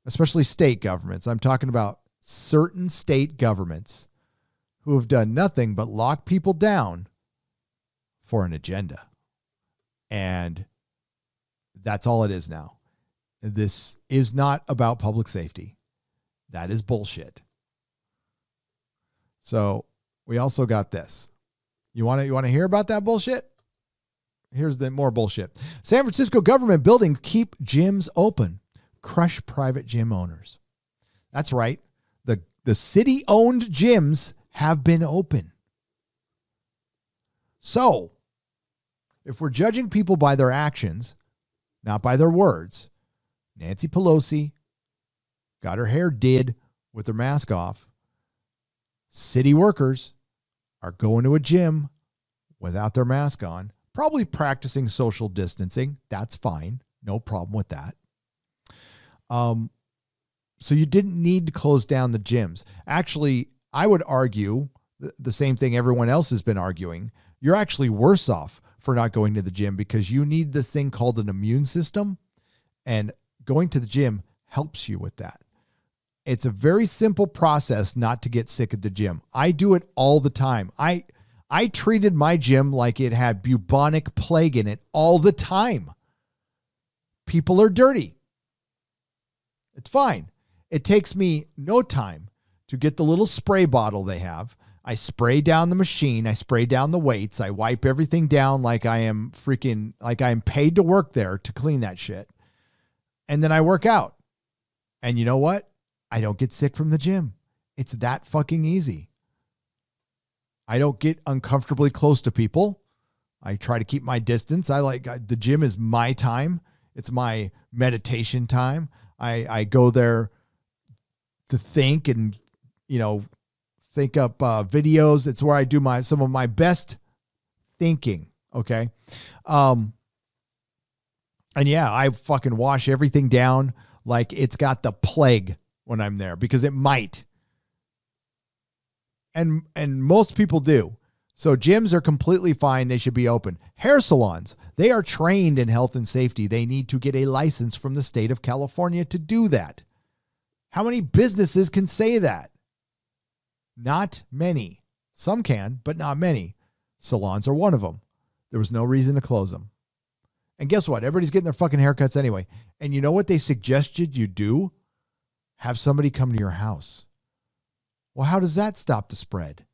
especially state governments. I'm talking about certain state governments who have done nothing but lock people down for an agenda. And that's all it is now. This is not about public safety. That is bullshit. So we also got this. You want to hear about that bullshit? Here's the more bullshit. San Francisco government buildings keep gyms open. Crush private gym owners. That's right. The city-owned gyms have been open. So, if we're judging people by their actions, not by their words, Nancy Pelosi got her hair did with her mask off. City workers are going to a gym without their mask on, probably practicing social distancing. That's fine. No problem with that. So you didn't need to close down the gyms. Actually, I would argue the same thing everyone else has been arguing. You're actually worse off for not going to the gym because you need this thing called an immune system, and going to the gym helps you with that. It's a very simple process not to get sick at the gym. I do it all the time. I treated my gym like it had bubonic plague in it all the time. People are dirty. It's fine. It takes me no time to get the little spray bottle they have. I spray down the machine. I spray down the weights. I wipe everything down like I am paid to work there to clean that shit. And then I work out. And you know what? I don't get sick from the gym. It's that fucking easy. I don't get uncomfortably close to people. I try to keep my distance. The gym is my time. It's my meditation time. I go there to think and, think up videos. It's where I do some of my best thinking. Okay. And yeah, I fucking wash everything down like it's got the plague when I'm there, because it might. And most people do. So gyms are completely fine. They should be open. Hair salons, they are trained in health and safety. They need to get a license from the state of California to do that. How many businesses can say that? Not many. Some can, but not many. Salons are one of them. There was no reason to close them. And guess what? Everybody's getting their fucking haircuts anyway. And you know what they suggested you do? Have somebody come to your house. Well, how does that stop the spread?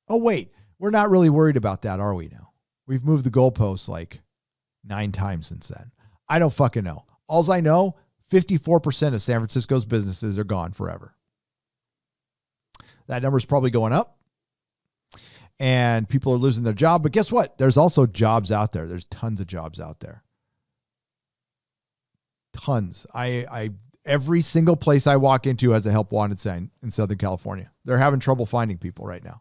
Oh, wait. We're not really worried about that, are we now? We've moved the goalposts like 9 times since then. I don't fucking know. Alls I know, 54% of San Francisco's businesses are gone forever. That number is probably going up. And people are losing their job. But guess what? There's also jobs out there. There's tons of jobs out there. Tons. Every single place I walk into has a help wanted sign in Southern California. They're having trouble finding people right now.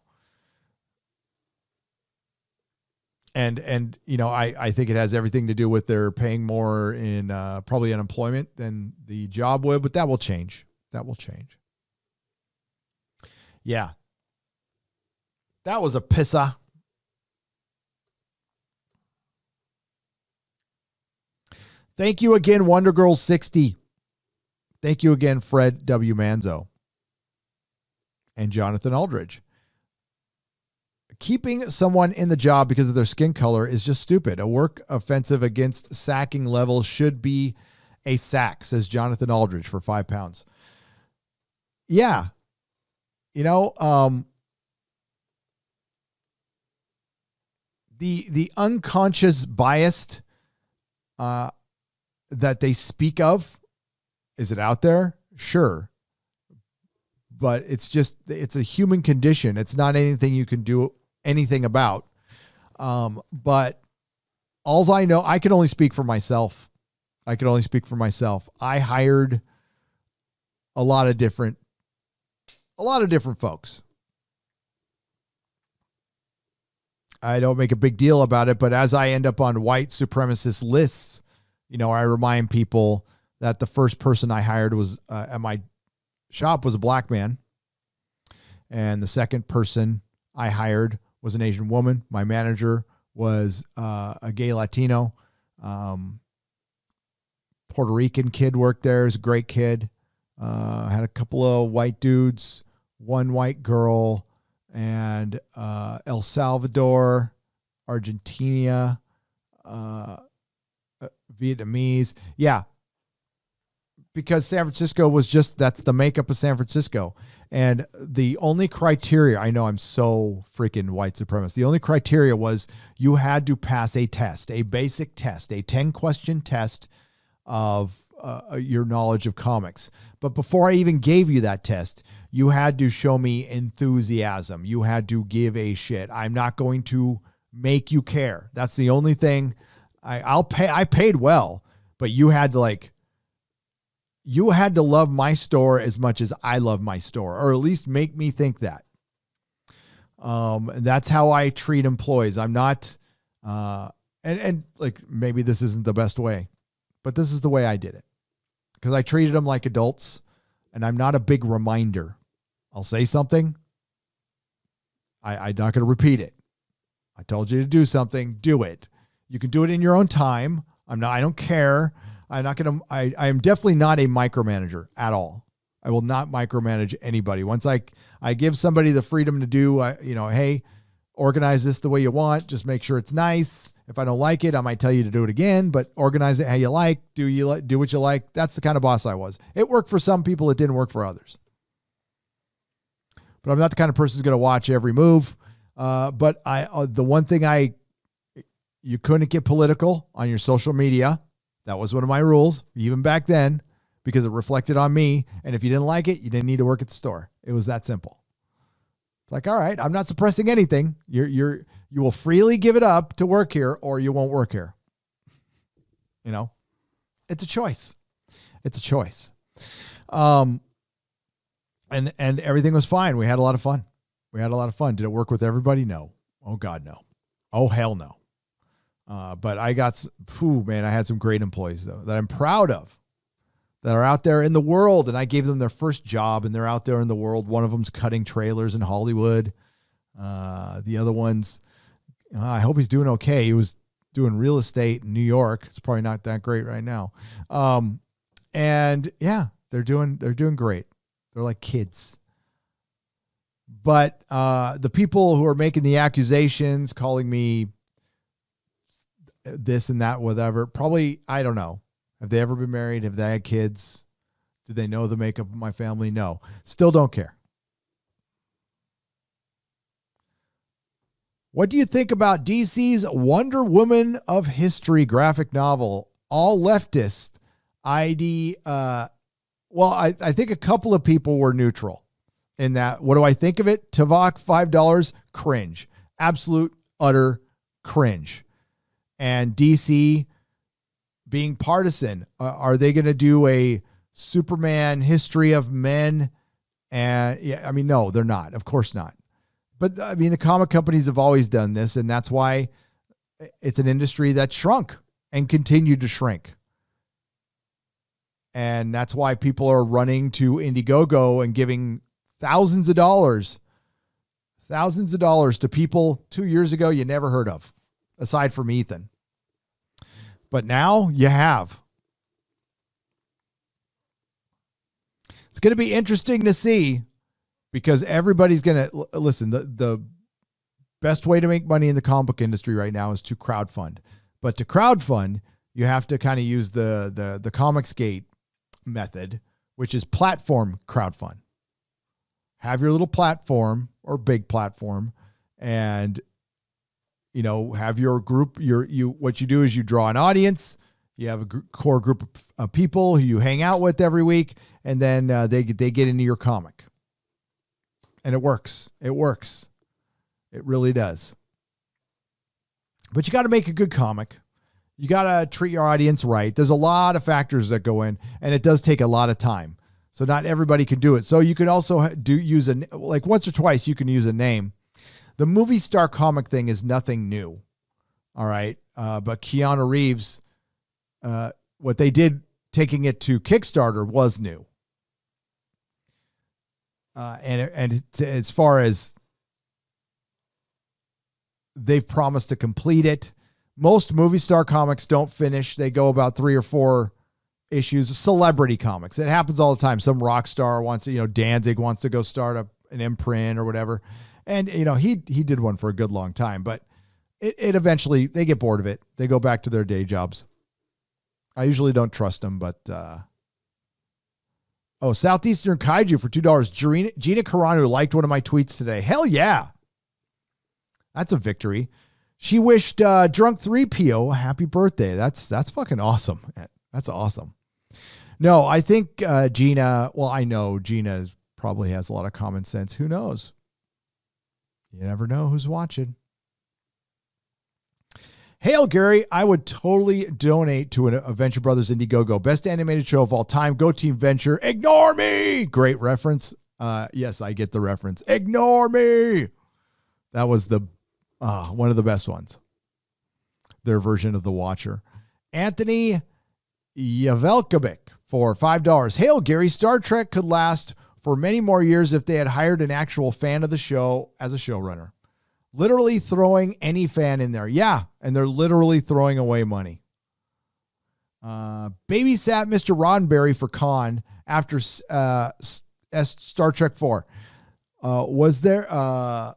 And you know, I think it has everything to do with they're paying more in probably unemployment than the job would, but that will change. That will change. Yeah. That was a pissa. Thank you again, Wonder Girl 60. Thank you again, Fred W. Manzo and Jonathan Aldridge. Keeping someone in the job because of their skin color is just stupid. A work offensive against sacking level should be a sack, says Jonathan Aldridge for £5. Yeah. You know, the unconscious bias that they speak of, is it out there? Sure. But it's a human condition. It's not anything you can do anything about. But alls I know, I can only speak for myself. I hired a lot of different folks. I don't make a big deal about it, but as I end up on white supremacist lists, you know, I remind people that the first person I hired was at my shop was a black man. And the second person I hired was an Asian woman. My manager was a gay Latino. Puerto Rican kid worked there. He's a great kid. Had a couple of white dudes, one white girl, and El Salvador, Argentina, Vietnamese. Yeah. Because San Francisco was that's the makeup of San Francisco. And the only criteria, I know I'm so freaking white supremacist. The only criteria was you had to pass a test, a basic test, a 10-question test of your knowledge of comics. But before I even gave you that test, you had to show me enthusiasm. You had to give a shit. I'm not going to make you care. That's the only thing. I'll pay. I paid well, but you had to love my store as much as I love my store, or at least make me think that. And that's how I treat employees. I'm not, and like, maybe this isn't the best way, but this is the way I did it, because I treated them like adults, and I'm not a big reminder. I'll say something. I'm not going to repeat it. I told you to do something, do it. You can do it in your own time. I don't care. I am definitely not a micromanager at all. I will not micromanage anybody. Once I give somebody the freedom to do, hey, organize this the way you want. Just make sure it's nice. If I don't like it, I might tell you to do it again, but organize it how you like. Do what you like. That's the kind of boss I was. It worked for some people. It didn't work for others. But I'm not the kind of person who's going to watch every move. But the one thing you couldn't get political on your social media. That was one of my rules, even back then, because it reflected on me. And if you didn't like it, you didn't need to work at the store. It was that simple. It's like, all right, I'm not suppressing anything. You will freely give it up to work here, or you won't work here. You know, it's a choice. It's a choice. And everything was fine. We had a lot of fun. Did it work with everybody? No. Oh God, no. Oh hell no. But I got, I had some great employees though that I'm proud of, that are out there in the world, and I gave them their first job, and they're out there in the world. One of them's cutting trailers in Hollywood. The other one's, I hope he's doing okay. He was doing real estate in New York. It's probably not that great right now. And yeah, they're doing great. They're like kids. But the people who are making the accusations, calling me this and that, whatever, probably, I don't know. Have they ever been married? Have they had kids? Do they know the makeup of my family? No. Still don't care. What do you think about DC's Wonder Woman of History graphic novel? All leftist. I think a couple of people were neutral in that. What do I think of it? Tavok, $5, cringe. Absolute, utter cringe. And DC being partisan. Are they going to do a Superman history of men? And yeah, I mean, no, they're not. Of course not. But I mean, the comic companies have always done this, and that's why it's an industry that shrunk and continued to shrink. And that's why people are running to Indiegogo and giving thousands of dollars to people 2 years ago you never heard of, aside from Ethan. But now you have. It's going to be interesting to see, because everybody's going to listen. The best way to make money in the comic book industry right now is to crowdfund. But to crowdfund, you have to kind of use the Comicsgate method, which is platform crowdfund. Have your little platform or big platform, and have your group. What you do is you draw an audience. You have a core group of people who you hang out with every week, and then they get into your comic. And it works. It works. It really does. But you got to make a good comic. You got to treat your audience right. There's a lot of factors that go in, and it does take a lot of time. So not everybody can do it. So you can also use once or twice you can use a name. The movie star comic thing is nothing new. All right. But Keanu Reeves, what they did taking it to Kickstarter was new. And as far as they've promised to complete it, most movie star comics don't finish. They go about 3 or 4 issues. Celebrity comics, it happens all the time. Some rock star wants to, Danzig wants to go start an imprint or whatever. And, he did one for a good long time, but it eventually, they get bored of it. They go back to their day jobs. I usually don't trust them, but, Southeastern Kaiju for $2. Gina Carano liked one of my tweets today. Hell yeah. That's a victory. She wished Drunk 3PO a happy birthday. That's fucking awesome. That's awesome. No, I think Gina, I know Gina probably has a lot of common sense. Who knows? You never know who's watching. Hail, Gary. I would totally donate to a Venture Brothers Indiegogo. Best animated show of all time. Go Team Venture. Ignore me. Great reference. Yes, I get the reference. Ignore me. That was one of the best ones. Their version of The Watcher. Anthony Yavelkovic for $5. Hail, Gary. Star Trek could last for many more years if they had hired an actual fan of the show as a showrunner. Literally throwing any fan in there. Yeah, and they're literally throwing away money. Babysat Mr. Roddenberry for Khan after Star Trek 4. Was there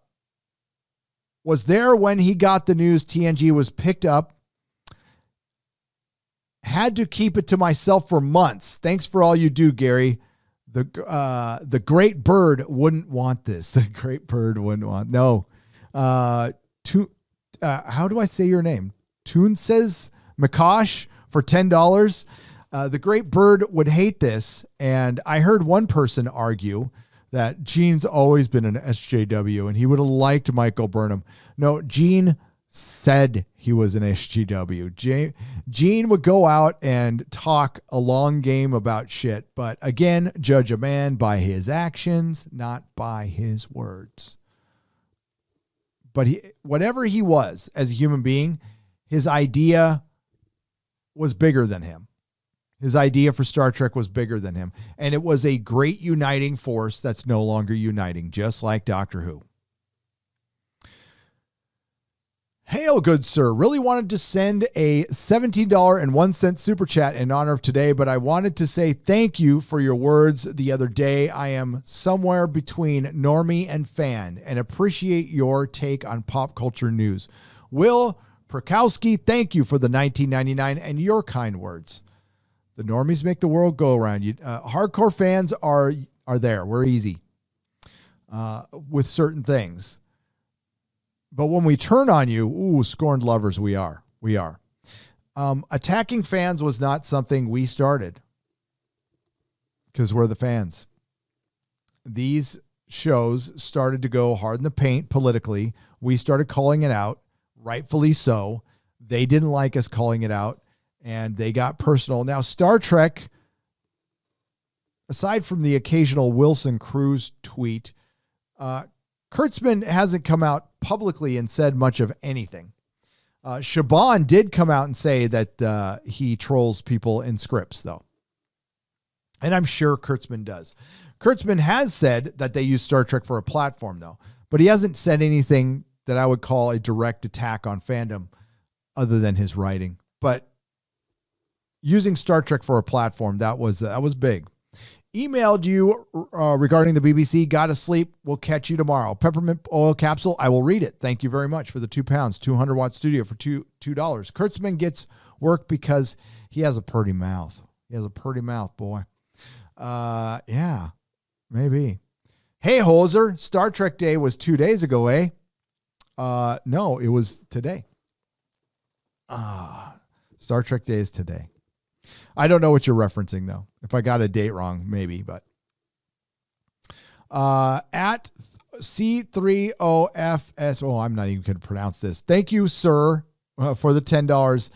when he got the news TNG was picked up. Had to keep it to myself for months. Thanks for all you do, Gary. The great bird wouldn't want this. The great bird wouldn't want. No. How do I say your name? Toon says Makash for $10. The great bird would hate this. And I heard one person argue that Gene's always been an SJW and he would have liked Michael Burnham. No, Gene said he was an SJW. Gene would go out and talk a long game about shit. But again, judge a man by his actions, not by his words. But whatever he was as a human being, his idea was bigger than him. His idea for Star Trek was bigger than him. And it was a great uniting force that's no longer uniting, just like Doctor Who. Hail, good sir. Really wanted to send a $17.01 super chat in honor of today, but I wanted to say thank you for your words the other day. I am somewhere between normie and fan and appreciate your take on pop culture news. Will Perkowski, thank you for the $19.99 and your kind words. The normies make the world go around. You hardcore fans are there. We're easy with certain things. But when we turn on you, scorned lovers we are. We are. Attacking fans was not something we started because we're the fans. These shows started to go hard in the paint politically. We started calling it out, rightfully so. They didn't like us calling it out, and they got personal. Now, Star Trek, aside from the occasional Wilson Cruz tweet, Kurtzman hasn't come out publicly and said much of anything. Shaban did come out and say that he trolls people in scripts, though. And I'm sure Kurtzman does. Kurtzman has said that they use Star Trek for a platform, though. But he hasn't said anything that I would call a direct attack on fandom other than his writing. But using Star Trek for a platform, that was big. Emailed you regarding the BBC. Gotta sleep. We'll catch you tomorrow. Peppermint oil capsule. I will read it. Thank you very much for the 2 pounds. 200 watt studio for $2. Kurtzman gets work because he has a pretty mouth. He has a pretty mouth, boy. Yeah, maybe. Hey, Hoser. Star Trek Day was 2 days ago, eh? No, it was today. Star Trek Day is today. I don't know what you're referencing, though. If I got a date wrong, maybe, but at C3OFS. Oh, I'm not even going to pronounce this. Thank you, sir, for the $10.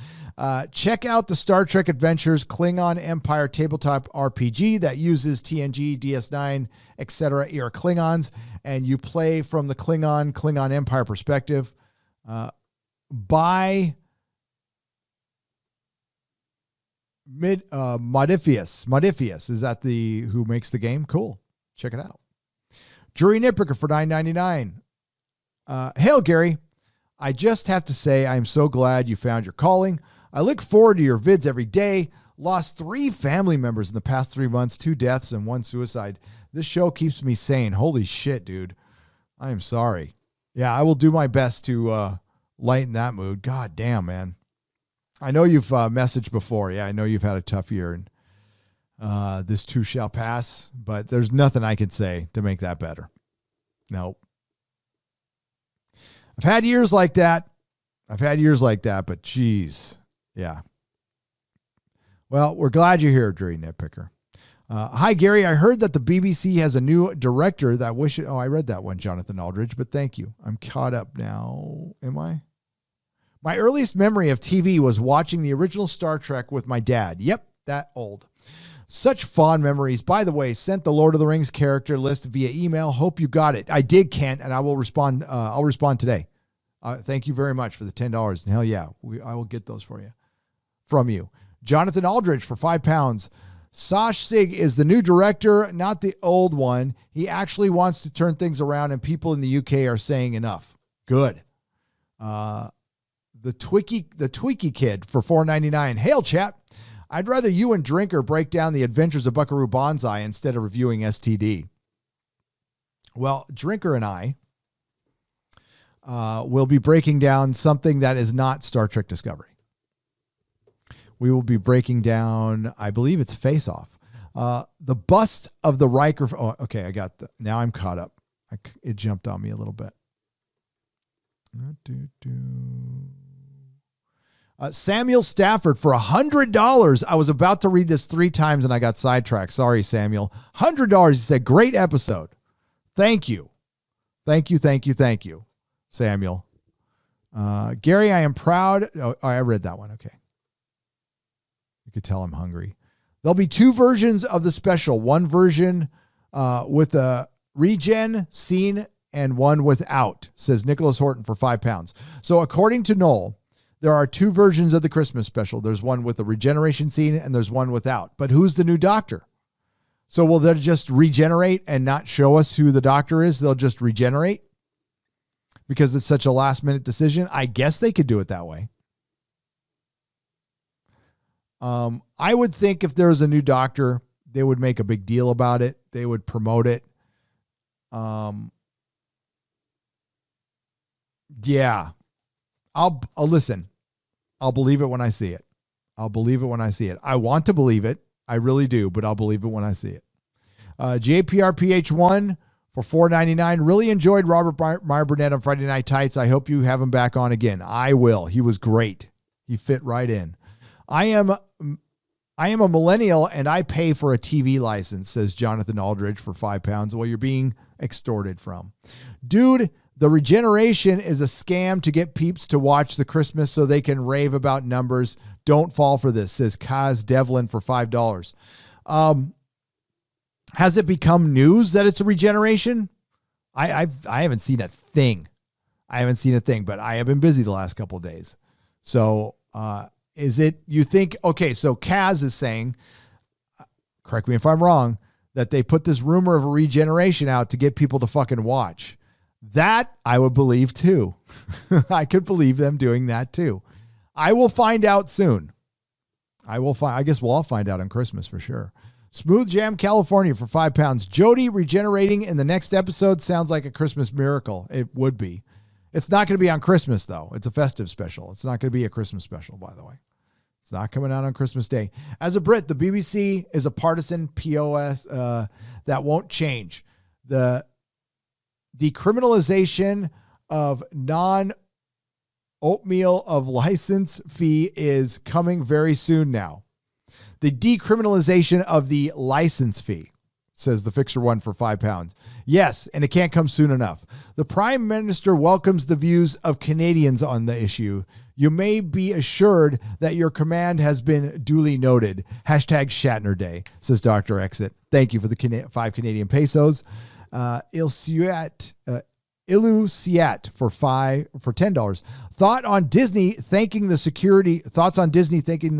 Check out the Star Trek Adventures Klingon Empire tabletop RPG that uses TNG, DS9, etc. era Klingons, and you play from the Klingon Empire perspective. By Modifius. Is that the who makes the game? Cool. Check it out. Jury Nitpicker for $9.99. Hail, Gary. I just have to say I'm so glad you found your calling. I look forward to your vids every day. Lost 3 family members in the past 3 months, 2 deaths and 1 suicide. This show keeps me sane. Holy shit, dude. I am sorry. Yeah, I will do my best to lighten that mood. God damn, man. I know you've messaged before. Yeah, I know you've had a tough year, and this too shall pass, but there's nothing I can say to make that better. Nope. I've had years like that, but geez. Yeah. Well, we're glad you're here, Jury Nitpicker. Hi, Gary. I heard that the BBC has a new director that wishes... Oh, I read that one, Jonathan Aldridge, but thank you. I'm caught up now. Am I? My earliest memory of TV was watching the original Star Trek with my dad. Yep, that old. Such fond memories. By the way, sent the Lord of the Rings character list via email. Hope you got it. I did, Kent, and I will respond. I'll respond today. Thank you very much for the $10. And hell yeah, I will get those for you. From you. Jonathan Aldridge for £5. Sash Sig is the new director, not the old one. He actually wants to turn things around, and people in the UK are saying enough. Good. The Tweaky Kid for $4.99. Hail, chat. I'd rather you and Drinker break down the adventures of Buckaroo Banzai instead of reviewing STD. Well, Drinker and I will be breaking down something that is not Star Trek Discovery. We will be breaking down, I believe it's Face Off. The bust of the Riker. Oh, okay, now I'm caught up. It jumped on me a little bit. Samuel Stafford for $100. I was about to read this 3 times and I got sidetracked. Sorry, Samuel. $100. He said, great episode. Thank you. Thank you, Samuel. Gary, I am proud. Oh, I read that one. Okay. You could tell I'm hungry. There'll be 2 versions of the special. One version with a regen scene and one without, says Nicholas Horton for £5. So according to Noel, There are two versions of the Christmas special. There's one with the regeneration scene and there's one without. But who's the new Doctor? So will they just regenerate and not show us who the Doctor is? They'll just regenerate because it's such a last minute decision. I guess they could do it that way. I would think if there was a new Doctor, they would make a big deal about it. They would promote it. Yeah, I'll listen. I'll believe it when I see it. I'll believe it when I see it. I want to believe it. I really do, but I'll believe it when I see it. JPRPH1 for $4.99. Really enjoyed Robert Meyer Burnett on Friday Night Tights. I hope you have him back on again. I will. He was great. He fit right in. I am a millennial and I pay for a TV license, says Jonathan Aldridge for £5. Well, you're being extorted from. Dude, the regeneration is a scam to get peeps to watch the Christmas so they can rave about numbers. Don't fall for this, says Kaz Devlin for $5. Has it become news that it's a regeneration? I haven't seen a thing. But I have been busy the last couple of days. So is it, you think, okay, so Kaz is saying, correct me if I'm wrong, that they put this rumor of a regeneration out to get people to fucking watch. That I would believe too. I could believe them doing that too. I will find out soon. I guess we'll all find out on Christmas for sure. Smooth Jam California for £5. Jodie regenerating in the next episode sounds like a Christmas miracle. It would be. It's not going to be on Christmas though. It's a festive special. It's not going to be a Christmas special, by the way. It's not coming out on Christmas Day. As a Brit, the BBC is a partisan POS that won't change. The decriminalization of non-oatmeal of license fee is coming very soon now. The decriminalization of the license fee, says the Fixer One for £5. Yes, and it can't come soon enough. The Prime Minister welcomes the views of Canadians on the issue. You may be assured that your command has been duly noted. Hashtag Shatner Day, says Dr. Exit. Thank you for the 5 Canadian pesos. Ilusiat for $10. Thoughts on Disney thanking the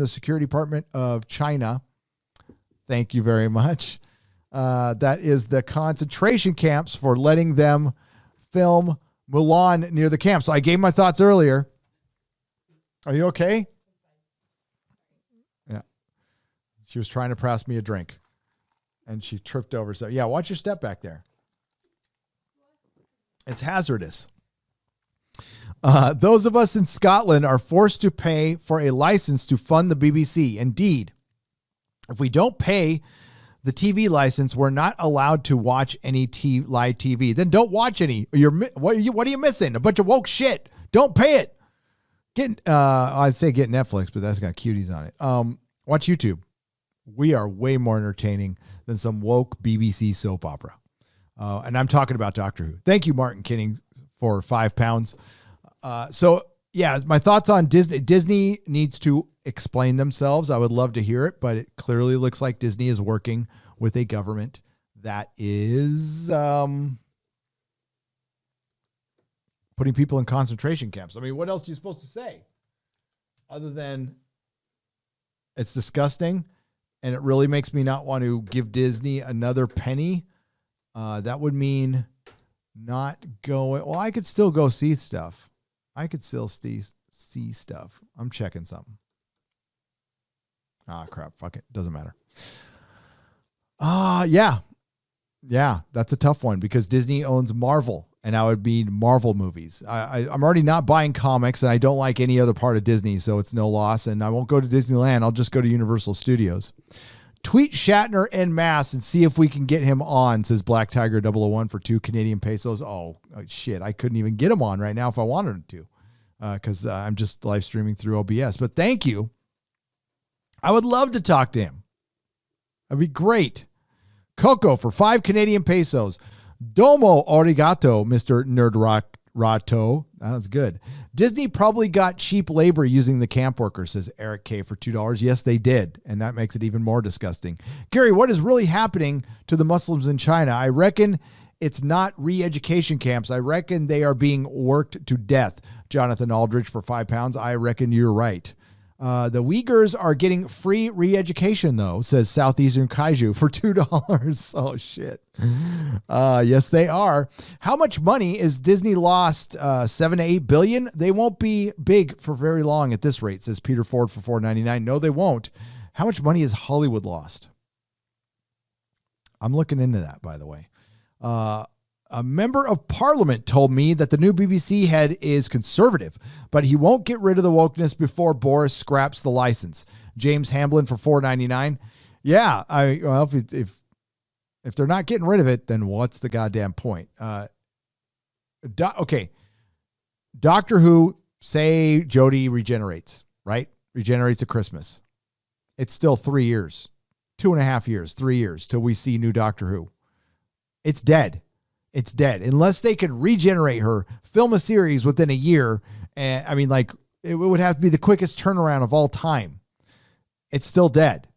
Security Department of China. Thank you very much. That is the concentration camps for letting them film Mulan near the camp. So I gave my thoughts earlier. Are you okay? Yeah. She was trying to pass me a drink and she tripped over. So yeah, watch your step back there. It's hazardous. Those of us in Scotland are forced to pay for a license to fund the BBC. Indeed, if we don't pay the TV license, we're not allowed to watch any live TV. Then don't watch any. What are you missing? A bunch of woke shit. Don't pay it. I'd say get Netflix, but that's got cuties on it. Watch YouTube. We are way more entertaining than some woke BBC soap opera. And I'm talking about Doctor Who. Thank you, Martin Kinning, for £5. So yeah, my thoughts on Disney. Disney needs to explain themselves. I would love to hear it, but it clearly looks like Disney is working with a government that is putting people in concentration camps. I mean, what else are you supposed to say other than it's disgusting and it really makes me not want to give Disney another penny? That would mean not going. Well, I could still go see stuff. I could still see stuff. I'm checking something. Ah, crap. Fuck it. Doesn't matter. Yeah. Yeah, that's a tough one because Disney owns Marvel and I would be Marvel movies. I'm already not buying comics and I don't like any other part of Disney, so it's no loss. And I won't go to Disneyland. I'll just go to Universal Studios. Tweet Shatner en masse and see if we can get him on, says Black Tiger 001 for 2 Canadian pesos. Oh, shit. I couldn't even get him on right now if I wanted him to because I'm just live streaming through OBS. But thank you. I would love to talk to him. That'd be great. Coco for 5 Canadian pesos. Domo arigato, Mr. Nerdrato. That's good. Disney probably got cheap labor using the camp workers, says Eric K for $2. Yes, they did. And that makes it even more disgusting. Gary, what is really happening to the Muslims in China? I reckon it's not re-education camps. I reckon they are being worked to death. Jonathan Aldridge for £5. I reckon you're right. The Uyghurs are getting free re-education, though, says Southeastern Kaiju for $2. Oh, shit. Yes, they are. How much money is Disney lost? 7 to 8 billion? They won't be big for very long at this rate, says Peter Ford for $4.99. No, they won't. How much money has Hollywood lost? I'm looking into that, by the way. A member of parliament told me that the new BBC head is conservative, but he won't get rid of the wokeness before Boris scraps the license. James Hamblin for $4.99. Yeah, well, if they're not getting rid of it, then what's the goddamn point? Okay, Doctor Who, say Jodie regenerates, right? Regenerates at Christmas. It's still 3 years, 2.5 years, 3 years till we see new Doctor Who. It's dead. It's dead. Unless they could regenerate her, film a series within a year. And I mean, like, it would have to be the quickest turnaround of all time. It's still dead.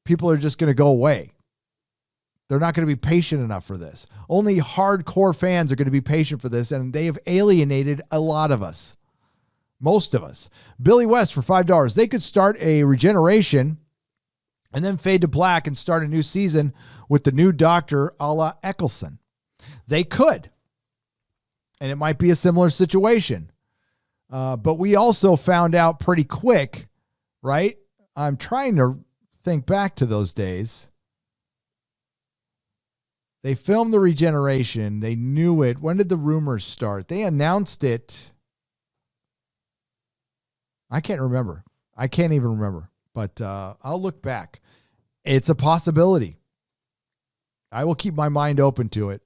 People are just going to go away. They're not going to be patient enough for this. Only hardcore fans are going to be patient for this. And they have alienated a lot of us. Most of us. Billy West for $5. They could start a regeneration and then fade to black and start a new season with the new Doctor a la Eccleston. They could. And it might be a similar situation. But we also found out pretty quick, right? I'm trying to think back to those days. They filmed the regeneration. They knew it. When did the rumors start? They announced it. I can't remember. I can't even remember. But I'll look back. It's a possibility. I will keep my mind open to it.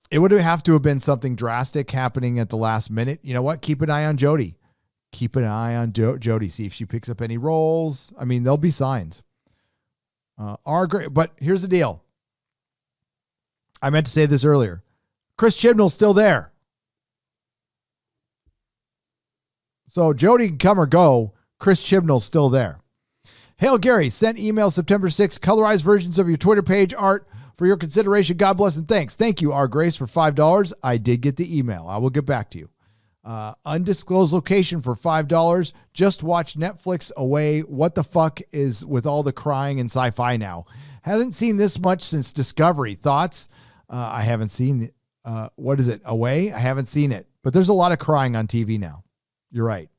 It would have to have been something drastic happening at the last minute. You know what? Keep an eye on Jodie. Keep an eye on Jodie. See if she picks up any roles. I mean, there'll be signs. But here's the deal. I meant to say this earlier. Chris Chibnall's still there. So Jodie can come or go. Chris Chibnall's still there. Hail Gary, sent email September 6th, colorized versions of your Twitter page art for your consideration. God bless and thanks. Thank you, R. Grace, for $5. I did get the email. I will get back to you. Undisclosed location for $5. Just watch Netflix away. What the fuck is with all the crying in sci-fi now? Haven't seen this much since Discovery. Thoughts? I haven't seen, what is it? Away? I haven't seen it. But there's a lot of crying on TV now. You're right.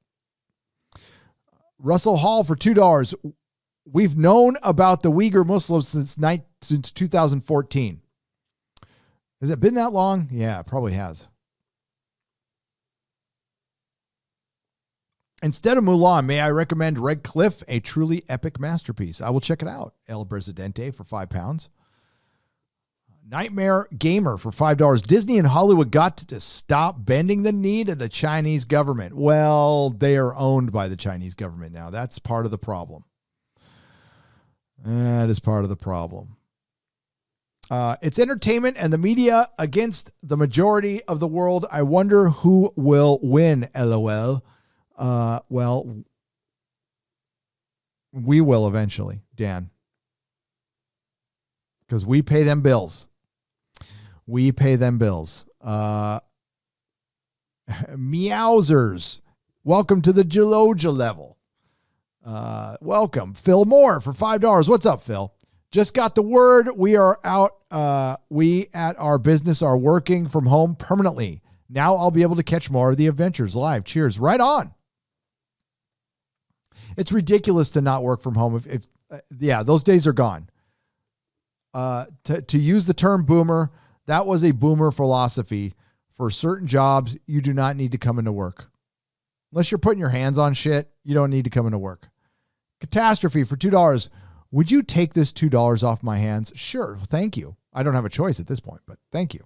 Russell Hall for $2. We've known about the Uyghur Muslims since 2014. Has it been that long? Yeah, it probably has. Instead of Mulan, may I recommend Red Cliff, a truly epic masterpiece? I will check it out. El Presidente for £5. Nightmare Gamer for $5. Disney and Hollywood got to stop bending the knee to the Chinese government. Well, they are owned by the Chinese government now. That's part of the problem. That is part of the problem. It's entertainment and the media against the majority of the world. I wonder who will win, LOL. Well, we will eventually, Dan. Because we pay them bills. We pay them bills. Meowsers. Welcome to the Geloja level. Welcome. Phil Moore for $5. What's up, Phil? Just got the word. We are out. We at our business are working from home permanently. Now I'll be able to catch more of the adventures live. Cheers. Right on. It's ridiculous to not work from home. Yeah, those days are gone. To use the term boomer, that was a boomer philosophy. For certain jobs, you do not need to come into work. Unless you're putting your hands on shit, you don't need to come into work. Catastrophe for $2. Would you take this $2 off my hands? Sure. Thank you. I don't have a choice at this point, but thank you.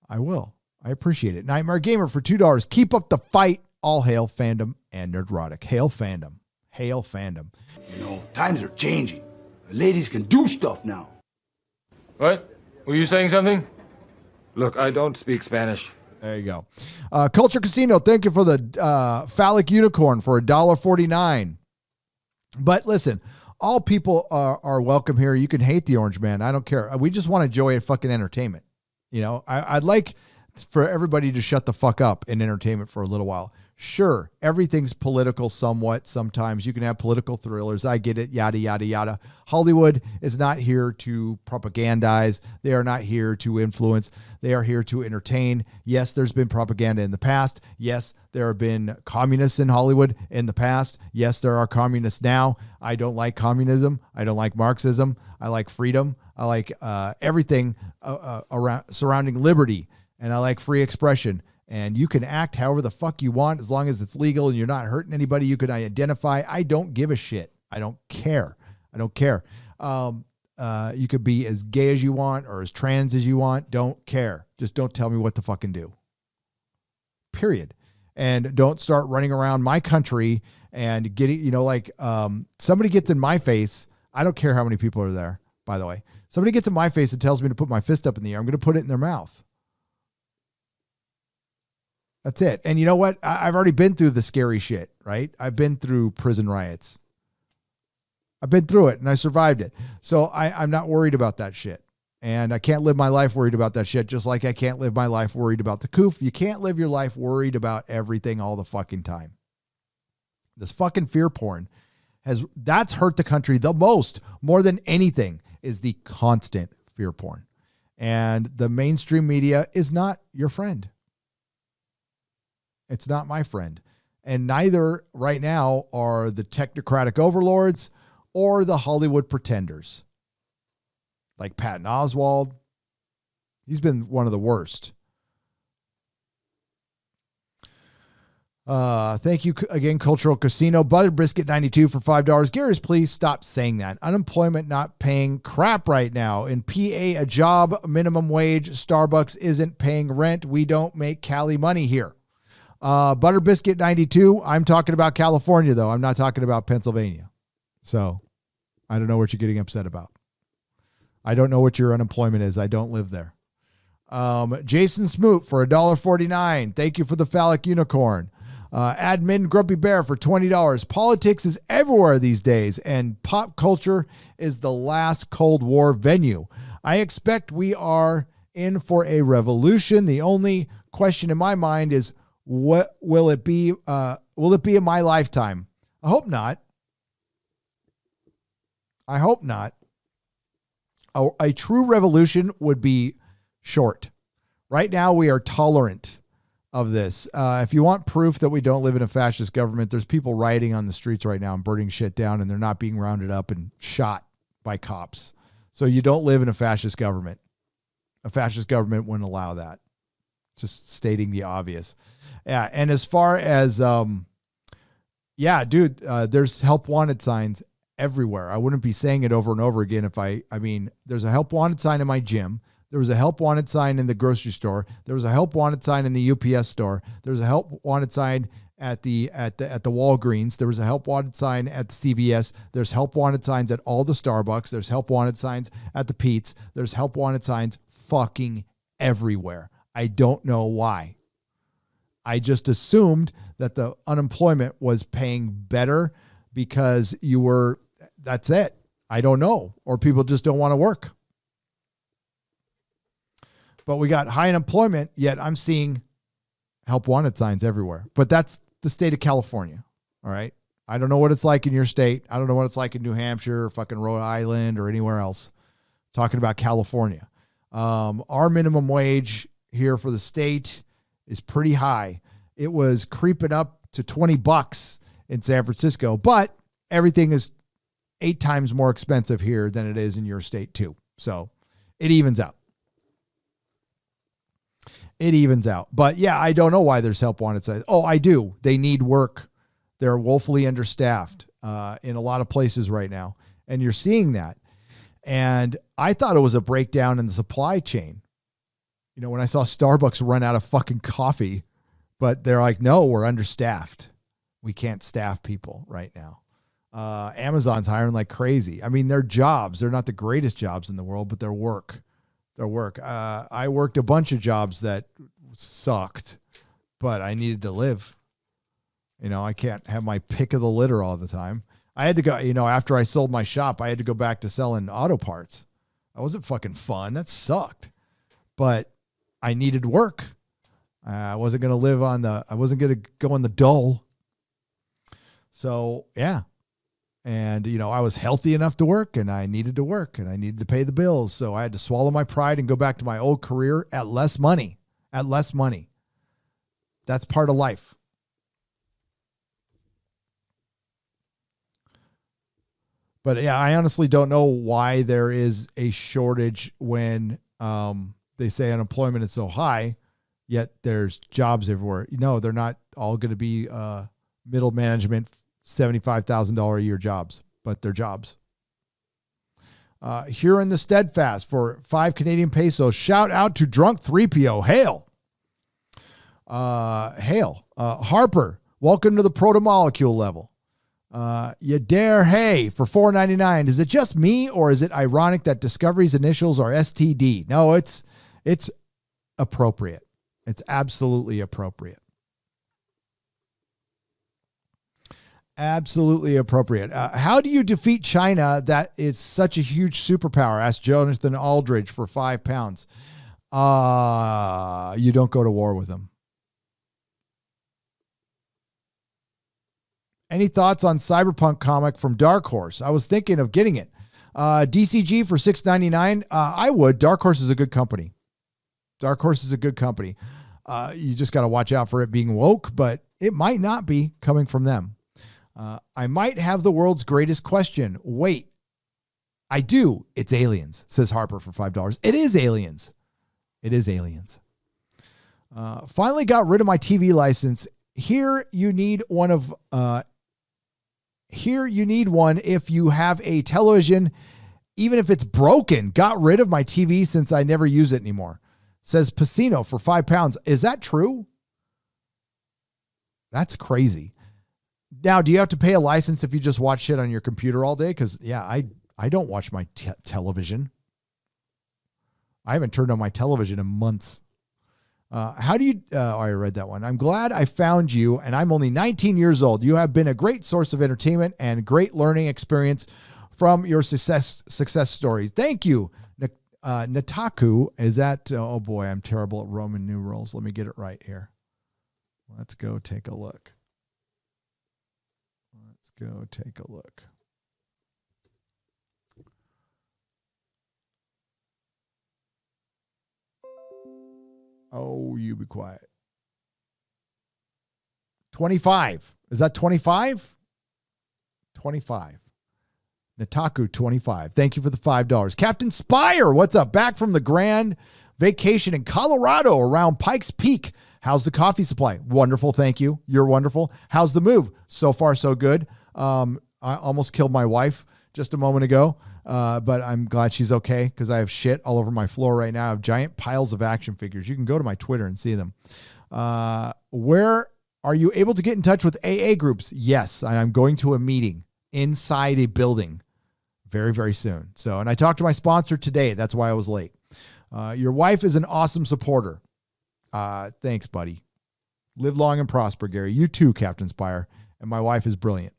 I will. I appreciate it. Nightmare Gamer for $2. Keep up the fight. All hail Fandom and Nerdrotic. Hail Fandom. Hail Fandom. You know, times are changing. Ladies can do stuff now. What? Were you saying something? Look, I don't speak Spanish. There you go. Culture Casino, thank you for the phallic unicorn for $1.49. But listen, all people are welcome here. You can hate the Orange Man. I don't care. We just want to enjoy fucking entertainment. I'd like for everybody to shut the fuck up in entertainment for a little while. Sure, everything's political somewhat. Sometimes you can have political thrillers. I get it, yada, yada, yada. Hollywood is not here to propagandize. They are not here to influence. They are here to entertain. Yes, there's been propaganda in the past. Yes, there have been communists in Hollywood in the past. Yes, there are communists now. I don't like communism. I don't like Marxism. I like freedom. I like everything around surrounding liberty, and I like free expression. And you can act however the fuck you want as long as it's legal and you're not hurting anybody you can identify. I don't give a shit. I don't care. I don't care. You could be as gay as you want or as trans as you want. Don't care. Just don't tell me what to fucking do. Period. And don't start running around my country and getting, somebody gets in my face. I don't care how many people are there, by the way. Somebody gets in my face and tells me to put my fist up in the air. I'm going to put it in their mouth. That's it. And you know what? I've already been through the scary shit, right? I've been through prison riots. I've been through it and I survived it. So I'm not worried about that shit. And I can't live my life worried about that shit, just like I can't live my life worried about the coof. You can't live your life worried about everything all the fucking time. This fucking fear porn that's hurt the country the most, more than anything, is the constant fear porn. And the mainstream media is not your friend. It's not my friend. And neither right now are the technocratic overlords or the Hollywood pretenders. Like Patton Oswalt. He's been one of the worst. Thank you again, Cultural Casino. Butter Brisket 92 for $5. Garrus, please stop saying that. Unemployment not paying crap right now. In PA, a job minimum wage. Starbucks isn't paying rent. We don't make Cali money here. Butter Biscuit 92. I'm talking about California, though. I'm not talking about Pennsylvania. So I don't know what you're getting upset about. I don't know what your unemployment is. I don't live there. Jason Smoot for $1.49. Thank you for the phallic unicorn. Admin Grumpy Bear for $20. Politics is everywhere these days, and pop culture is the last Cold War venue. I expect we are in for a revolution. The only question in my mind is, what will it be? Will it be in my lifetime? I hope not. I hope not. A true revolution would be short. Right now, we are tolerant of this. If you want proof that we don't live in a fascist government, there's people rioting on the streets right now and burning shit down, and they're not being rounded up and shot by cops. So you don't live in a fascist government. A fascist government wouldn't allow that. Just stating the obvious. Yeah, and as far as, there's help wanted signs everywhere. I wouldn't be saying it over and over again if I mean, there's a help wanted sign in my gym. There was a help wanted sign in the grocery store. There was a help wanted sign in the UPS store. There was a help wanted sign at the Walgreens. There was a help wanted sign at the CVS. There's help wanted signs at all the Starbucks. There's help wanted signs at the Pete's. There's help wanted signs fucking everywhere. I don't know why. I just assumed that the unemployment was paying better because that's it. I don't know. Or people just don't want to work. But we got high unemployment, yet I'm seeing help wanted signs everywhere. But that's the state of California. All right. I don't know what it's like in your state. I don't know what it's like in New Hampshire or fucking Rhode Island or anywhere else. Talking about California. Our minimum wage here for the state is pretty high. It was creeping up to $20 in San Francisco, but everything is 8 times more expensive here than it is in your state too. So it evens out. It evens out. But yeah, I don't know why there's help wanted signs. Oh, I do. They need work. They're woefully understaffed in a lot of places right now. And you're seeing that. And I thought it was a breakdown in the supply chain. You know, when I saw Starbucks run out of fucking coffee, but they're like, no, we're understaffed. We can't staff people right now. Amazon's hiring like crazy. I mean, their jobs, they're not the greatest jobs in the world, but their work. I worked a bunch of jobs that sucked, but I needed to live. You know, I can't have my pick of the litter all the time. I had to go, after I sold my shop, I had to go back to selling auto parts. That wasn't fucking fun. That sucked. But I needed work. I wasn't going to I wasn't going to go in the dull. So, yeah. And, I was healthy enough to work, and I needed to work, and I needed to pay the bills. So I had to swallow my pride and go back to my old career at less money. That's part of life. But yeah, I honestly don't know why there is a shortage when they say unemployment is so high, yet there's jobs everywhere. They're not all going to be middle management, $75,000 a year jobs, but they're jobs. Here in the Steadfast for 5 Canadian pesos. Shout out to Drunk 3PO. Hail. Hail. Harper, welcome to the proto-molecule level. You dare hey for $4.99. Is it just me, or is it ironic that Discovery's initials are STD? No, it's appropriate. It's absolutely appropriate. Absolutely appropriate. How do you defeat China that is such a huge superpower? Asked Jonathan Aldridge for £5. You don't go to war with them. Any thoughts on Cyberpunk comic from Dark Horse? I was thinking of getting it. DCG for $6.99. I would. Dark Horse is a good company. You just got to watch out for it being woke, but it might not be coming from them. I might have the world's greatest question. Wait, I do. It's aliens, says Harper for $5. It is aliens. Finally got rid of my TV license. Here you need one if you have a television, even if it's broken. Got rid of my TV since I never use it anymore. Says Pacino for £5. Is that true? That's crazy. Now, do you have to pay a license if you just watch shit on your computer all day? Because, yeah, I don't watch my television. I haven't turned on my television in months. How do you... I read that one. I'm glad I found you, and I'm only 19 years old. You have been a great source of entertainment and great learning experience from your success stories. Thank you. Nataku, is that... oh, boy, I'm terrible at Roman numerals. Let me get it right here. Let's go take a look. Oh, you be quiet. 25. Is that 25? 25. Nataku 25. Thank you for the $5. Captain Spire, what's up? Back from the grand vacation in Colorado around Pikes Peak. How's the coffee supply? Wonderful, thank you. You're wonderful. How's the move? So far, so good. I almost killed my wife just a moment ago, but I'm glad she's okay because I have shit all over my floor right now. I have giant piles of action figures. You can go to my Twitter and see them. Where are you able to get in touch with AA groups? Yes, and I'm going to a meeting inside a building very, very soon. So, and I talked to my sponsor today. That's why I was late. Your wife is an awesome supporter. Thanks, buddy. Live long and prosper, Gary. You too, Captain Spire. And my wife is brilliant.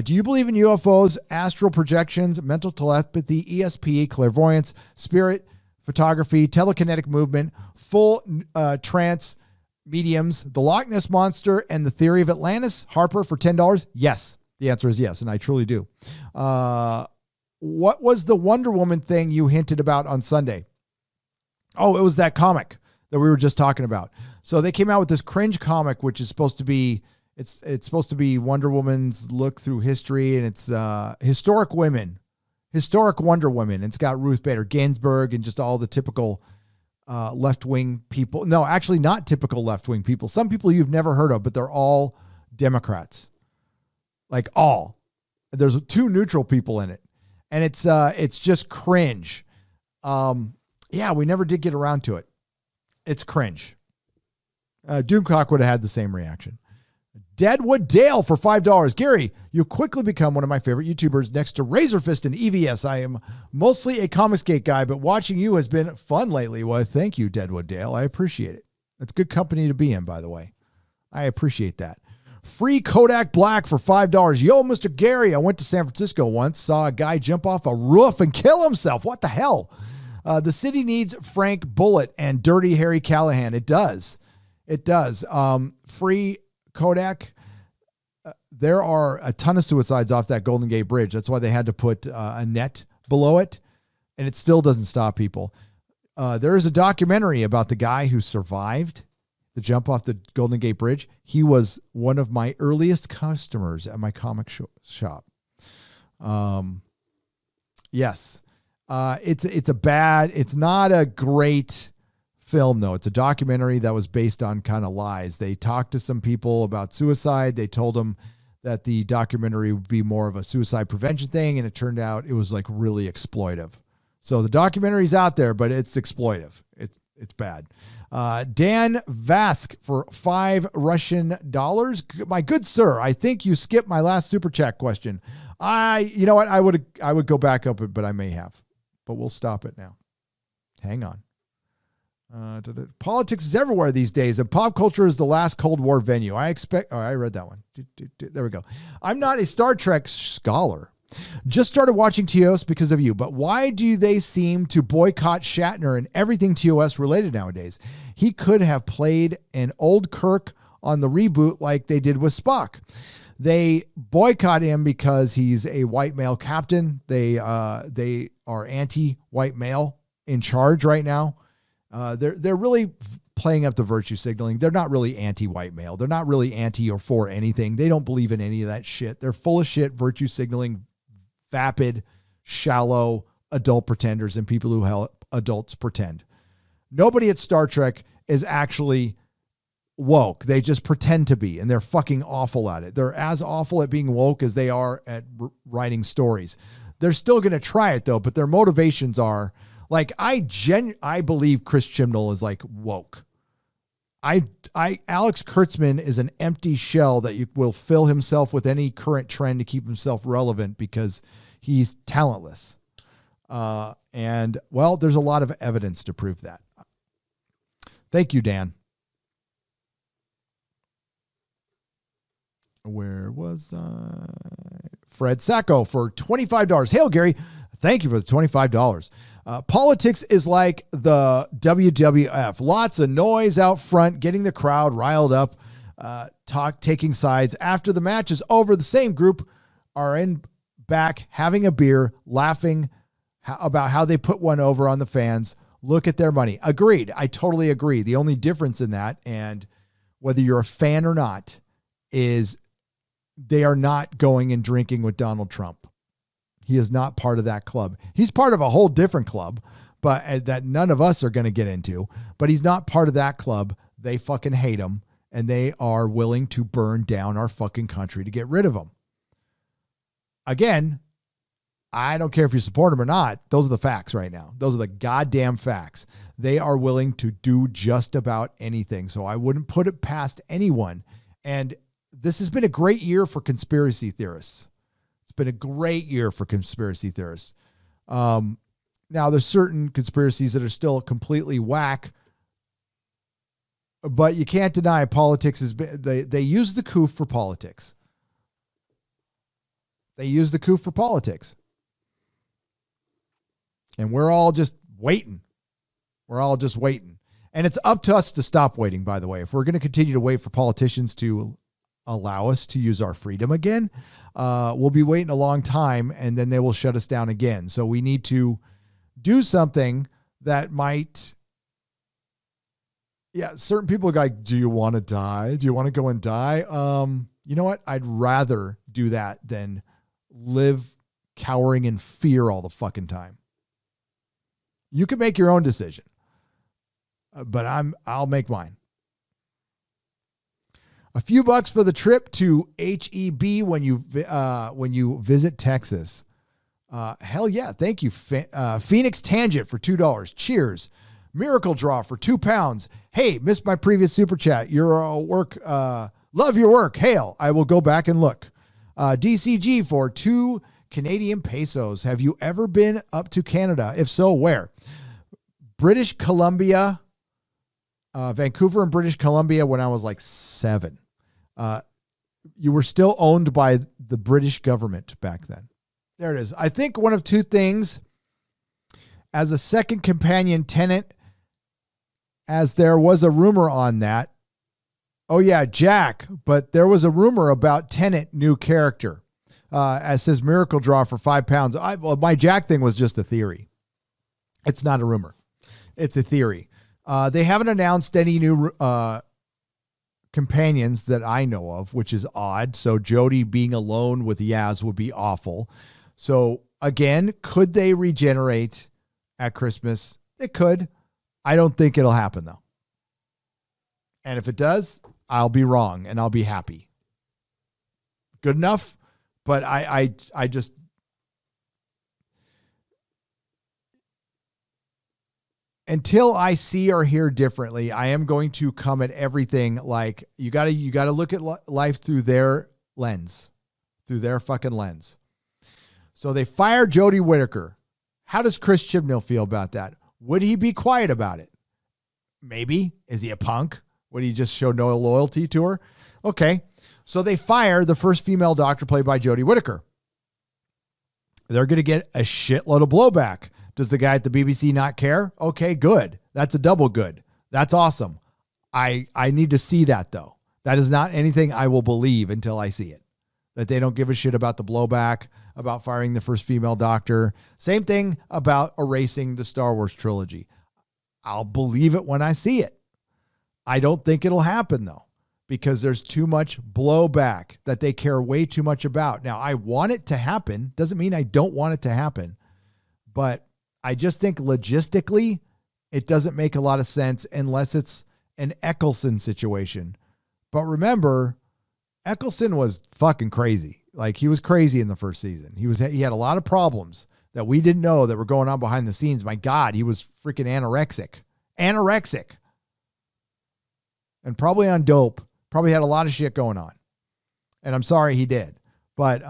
Do you believe in UFOs, astral projections, mental telepathy, ESP, clairvoyance, spirit, photography, telekinetic movement, full trance, mediums, the Loch Ness Monster, and the theory of Atlantis? Harper for $10? Yes. The answer is yes, and I truly do. What was the Wonder Woman thing you hinted about on Sunday? Oh, it was that comic that we were just talking about. So they came out with this cringe comic, which is supposed to be, it's supposed to be Wonder Woman's look through history, and it's historic Wonder Women. It's got Ruth Bader Ginsburg and just all the typical left-wing people. No, actually not typical left-wing people. Some people you've never heard of, but they're all Democrats. Like all. There's 2 neutral people in it. And it's just cringe. Yeah, we never did get around to it. It's cringe. Doomcock would have had the same reaction. Deadwood Dale for $5. Gary, you quickly become one of my favorite YouTubers next to Razorfist and EVS. I am mostly a Comicsgate guy, but watching you has been fun lately. Well, thank you, Deadwood Dale. I appreciate it. It's good company to be in, by the way. I appreciate that. Free Kodak Black for $5. Yo, Mr. Gary, I went to San Francisco once, saw a guy jump off a roof and kill himself. What the hell? The city needs Frank Bullitt and Dirty Harry Callahan. It does. It does. Free Kodak. There are a ton of suicides off that Golden Gate Bridge. That's why they had to put a net below it, and it still doesn't stop people. There is a documentary about the guy who survived the jump off the Golden Gate Bridge. He was one of my earliest customers at my comic shop. Yes. It's not a great film though. It's a documentary that was based on kind of lies. They talked to some people about suicide. They told them that the documentary would be more of a suicide prevention thing. And it turned out it was like really exploitive. So the documentary's out there, but it's exploitive. It's bad. Dan Vask for $5 Russian. My good sir, I think you skipped my last super chat question. You know what? I would go back up it, but I may have. But we'll stop it now. Hang on. Politics is everywhere these days, and pop culture is the last Cold War venue. I read that one. There we go. I'm not a Star Trek scholar. Just started watching TOS because of you, but why do they seem to boycott Shatner and everything TOS related nowadays? He could have played an old Kirk on the reboot like they did with Spock. They boycott him because he's a white male captain. They are anti-white male in charge right now. They're really playing up the virtue signaling. They're not really anti-white male. They're not really anti or for anything. They don't believe in any of that shit. They're full of shit, virtue signaling, vapid, shallow adult pretenders and people who help adults pretend. Nobody at Star Trek is actually woke. They just pretend to be, and they're fucking awful at it. They're as awful at being woke as they are at writing stories. They're still going to try it though, but their motivations are like, I believe Chris Chibnall is like woke. Alex Kurtzman is an empty shell that will fill himself with any current trend to keep himself relevant because he's talentless. And well, there's a lot of evidence to prove that. Thank you, Dan. Where was Fred Sacco for $25. Hail, Gary. Thank you for the $25. Politics is like the WWF. Lots of noise out front, getting the crowd riled up, taking sides. After the match is over, the same group are in back having a beer, laughing about how they put one over on the fans. Look at their money. Agreed. I totally agree. The only difference in that, and whether you're a fan or not, is they are not going and drinking with Donald Trump. He is not part of that club. He's part of a whole different club, but that none of us are going to get into, but he's not part of that club. They fucking hate him, and they are willing to burn down our fucking country to get rid of him. Again, I don't care if you support him or not. Those are the facts right now. Those are the goddamn facts. They are willing to do just about anything. So I wouldn't put it past anyone. And this has been a great year for conspiracy theorists. It's been a great year for conspiracy theorists. Now, there's certain conspiracies that are still completely whack, but you can't deny politics has been, they use the coup for politics. They use the coup for politics. And we're all just waiting. We're all just waiting. And it's up to us to stop waiting, by the way. If we're going to continue to wait for politicians to allow us to use our freedom again, we'll be waiting a long time, and then they will shut us down again. So we need to do something that might, certain people are like, do you want to die? Do you want to go and die? You know what? I'd rather do that than live cowering in fear all the fucking time. You can make your own decision, but I'll make mine. A few bucks for the trip to HEB when you visit Texas. Hell yeah. Thank you. Phoenix Tangent for $2. Cheers. Miracle Draw for £2. Hey, missed my previous super chat. Your work. Love your work. Hail. I will go back and look. DCG for 2 Canadian pesos. Have you ever been up to Canada? If so, where? British Columbia, Vancouver and British Columbia when I was like 7. you were still owned by the British government back then. There it is. I think one of two things, as a second companion tenant, as there was a rumor on that. Oh yeah, Jack, but there was a rumor about Tenet new character. As says Miracle Draw for £5. Well, my Jack thing was just a theory. It's not a rumor. It's a theory. They haven't announced any new companions that I know of, which is odd. So Jodie being alone with Yaz would be awful. So again, could they regenerate at Christmas? It could. I don't think it'll happen though. And if it does, I'll be wrong and I'll be happy. Good enough. But I just, until I see or hear differently, I am going to come at everything like you got to look at life through their lens, through their fucking lens. So they fired Jodie Whittaker. How does Chris Chibnall feel about that? Would he be quiet about it? Maybe. Is he a punk? Would he just show no loyalty to her? Okay. So they fire the first female doctor played by Jodie Whittaker. They're going to get a shitload of blowback. Does the guy at the BBC not care? Okay, good. That's a double good. That's awesome. I need to see that though. That is not anything I will believe until I see it. That they don't give a shit about the blowback, about firing the first female doctor. Same thing about erasing the Star Wars trilogy. I'll believe it when I see it. I don't think it'll happen though, because there's too much blowback that they care way too much about. Now, I want it to happen. Doesn't mean I don't want it to happen. But I just think logistically, it doesn't make a lot of sense unless it's an Eccleston situation. But remember, Eccleston was fucking crazy. Like, he was crazy in the first season. He had a lot of problems that we didn't know that were going on behind the scenes. My God, he was freaking anorexic. And probably on dope. Probably had a lot of shit going on. And I'm sorry he did. But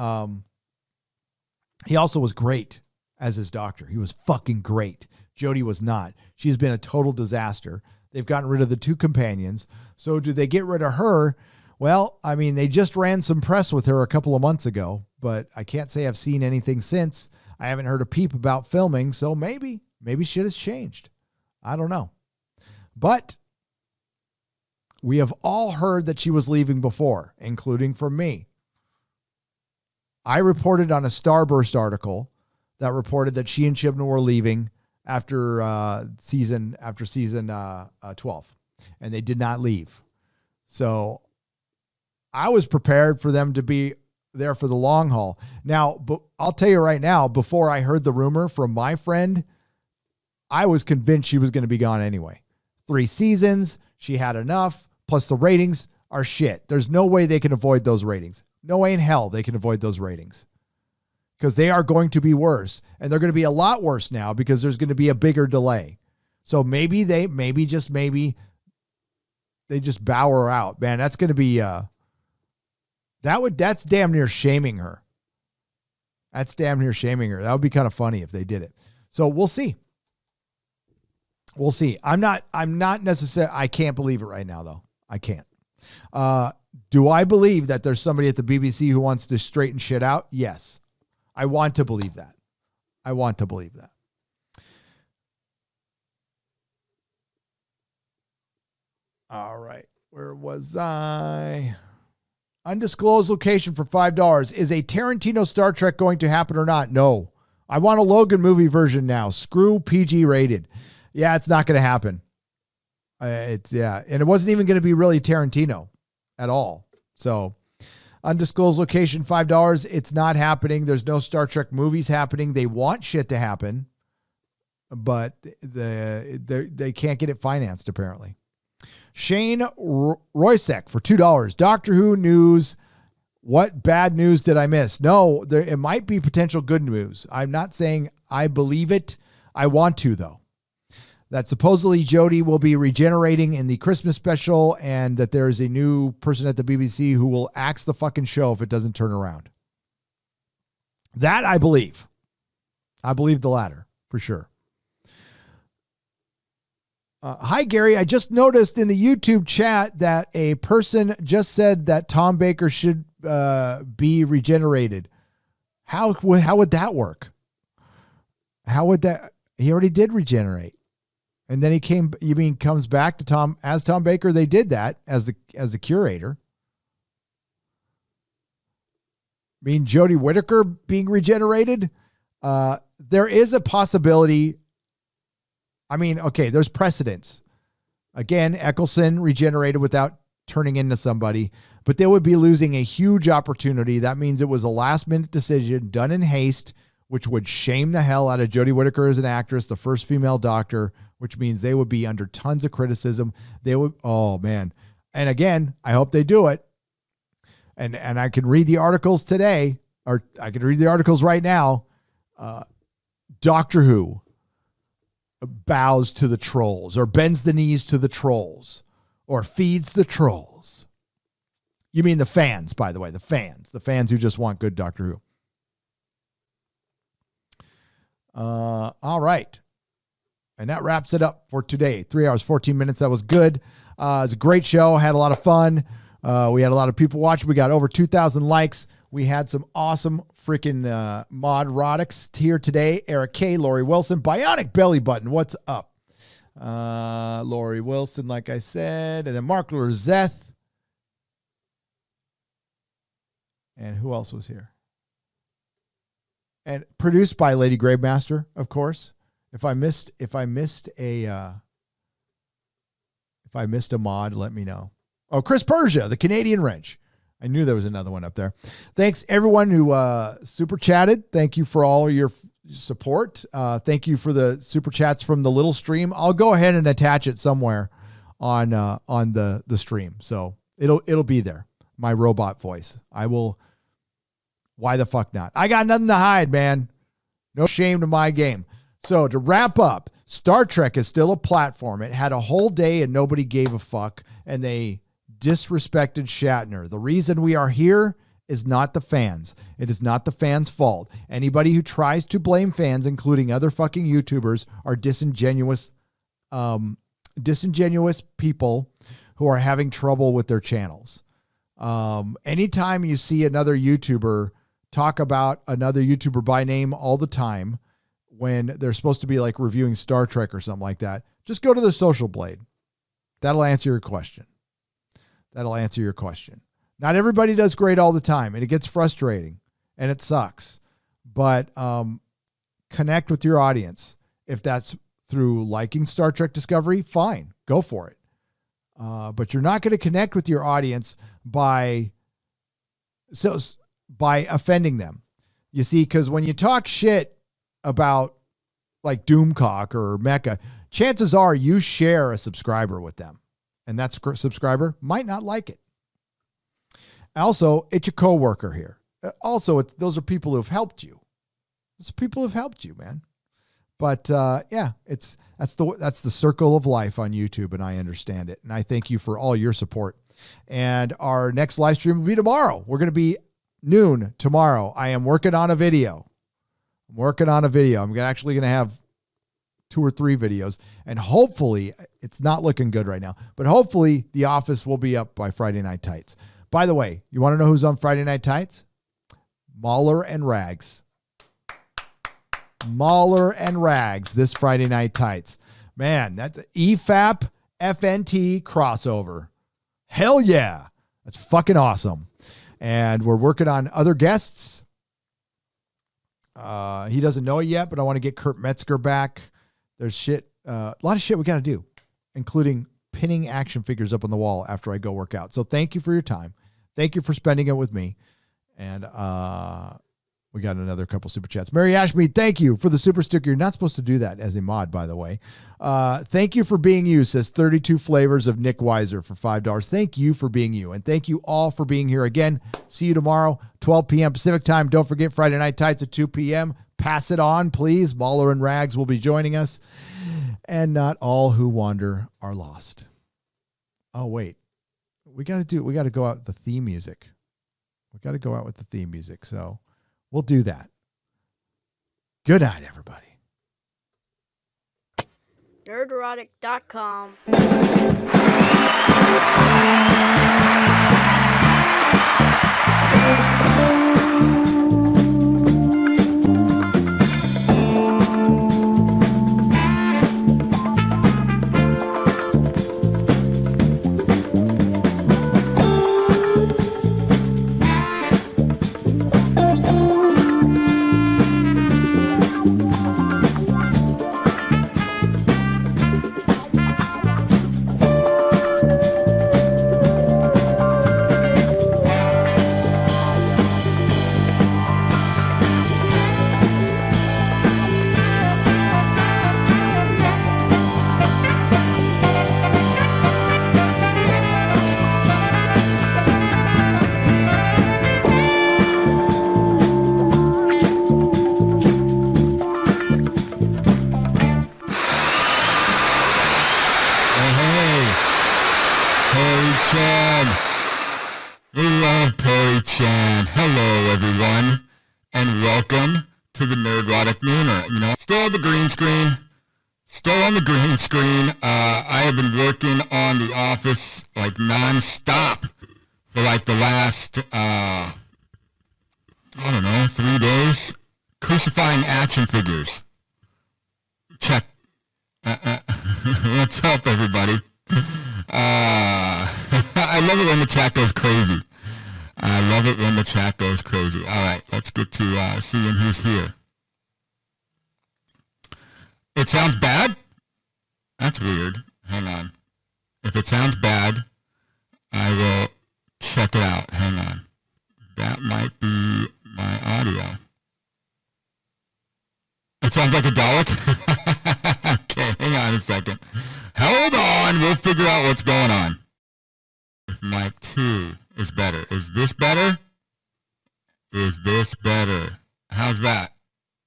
he also was great as his doctor. He was fucking great. Jodie was not. She's been a total disaster. They've gotten rid of the two companions. So do they get rid of her? Well, I mean, they just ran some press with her a couple of months ago, but I can't say I've seen anything since. I haven't heard a peep about filming, so maybe shit has changed. I don't know. But we have all heard that she was leaving before, including from me. I reported on a Starburst article that reported that she and Chibnall were leaving after season 12, and they did not leave. So I was prepared for them to be there for the long haul. Now, but I'll tell you right now, before I heard the rumor from my friend, I was convinced she was going to be gone anyway. 3 seasons, she had enough, plus the ratings are shit. There's no way they can avoid those ratings. No way in hell they can avoid those ratings, because they are going to be worse, and they're going to be a lot worse now because there's going to be a bigger delay. So maybe they just bow her out, man. That's going to be, that's damn near shaming her. That's damn near shaming her. That would be kind of funny if they did it. So we'll see. We'll see. I'm not necessarily, I can't believe it right now though. I can't. Do I believe that there's somebody at the BBC who wants to straighten shit out? Yes. I want to believe that. All right. Where was I? Undisclosed location for $5. Is a Tarantino Star Trek going to happen or not? No. I want a Logan movie version now. Screw PG rated. Yeah, it's not going to happen. And it wasn't even going to be really Tarantino at all. So, undisclosed location, $5. It's not happening. There's no Star Trek movies happening. They want shit to happen, but they can't get it financed apparently. Shane Roysek for $2. Doctor Who news. What bad news did I miss? No, it might be potential good news. I'm not saying I believe it. I want to though. That supposedly Jodie will be regenerating in the Christmas special, and that there is a new person at the BBC who will axe the fucking show if it doesn't turn around. That I believe. I believe the latter for sure. Hi, Gary. I just noticed in the YouTube chat that a person just said that Tom Baker should be regenerated. How would that work? How would that? He already did regenerate, and then he came. You mean comes back to Tom as Tom Baker? They did that as the curator. I mean, Jodie Whittaker being regenerated. There is a possibility. I mean, okay, there's precedents. Again, Eccleston regenerated without turning into somebody, but they would be losing a huge opportunity. That means it was a last-minute decision done in haste, which would shame the hell out of Jodie Whittaker as an actress, the first female Doctor, which means they would be under tons of criticism. They would, oh, man. And again, I hope they do it. And I can read the articles today, or I can read the articles right now. Doctor Who bows to the trolls, or bends the knees to the trolls, or feeds the trolls. You mean the fans, by the way, the fans who just want good Doctor Who. All right. And that wraps it up for today. 3 hours, 14 minutes. That was good. It was a great show. Had a lot of fun. We had a lot of people watching. We got over 2,000 likes. We had some awesome freaking mod rotics here today. Eric K, Lori Wilson, Bionic Belly Button. What's up? Lori Wilson, like I said. And then Mark Lerzeth. And who else was here? And produced by Lady Gravemaster, of course. If I missed a mod, let me know. Oh, Chris Persia, the Canadian Wrench. I knew there was another one up there. Thanks everyone who super chatted. Thank you for all your support. Thank you for the super chats from the little stream. I'll go ahead and attach it somewhere on the stream. So it'll be there. My robot voice. I will. Why the fuck not? I got nothing to hide, man. No shame to my game. So to wrap up, Star Trek is still a platform. It had a whole day and nobody gave a fuck, and they disrespected Shatner. The reason we are here is not the fans. It is not the fans' fault. Anybody who tries to blame fans, including other fucking YouTubers, are disingenuous people who are having trouble with their channels. Anytime you see another YouTuber talk about another YouTuber by name all the time when they're supposed to be like reviewing Star Trek or something like that, just go to the Social Blade. That'll answer your question. Not everybody does great all the time, and it gets frustrating and it sucks, but connect with your audience. If that's through liking Star Trek Discovery, fine, go for it. But you're not going to connect with your audience by offending them. You see, because when you talk shit about like Doomcock or Mecha, chances are you share a subscriber with them, and that subscriber might not like it. Also, it's your coworker here. Also, those are people who have helped you. Those people who have helped you, man. But yeah, that's the circle of life on YouTube, and I understand it. And I thank you for all your support. And our next live stream will be tomorrow. We're going to be noon tomorrow. I am working on a video. I'm actually going to have 2 or 3 videos, and hopefully it's not looking good right now, but hopefully The Office will be up by Friday Night Tights. By the way, you want to know who's on Friday Night Tights? Mahler and Rags. Mahler and Rags this Friday Night Tights. Man, that's an EFAP FNT crossover. Hell yeah. That's fucking awesome. And we're working on other guests. He doesn't know it yet, but I want to get Kurt Metzger back. There's a lot of shit we got to do, including pinning action figures up on the wall after I go work out. So thank you for your time. Thank you for spending it with me. And we got another couple super chats. Mary Ashmead, thank you for the super sticker. You're not supposed to do that as a mod, by the way. Thank you for being you, says 32 flavors of Nick Weiser for $5. Thank you for being you. And thank you all for being here again. See you tomorrow, 12 p.m. Pacific time. Don't forget Friday Night Tights at 2 p.m. Pass it on, please. Mahler and Rags will be joining us. And not all who wander are lost. Oh, wait. We got to go out with the theme music. So we'll do that. Good night, everybody. nerderotic.com. Hello, everyone, and welcome to the Nerdrotic Nooner. You know, still on the green screen. I have been working on The Office like non-stop for like the last, 3 days. Crucifying action figures. Check. What's up, everybody? I love it when the chat goes crazy. All right, let's get to seeing who's here. It sounds bad? That's weird. Hang on. If it sounds bad, I will check it out. Hang on. That might be my audio. It sounds like a Dalek? Okay, hang on a second. Hold on, we'll figure out what's going on. If mic 2 is better. Is this better? How's that?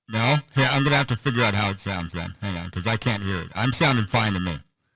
No? Yeah, I'm going to have to figure out how it sounds then. Hang on, because I can't hear it. I'm sounding fine to me.